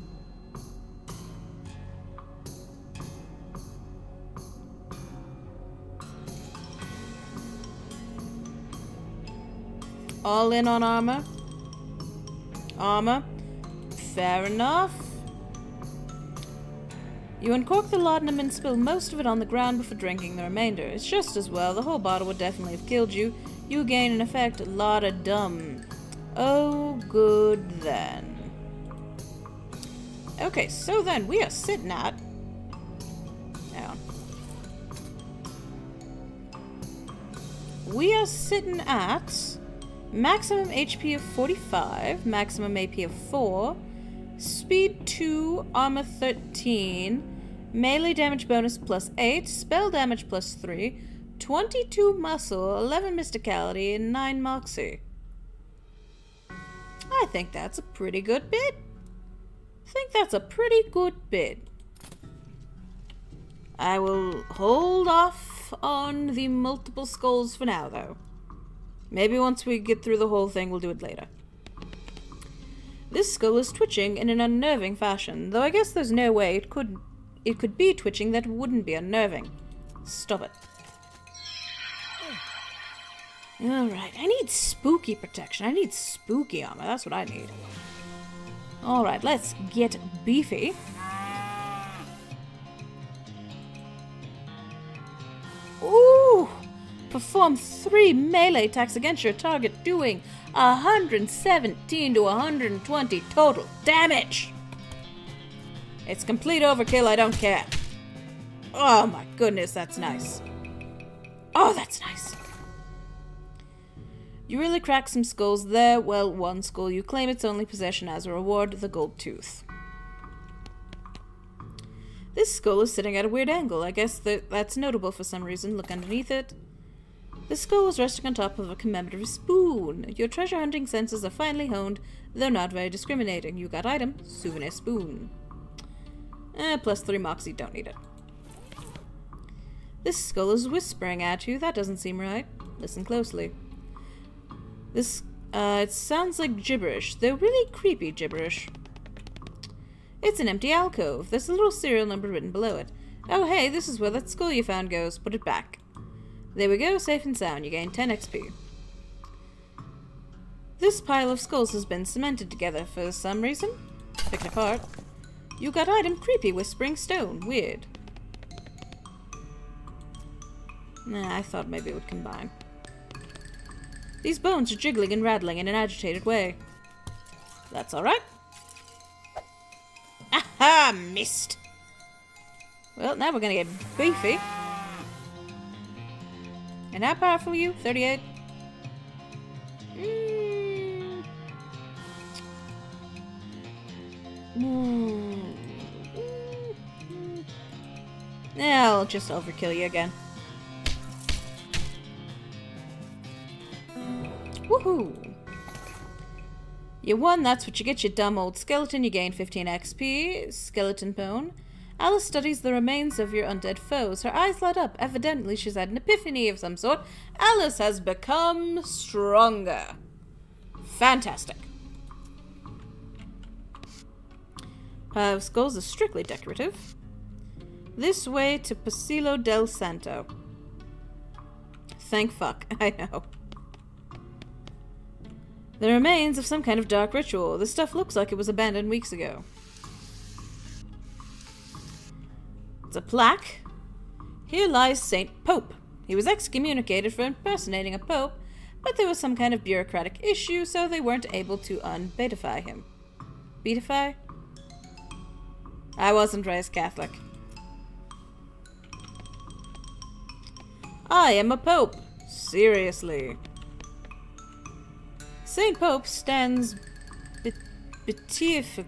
All in on armor. Armor. Fair enough. You uncork the laudanum and spill most of it on the ground before drinking the remainder. It's just as well. The whole bottle would definitely have killed you. You gain, in effect, a lot of dumb. Oh, good then. Okay, so then we are sitting at... Hang on. We are sitting at maximum HP of 45, maximum AP of 4, speed 2, armor 13, melee damage bonus plus 8, spell damage plus 3, 22 muscle, 11 mysticality, and 9 moxie. I think that's a pretty good bid. I will hold off on the multiple skulls for now, though. Maybe once we get through the whole thing, we'll do it later. This skull is twitching in an unnerving fashion, though I guess there's no way it could be twitching that wouldn't be unnerving. Stop it. Alright, I need spooky protection. I need spooky armor. That's what I need. Alright, let's get beefy. Ooh! Perform 3 melee attacks against your target, doing 117 to 120 total damage! It's complete overkill, I don't care. Oh my goodness, that's nice. Oh, that's nice. You really cracked some skulls there. Well, one skull. You claim its only possession as a reward, the gold tooth. This skull is sitting at a weird angle. I guess that's notable for some reason. Look underneath it. The skull is resting on top of a commemorative spoon. Your treasure hunting senses are finely honed, though not very discriminating. You got item, souvenir spoon. Plus 3 moxie, don't need it. This skull is whispering at you. That doesn't seem right. Listen closely. It sounds like gibberish, though really creepy gibberish. It's an empty alcove. There's a little serial number written below it. Oh hey, this is where that skull you found goes. Put it back. There we go, safe and sound. You gain 10 XP. This pile of skulls has been cemented together for some reason. Pick it apart. You got item creepy whispering stone. Weird. Nah, I thought maybe it would combine. These bones are jiggling and rattling in an agitated way. That's alright. Aha! Missed! Well, now we're gonna get beefy. And how powerful are you? 38? Yeah, I'll just overkill you again. Woohoo! You won, that's what you get, you dumb old skeleton. You gain 15 XP. Skeleton bone. Alice studies the remains of your undead foes. Her eyes light up. Evidently, she's had an epiphany of some sort. Alice has become stronger. Fantastic. Pile of skulls is strictly decorative. This way to Pasilo del Santo. Thank fuck, I know. The remains of some kind of dark ritual. This stuff looks like it was abandoned weeks ago. It's a plaque. Here lies Saint Pope. He was excommunicated for impersonating a pope, but there was some kind of bureaucratic issue, so they weren't able to unbeatify him. Beatify? I wasn't raised Catholic. I am a pope. Seriously. Saint Pope stands beatifically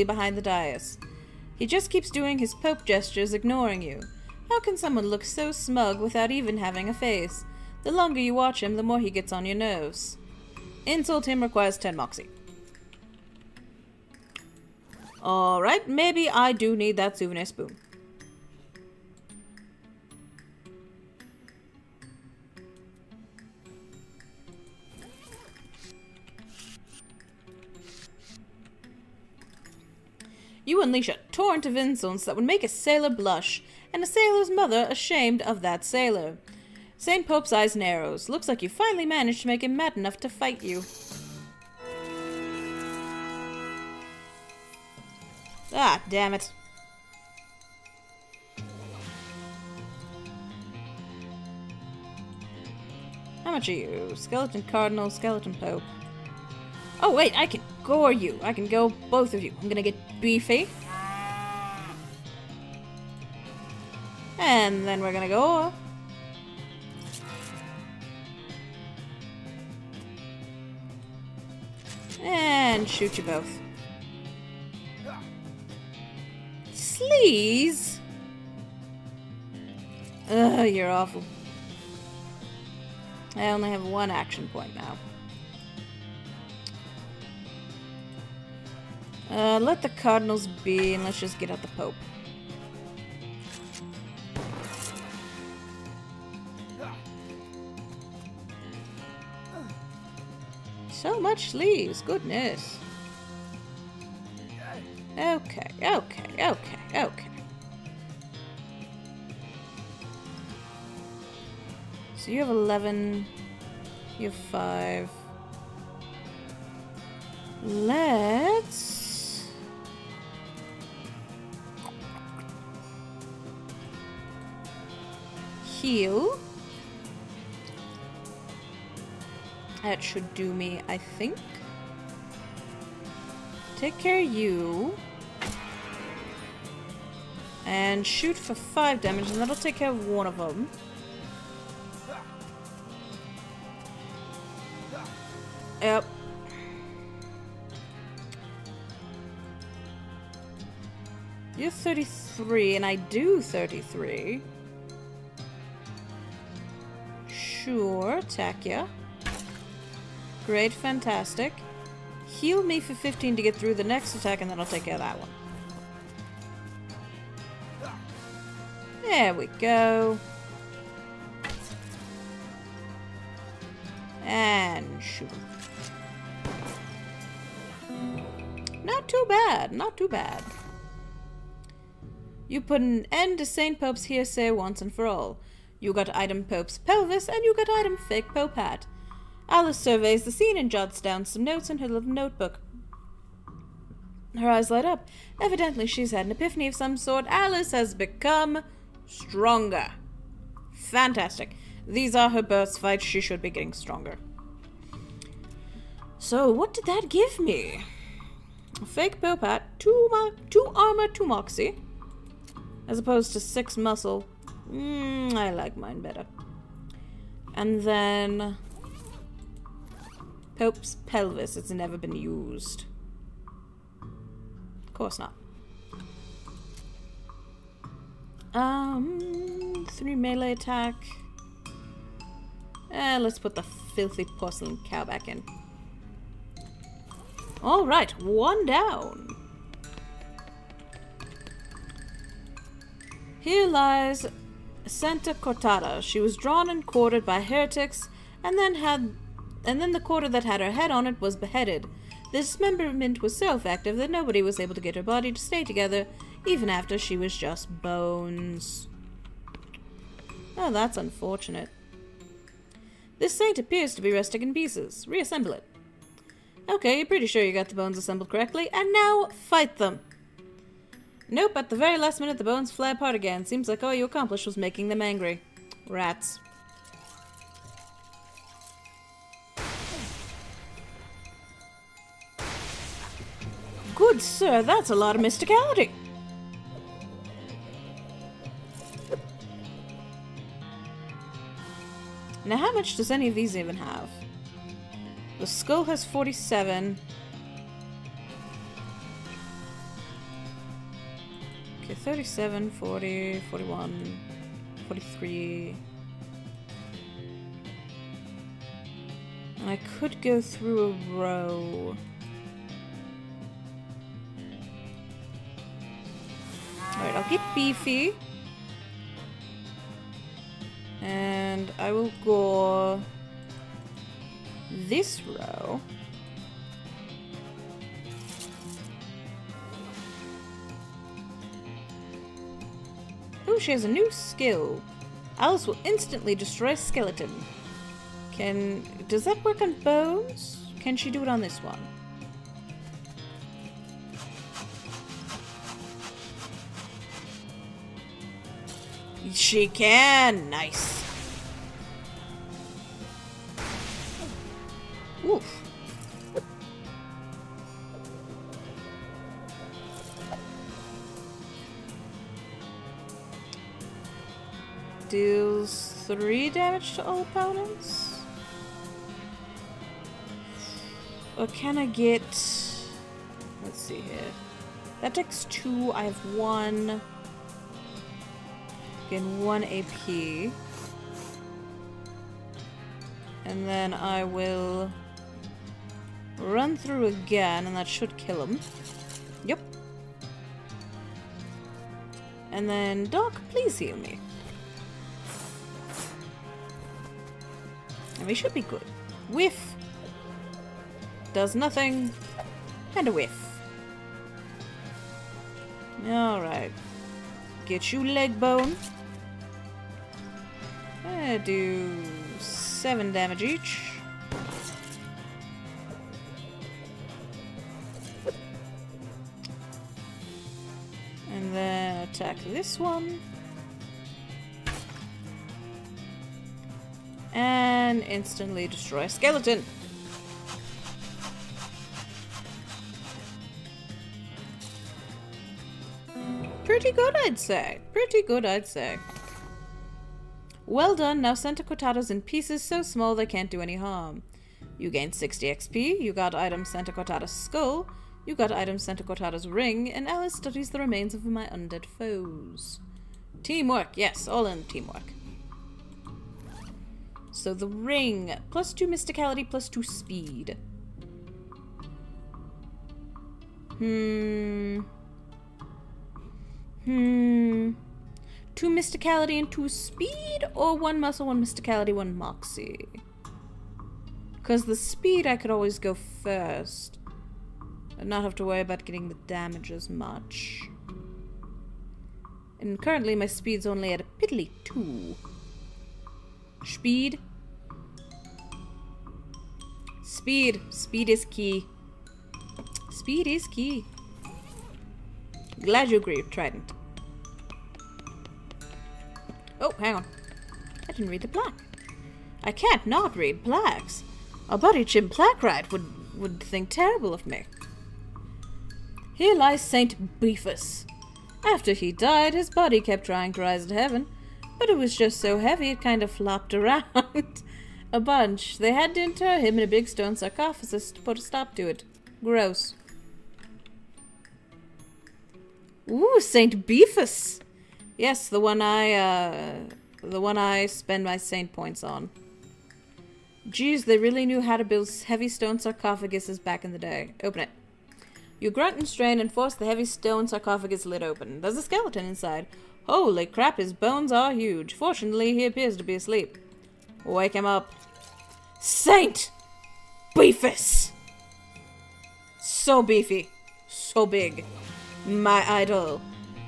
behind the dais. He just keeps doing his pope gestures, ignoring you. How can someone look so smug without even having a face? The longer you watch him, the more he gets on your nerves. Insult him requires 10 moxie. Alright, maybe I do need that souvenir spoon. You unleash a torrent of insults that would make a sailor blush, and a sailor's mother ashamed of that sailor. Saint Pope's eyes narrows. Looks like you finally managed to make him mad enough to fight you. Ah, damn it. How much are you? Skeleton Cardinal, Skeleton Pope. Oh wait, I can gore you. I can go both of you. I'm gonna get beefy. And then we're gonna go. And shoot you both. Sleaze? Ugh, you're awful. I only have one action point now. Let the Cardinals be, and let's just get out the Pope. So much sleaze, goodness. Okay, okay, okay, okay. So you have 11, you have 5. Let's... heal. That should do me, I think. Take care of you. And shoot for 5 damage, and that'll take care of one of them. Yep. You're 33, and I do 33. Sure, attack ya. Great, fantastic. Heal me for 15 to get through the next attack, and then I'll take care of that one. There we go. And shoot. Not too bad, not too bad. You put an end to Saint Pope's hearsay once and for all. You got item Pope's pelvis, and you got item fake Pope hat. Alice surveys the scene and jots down some notes in her little notebook. Her eyes light up. Evidently she's had an epiphany of some sort. Alice has become stronger. Fantastic. These are her birth fights. She should be getting stronger. So, what did that give me? A fake Pope hat, 2 armor, 2 moxie. As opposed to 6 muscle. I like mine better. And then... Pope's pelvis. It's never been used. Of course not. 3 melee attack. Let's put the filthy porcelain cow back in. Alright, 1 down. Here lies Santa Cortada. She was drawn and quartered by heretics, and then the quarter that had her head on it was beheaded. The dismemberment was so effective that nobody was able to get her body to stay together, even after she was just bones. Oh, that's unfortunate. This saint appears to be resting in pieces. Reassemble it. Okay, you're pretty sure you got the bones assembled correctly, and now fight them. Nope, at the very last minute the bones fly apart again. Seems like all you accomplished was making them angry. Rats. Good sir, that's a lot of mysticality. Now how much does any of these even have? The skull has 47. Okay, 37, 40, 41, 43. And I could go through a row. Alright, I'll get beefy. And I will go this row. Oh, she has a new skill. Alice will instantly destroy skeleton. Does that work on bones? Can she do it on this one? She can! Nice. Oof. Deals 3 damage to all opponents? Or can I get... Let's see here. That takes 2, I have 1. Again, 1 AP. And then I will run through again, and that should kill him. Yep. And then, Doc, please heal me. And we should be good. Whiff. Does nothing. And a whiff. Alright. Get you leg bone. I do 7 damage each. And then attack this one. And instantly destroy a skeleton. Pretty good, I'd say. Pretty good, I'd say. Well done. Now send Cortados in pieces so small they can't do any harm. You gain 60 XP. You got item Santa Cortados skull. You got item Santa Cortados ring. And Alice studies the remains of my undead foes. Teamwork. Yes, all in teamwork. So the ring. +2 mysticality, +2 speed. 2 mysticality and 2 speed, or 1 muscle, 1 mysticality, 1 moxie? Because the speed I could always go first. And not have to worry about getting the damage as much. And currently my speed's only at a piddly 2. Speed. Speed. Speed is key. Speed is key. Glad you agree, Trident. Oh, hang on. I didn't read the plaque. I can't not read plaques. Our buddy Jim Plackwright would think terrible of me. Here lies Saint Beefus. After he died, his body kept trying to rise to heaven, but it was just so heavy it kind of flopped around a bunch. They had to inter him in a big stone sarcophagus to put a stop to it. Gross. Ooh, Saint Beefus. Yes, the one I spend my saint points on. Geez, they really knew how to build heavy stone sarcophaguses back in the day. Open it. You grunt and strain and force the heavy stone sarcophagus lid open. There's a skeleton inside. Holy crap, his bones are huge. Fortunately, he appears to be asleep. Wake him up. Saint Beefus! So beefy. So big. My idol.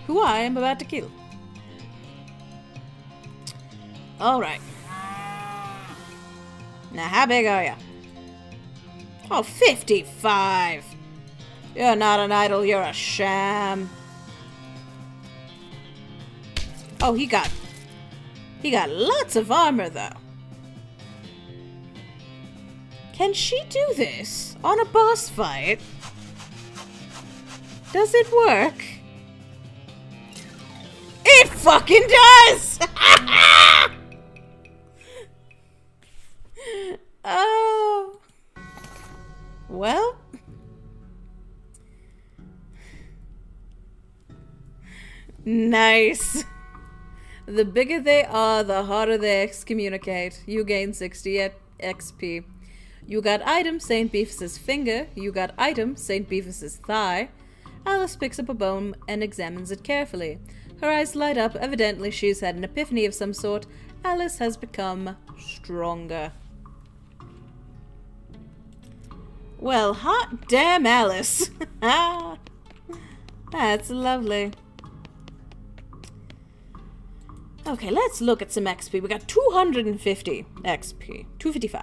Who I am about to kill. Alright. Now, how big are you? Oh, 55! You're not an idol, you're a sham. Oh, he got lots of armor, though. Can she do this on a boss fight? Does it work? It fucking does! Oh. Well. Nice. The bigger they are, the harder they excommunicate. You gain 60 XP. You got item St. Beefus's finger. You got item St. Beefus's thigh. Alice picks up a bone and examines it carefully. Her eyes light up. Evidently, she's had an epiphany of some sort. Alice has become stronger. Well, hot damn Alice. That's lovely. Okay, let's look at some XP. We got 250 XP. 255.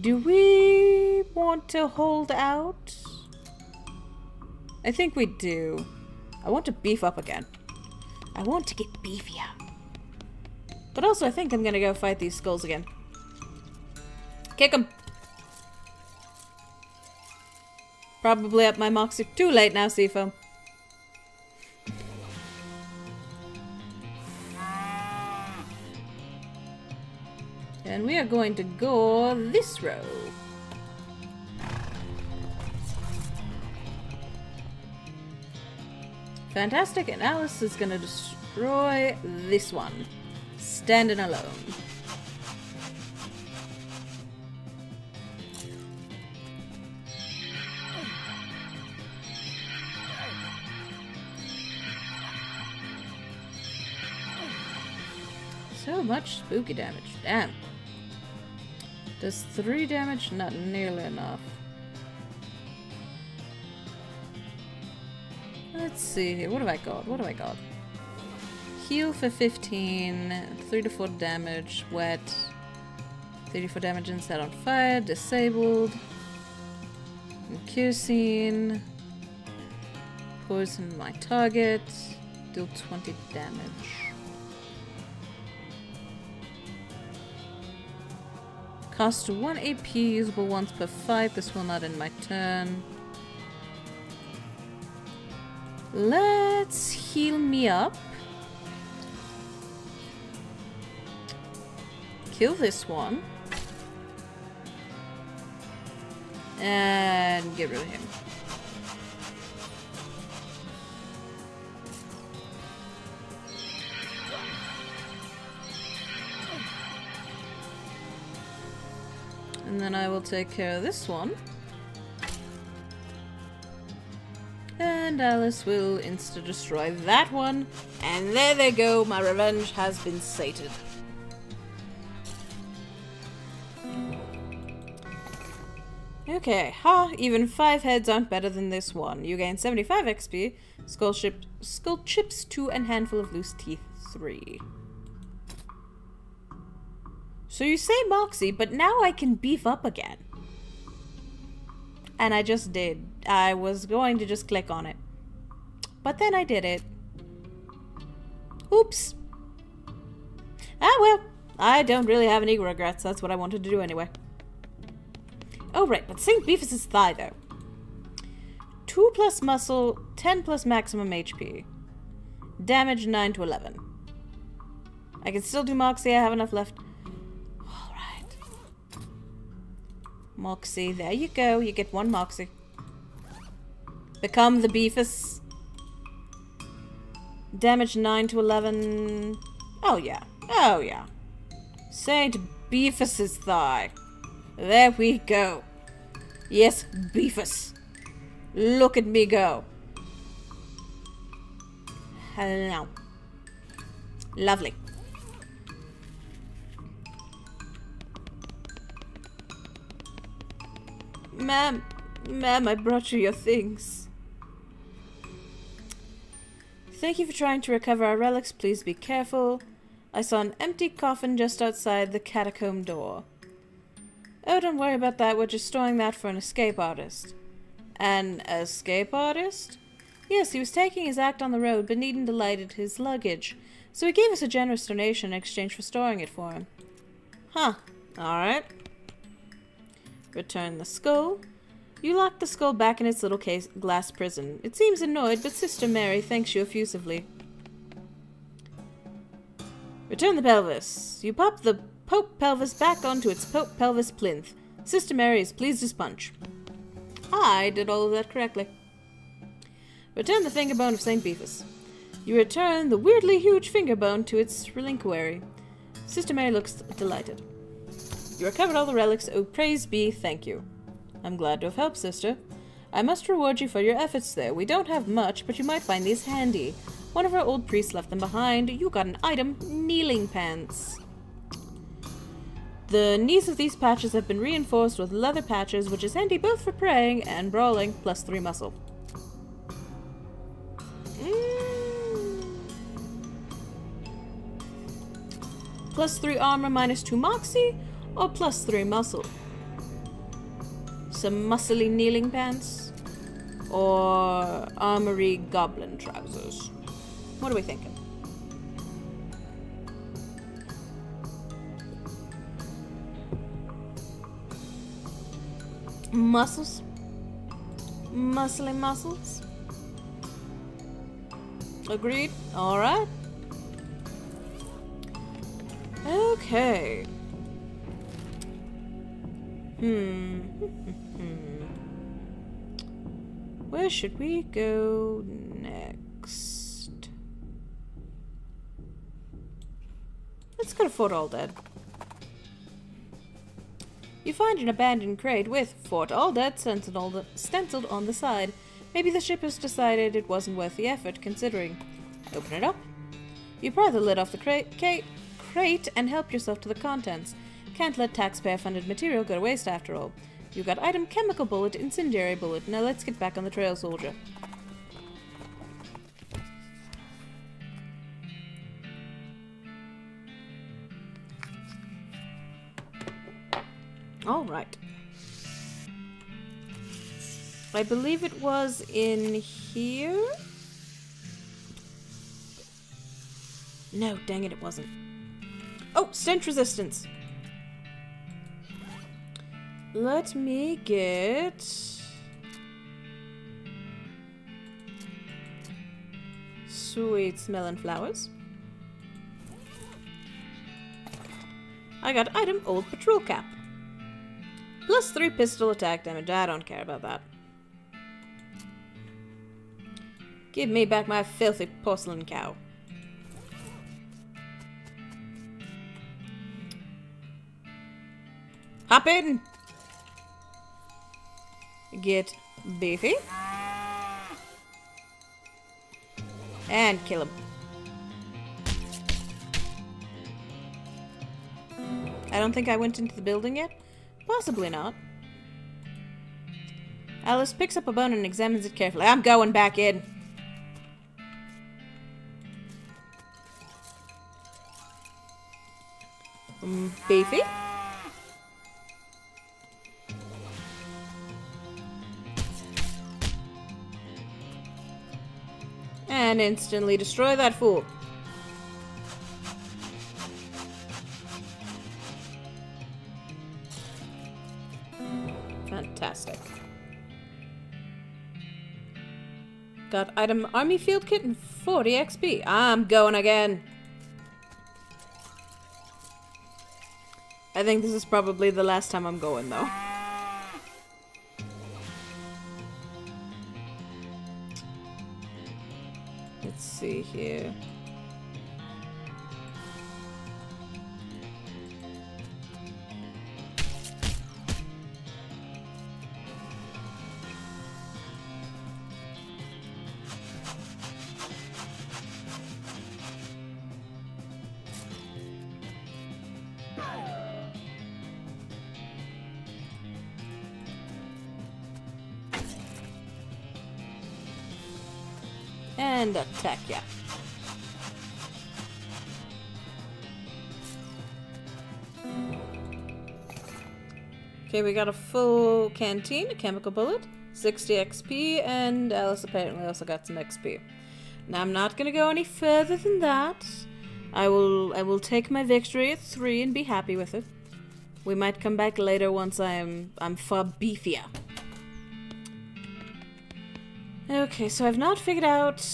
Do we want to hold out? I think we do. I want to beef up again. I want to get beefier. But also, I think I'm gonna go fight these skulls again. Kick them! Probably up my moxie. Too late now, Seafoam. And we are going to go this row. Fantastic, and Alice is gonna destroy this one. Standing alone. So much spooky damage. Damn. Does 3 damage? Not nearly enough. Let's see here. What have I got? What have I got? Heal for 15. 3 to 4 damage. Wet. 34 damage and set on fire. Disabled. And kerosene. Poison my target. Deal 20 damage. Cost 1 AP, usable once per fight. This will not end my turn. Let's heal me up. Kill this one. And get rid of him. And then I will take care of this one. And Alice will insta-destroy that one. And there they go, my revenge has been sated. Okay, even 5 heads aren't better than this one. You gain 75 XP, skull chips 2, and handful of loose teeth 3. So you say Moxie, but now I can beef up again. And I just did. I was going to just click on it. But then I did it. Oops. Ah well, I don't really have any regrets. That's what I wanted to do anyway. Oh right, but St. Beefus' thigh though. 2 plus muscle, 10 plus maximum HP. Damage 9 to 11. I can still do Moxie, I have enough left. Moxie, there you go. You get 1 Moxie. Become the Beefus. Damage 9 to 11. Oh yeah. Oh yeah. Saint Beefus's thigh. There we go. Yes, Beefus. Look at me go. Hello. Lovely. Ma'am, I brought you your things. Thank you for trying to recover our relics. Please be careful. I saw an empty coffin just outside the catacomb door. Oh, don't worry about that. We're just storing that for an escape artist. An escape artist? Yes, he was taking his act on the road, but needn't delighted his luggage. So he gave us a generous donation in exchange for storing it for him. Huh. Alright. Return the skull. You lock the skull back in its little glass prison. It seems annoyed, but Sister Mary thanks you effusively. Return the pelvis. You pop the Pope pelvis back onto its Pope pelvis plinth. Sister Mary is pleased as punch. I did all of that correctly. Return the finger bone of St. Beefus. You return the weirdly huge finger bone to its reliquary. Sister Mary looks delighted. You recovered all the relics. Oh, praise be, thank you. I'm glad to have helped, sister. I must reward you for your efforts there. We don't have much, but you might find these handy. One of our old priests left them behind. You got an item, kneeling pants. The knees of these patches have been reinforced with leather patches, which is handy both for praying and brawling, plus 3 muscle. Plus 3 armor, minus 2 moxie, or plus 3 muscle? Some muscly kneeling pants? Or armory goblin trousers? What are we thinking? Muscles. Muscly muscles. Agreed. Alright. Okay. Where should we go next? Let's go to Fort Aldead. You find an abandoned crate with Fort Aldead stenciled on the side. Maybe the ship has decided it wasn't worth the effort, considering. Open it up. You pry the lid off the crate and help yourself to the contents. Can't let taxpayer-funded material go to waste after all. You got item chemical bullet, incendiary bullet. Now let's get back on the trail, soldier. Alright. I believe it was in here? No, dang it, it wasn't. Oh, stench resistance! Let me get... sweet smelling flowers. I got item old patrol cap. +3 pistol attack damage. I don't care about that. Give me back my filthy porcelain cow. Hop in! Get beefy. And kill him. I don't think I went into the building yet. Possibly not. Alice picks up a bone and examines it carefully. I'm going back in. Beefy. And instantly destroy that fool. Fantastic. Got item army field kit and 40 XP. I'm going again. I think this is probably the last time I'm going though. Let's see here. And attack, yeah. Okay, we got a full canteen, a chemical bullet, 60 XP, and Alice apparently also got some XP. Now I'm not gonna go any further than that. I will take my victory at 3 and be happy with it. We might come back later once I'm far beefier. Okay, so I've not figured out...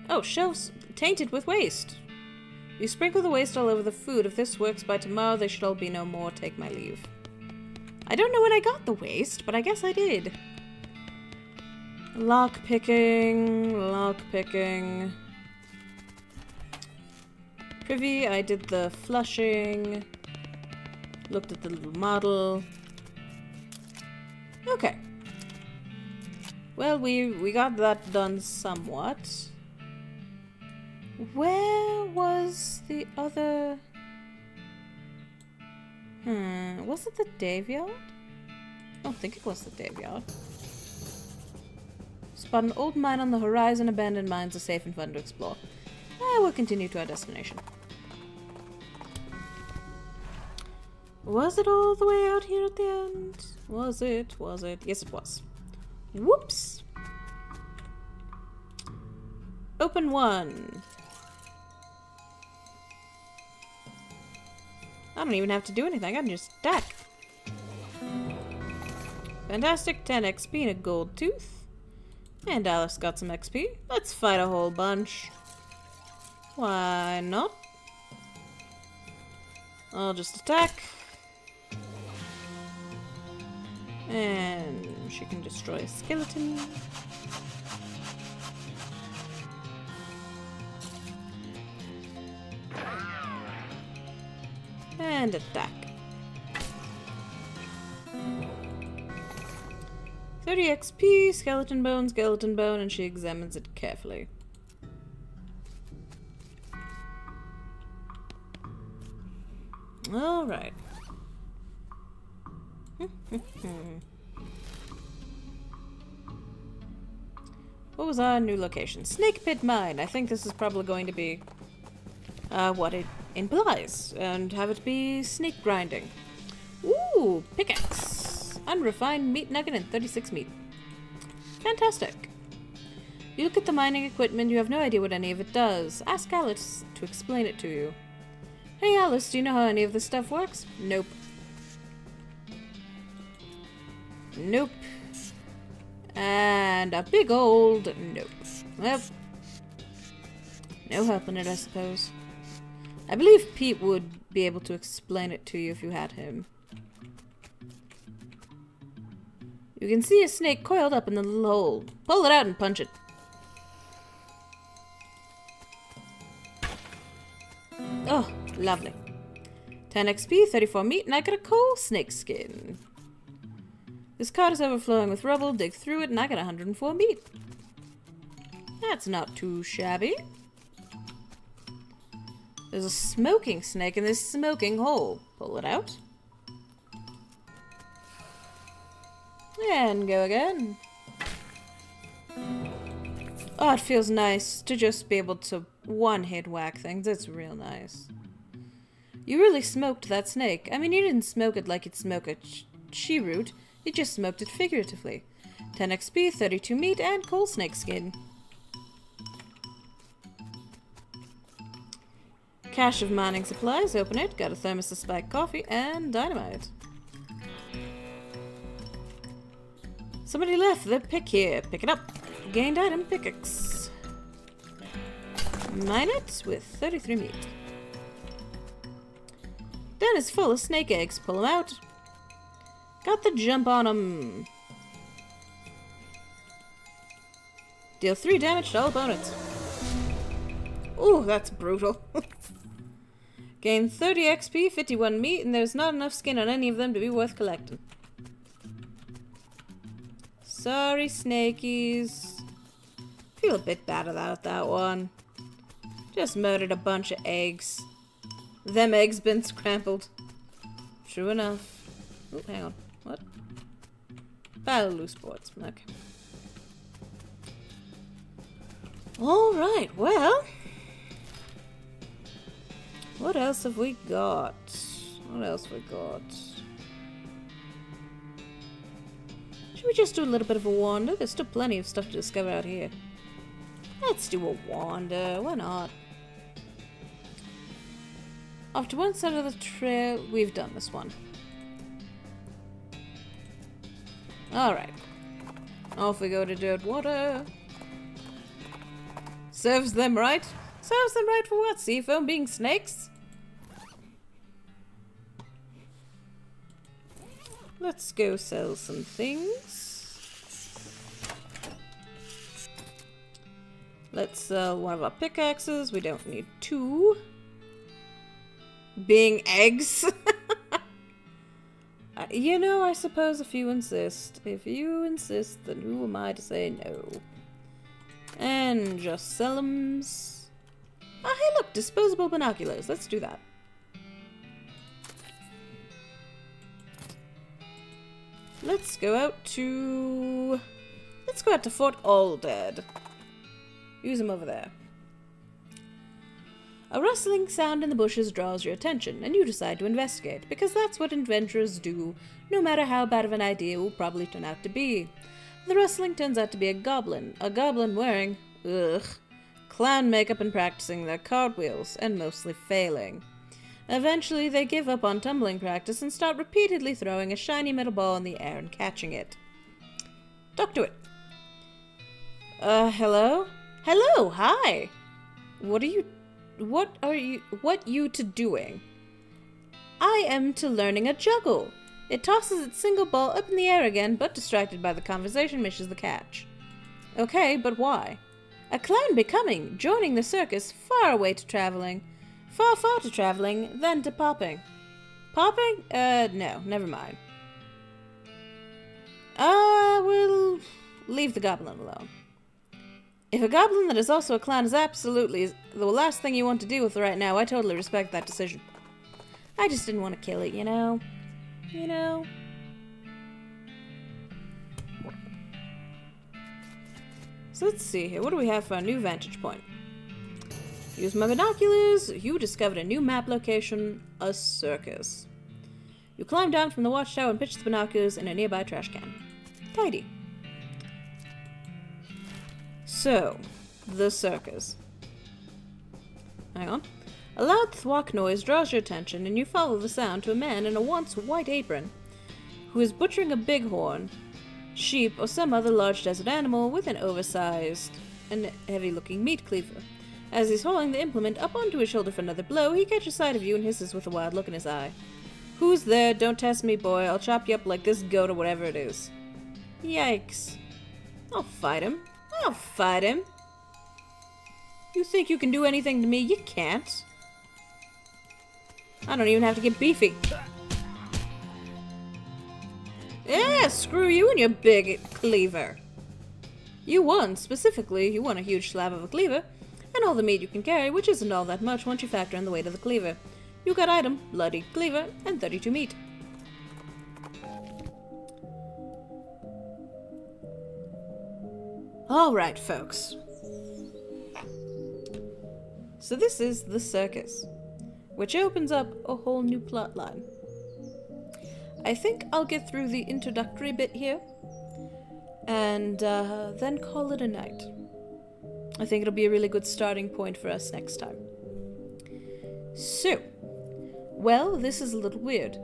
Oh, shelves tainted with waste. You sprinkle the waste all over the food. If this works by tomorrow, there should all be no more. Take my leave. I don't know when I got the waste, but I guess I did. Lockpicking, lockpicking. Privy, I did the flushing. Looked at the little model. Okay. Well, we got that done somewhat. Where was the other... was it the Daveyard? I don't think it was the Daveyard. Spot an old mine on the horizon. Abandoned mines are safe and fun to explore. We'll continue to our destination. Was it all the way out here at the end? Was it? Was it? Yes, it was. Whoops! Open one. I don't even have to do anything. I can just attack. Fantastic, 10 XP and a gold tooth. And Alice got some XP. Let's fight a whole bunch. Why not? I'll just attack. And she can destroy a skeleton. And attack. 30 XP, skeleton bone, and she examines it carefully. Alright. What was our new location? Snake Pit Mine. I think this is probably going to be what it implies, and have it be snake grinding. Ooh, pickaxe. Unrefined meat nugget and 36 meat. Fantastic. You look at the mining equipment, you have no idea what any of it does. Ask Alice to explain it to you. Hey Alice, do you know how any of this stuff works? Nope. Nope. And a big old nope. Well, no help in it, I suppose. I believe Pete would be able to explain it to you if you had him. You can see a snake coiled up in the little hole. Pull it out and punch it. Oh, lovely. 10 XP, 34 meat, and I got a coal snake skin. This cart is overflowing with rubble. Dig through it, and I got 104 meat. That's not too shabby. There's a smoking snake in this smoking hole. Pull it out. And go again. Oh, it feels nice to just be able to one-hit whack things. It's real nice. You really smoked that snake. I mean, you didn't smoke it like you'd smoke a cheroot. You just smoked it figuratively. 10 XP, 32 meat, and coal snake skin. Cache of mining supplies. Open it. Got a thermos of spiked coffee and dynamite. Somebody left the pick here. Pick it up. Gained item pickaxe. Mine it with 33 meat. Den is full of snake eggs. Pull them out. Got the jump on them. Deal 3 damage to all opponents. Ooh, that's brutal. Gain 30 XP, 51 meat, and there's not enough skin on any of them to be worth collecting. Sorry, snakies. Feel a bit bad about that one. Just murdered a bunch of eggs. Them eggs been scrambled. True enough. Oh, hang on. What? Battle loose boards. Okay. Alright, well. What else have we got? What else have we got? Should we just do a little bit of a wander? There's still plenty of stuff to discover out here. Let's do a wander. Why not? Off to one side of the trail. We've done this one. Alright. Off we go to dirt water. Serves them right? Serves them right for what? Seafoam being snakes? Let's go sell some things. Let's sell one of our pickaxes. We don't need 2. Being eggs. You know, I suppose if you insist. If you insist, then who am I to say no? And just sell them. Oh, hey, look, disposable binoculars. Let's do that. Let's go out to Fort UNDEAD. Use them over there. A rustling sound in the bushes draws your attention, and you decide to investigate, because that's what adventurers do, no matter how bad of an idea it will probably turn out to be. The rustling turns out to be a goblin wearing, clown makeup and practicing their cartwheels, and mostly failing. Eventually, they give up on tumbling practice and start repeatedly throwing a shiny metal ball in the air and catching it. Talk to it. Hello? Hello, hi! What you to doing? I am to learning a juggle. It tosses its single ball up in the air again, but distracted by the conversation misses the catch. Okay, but why? A clown becoming, joining the circus, far away to traveling. Far, far to traveling, then to popping. Popping? No, never mind. We'll leave the goblin alone. If a goblin that is also a clown is absolutely the last thing you want to deal with right now, I totally respect that decision. I just didn't want to kill it, you know? You know? So let's see here. What do we have for our new vantage point? Use my binoculars. You discovered a new map location, a circus. You climb down from the watchtower and pitch the binoculars in a nearby trash can. Tidy. So, the circus. Hang on. A loud thwack noise draws your attention, and you follow the sound to a man in a once white apron, who is butchering a bighorn, sheep, or some other large desert animal with an oversized and heavy-looking meat cleaver. As he's hauling the implement up onto his shoulder for another blow, he catches sight of you and hisses with a wild look in his eye. Who's there? Don't test me, boy. I'll chop you up like this goat or whatever it is. Yikes. I'll fight him. I'll fight him. You think you can do anything to me? You can't. I don't even have to get beefy. Yeah, screw you and your big cleaver. You won. Specifically, you won a huge slab of a cleaver, and all the meat you can carry, which isn't all that much once you factor in the weight of the cleaver. You got item, bloody cleaver, and 32 meat. Alright, folks. So this is the circus, which opens up a whole new plot line. I think I'll get through the introductory bit here, and then call it a night. I think it'll be a really good starting point for us next time. So, well, this is a little weird.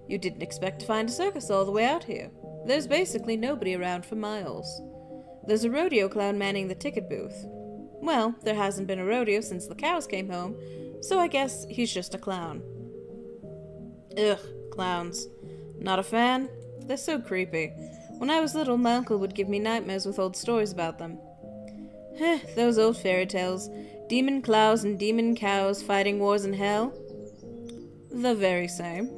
You didn't expect to find a circus all the way out here. There's basically nobody around for miles. There's a rodeo clown manning the ticket booth. Well, there hasn't been a rodeo since the cows came home, so I guess he's just a clown. Ugh, clowns. Not a fan? They're so creepy. When I was little, my uncle would give me nightmares with old stories about them. Heh, those old fairy tales. Demon clowns and demon cows fighting wars in hell. The very same.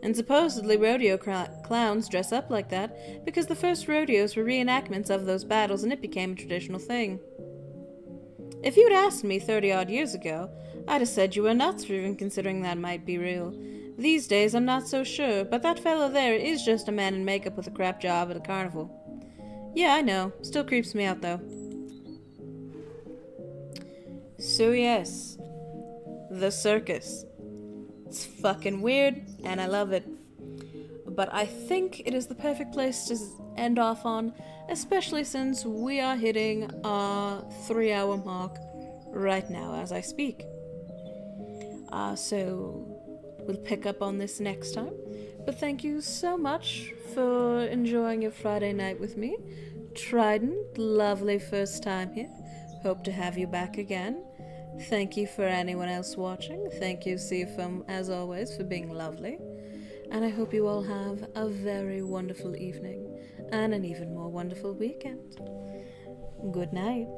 And supposedly rodeo clowns dress up like that because the first rodeos were reenactments of those battles and it became a traditional thing. If you'd asked me 30-odd years ago, I'd have said you were nuts for even considering that might be real. These days, I'm not so sure, but that fellow there is just a man in makeup with a crap job at a carnival. Yeah, I know. Still creeps me out, though. So yes, the circus. It's fucking weird, and I love it. But I think it is the perfect place to end off on, especially since we are hitting our 3-hour mark right now as I speak. So we'll pick up on this next time. But thank you so much for enjoying your Friday night with me. Trident, lovely first time here. Hope to have you back again. Thank you for anyone else watching. Thank you, Seafoam, as always, for being lovely. And I hope you all have a very wonderful evening and an even more wonderful weekend. Good night.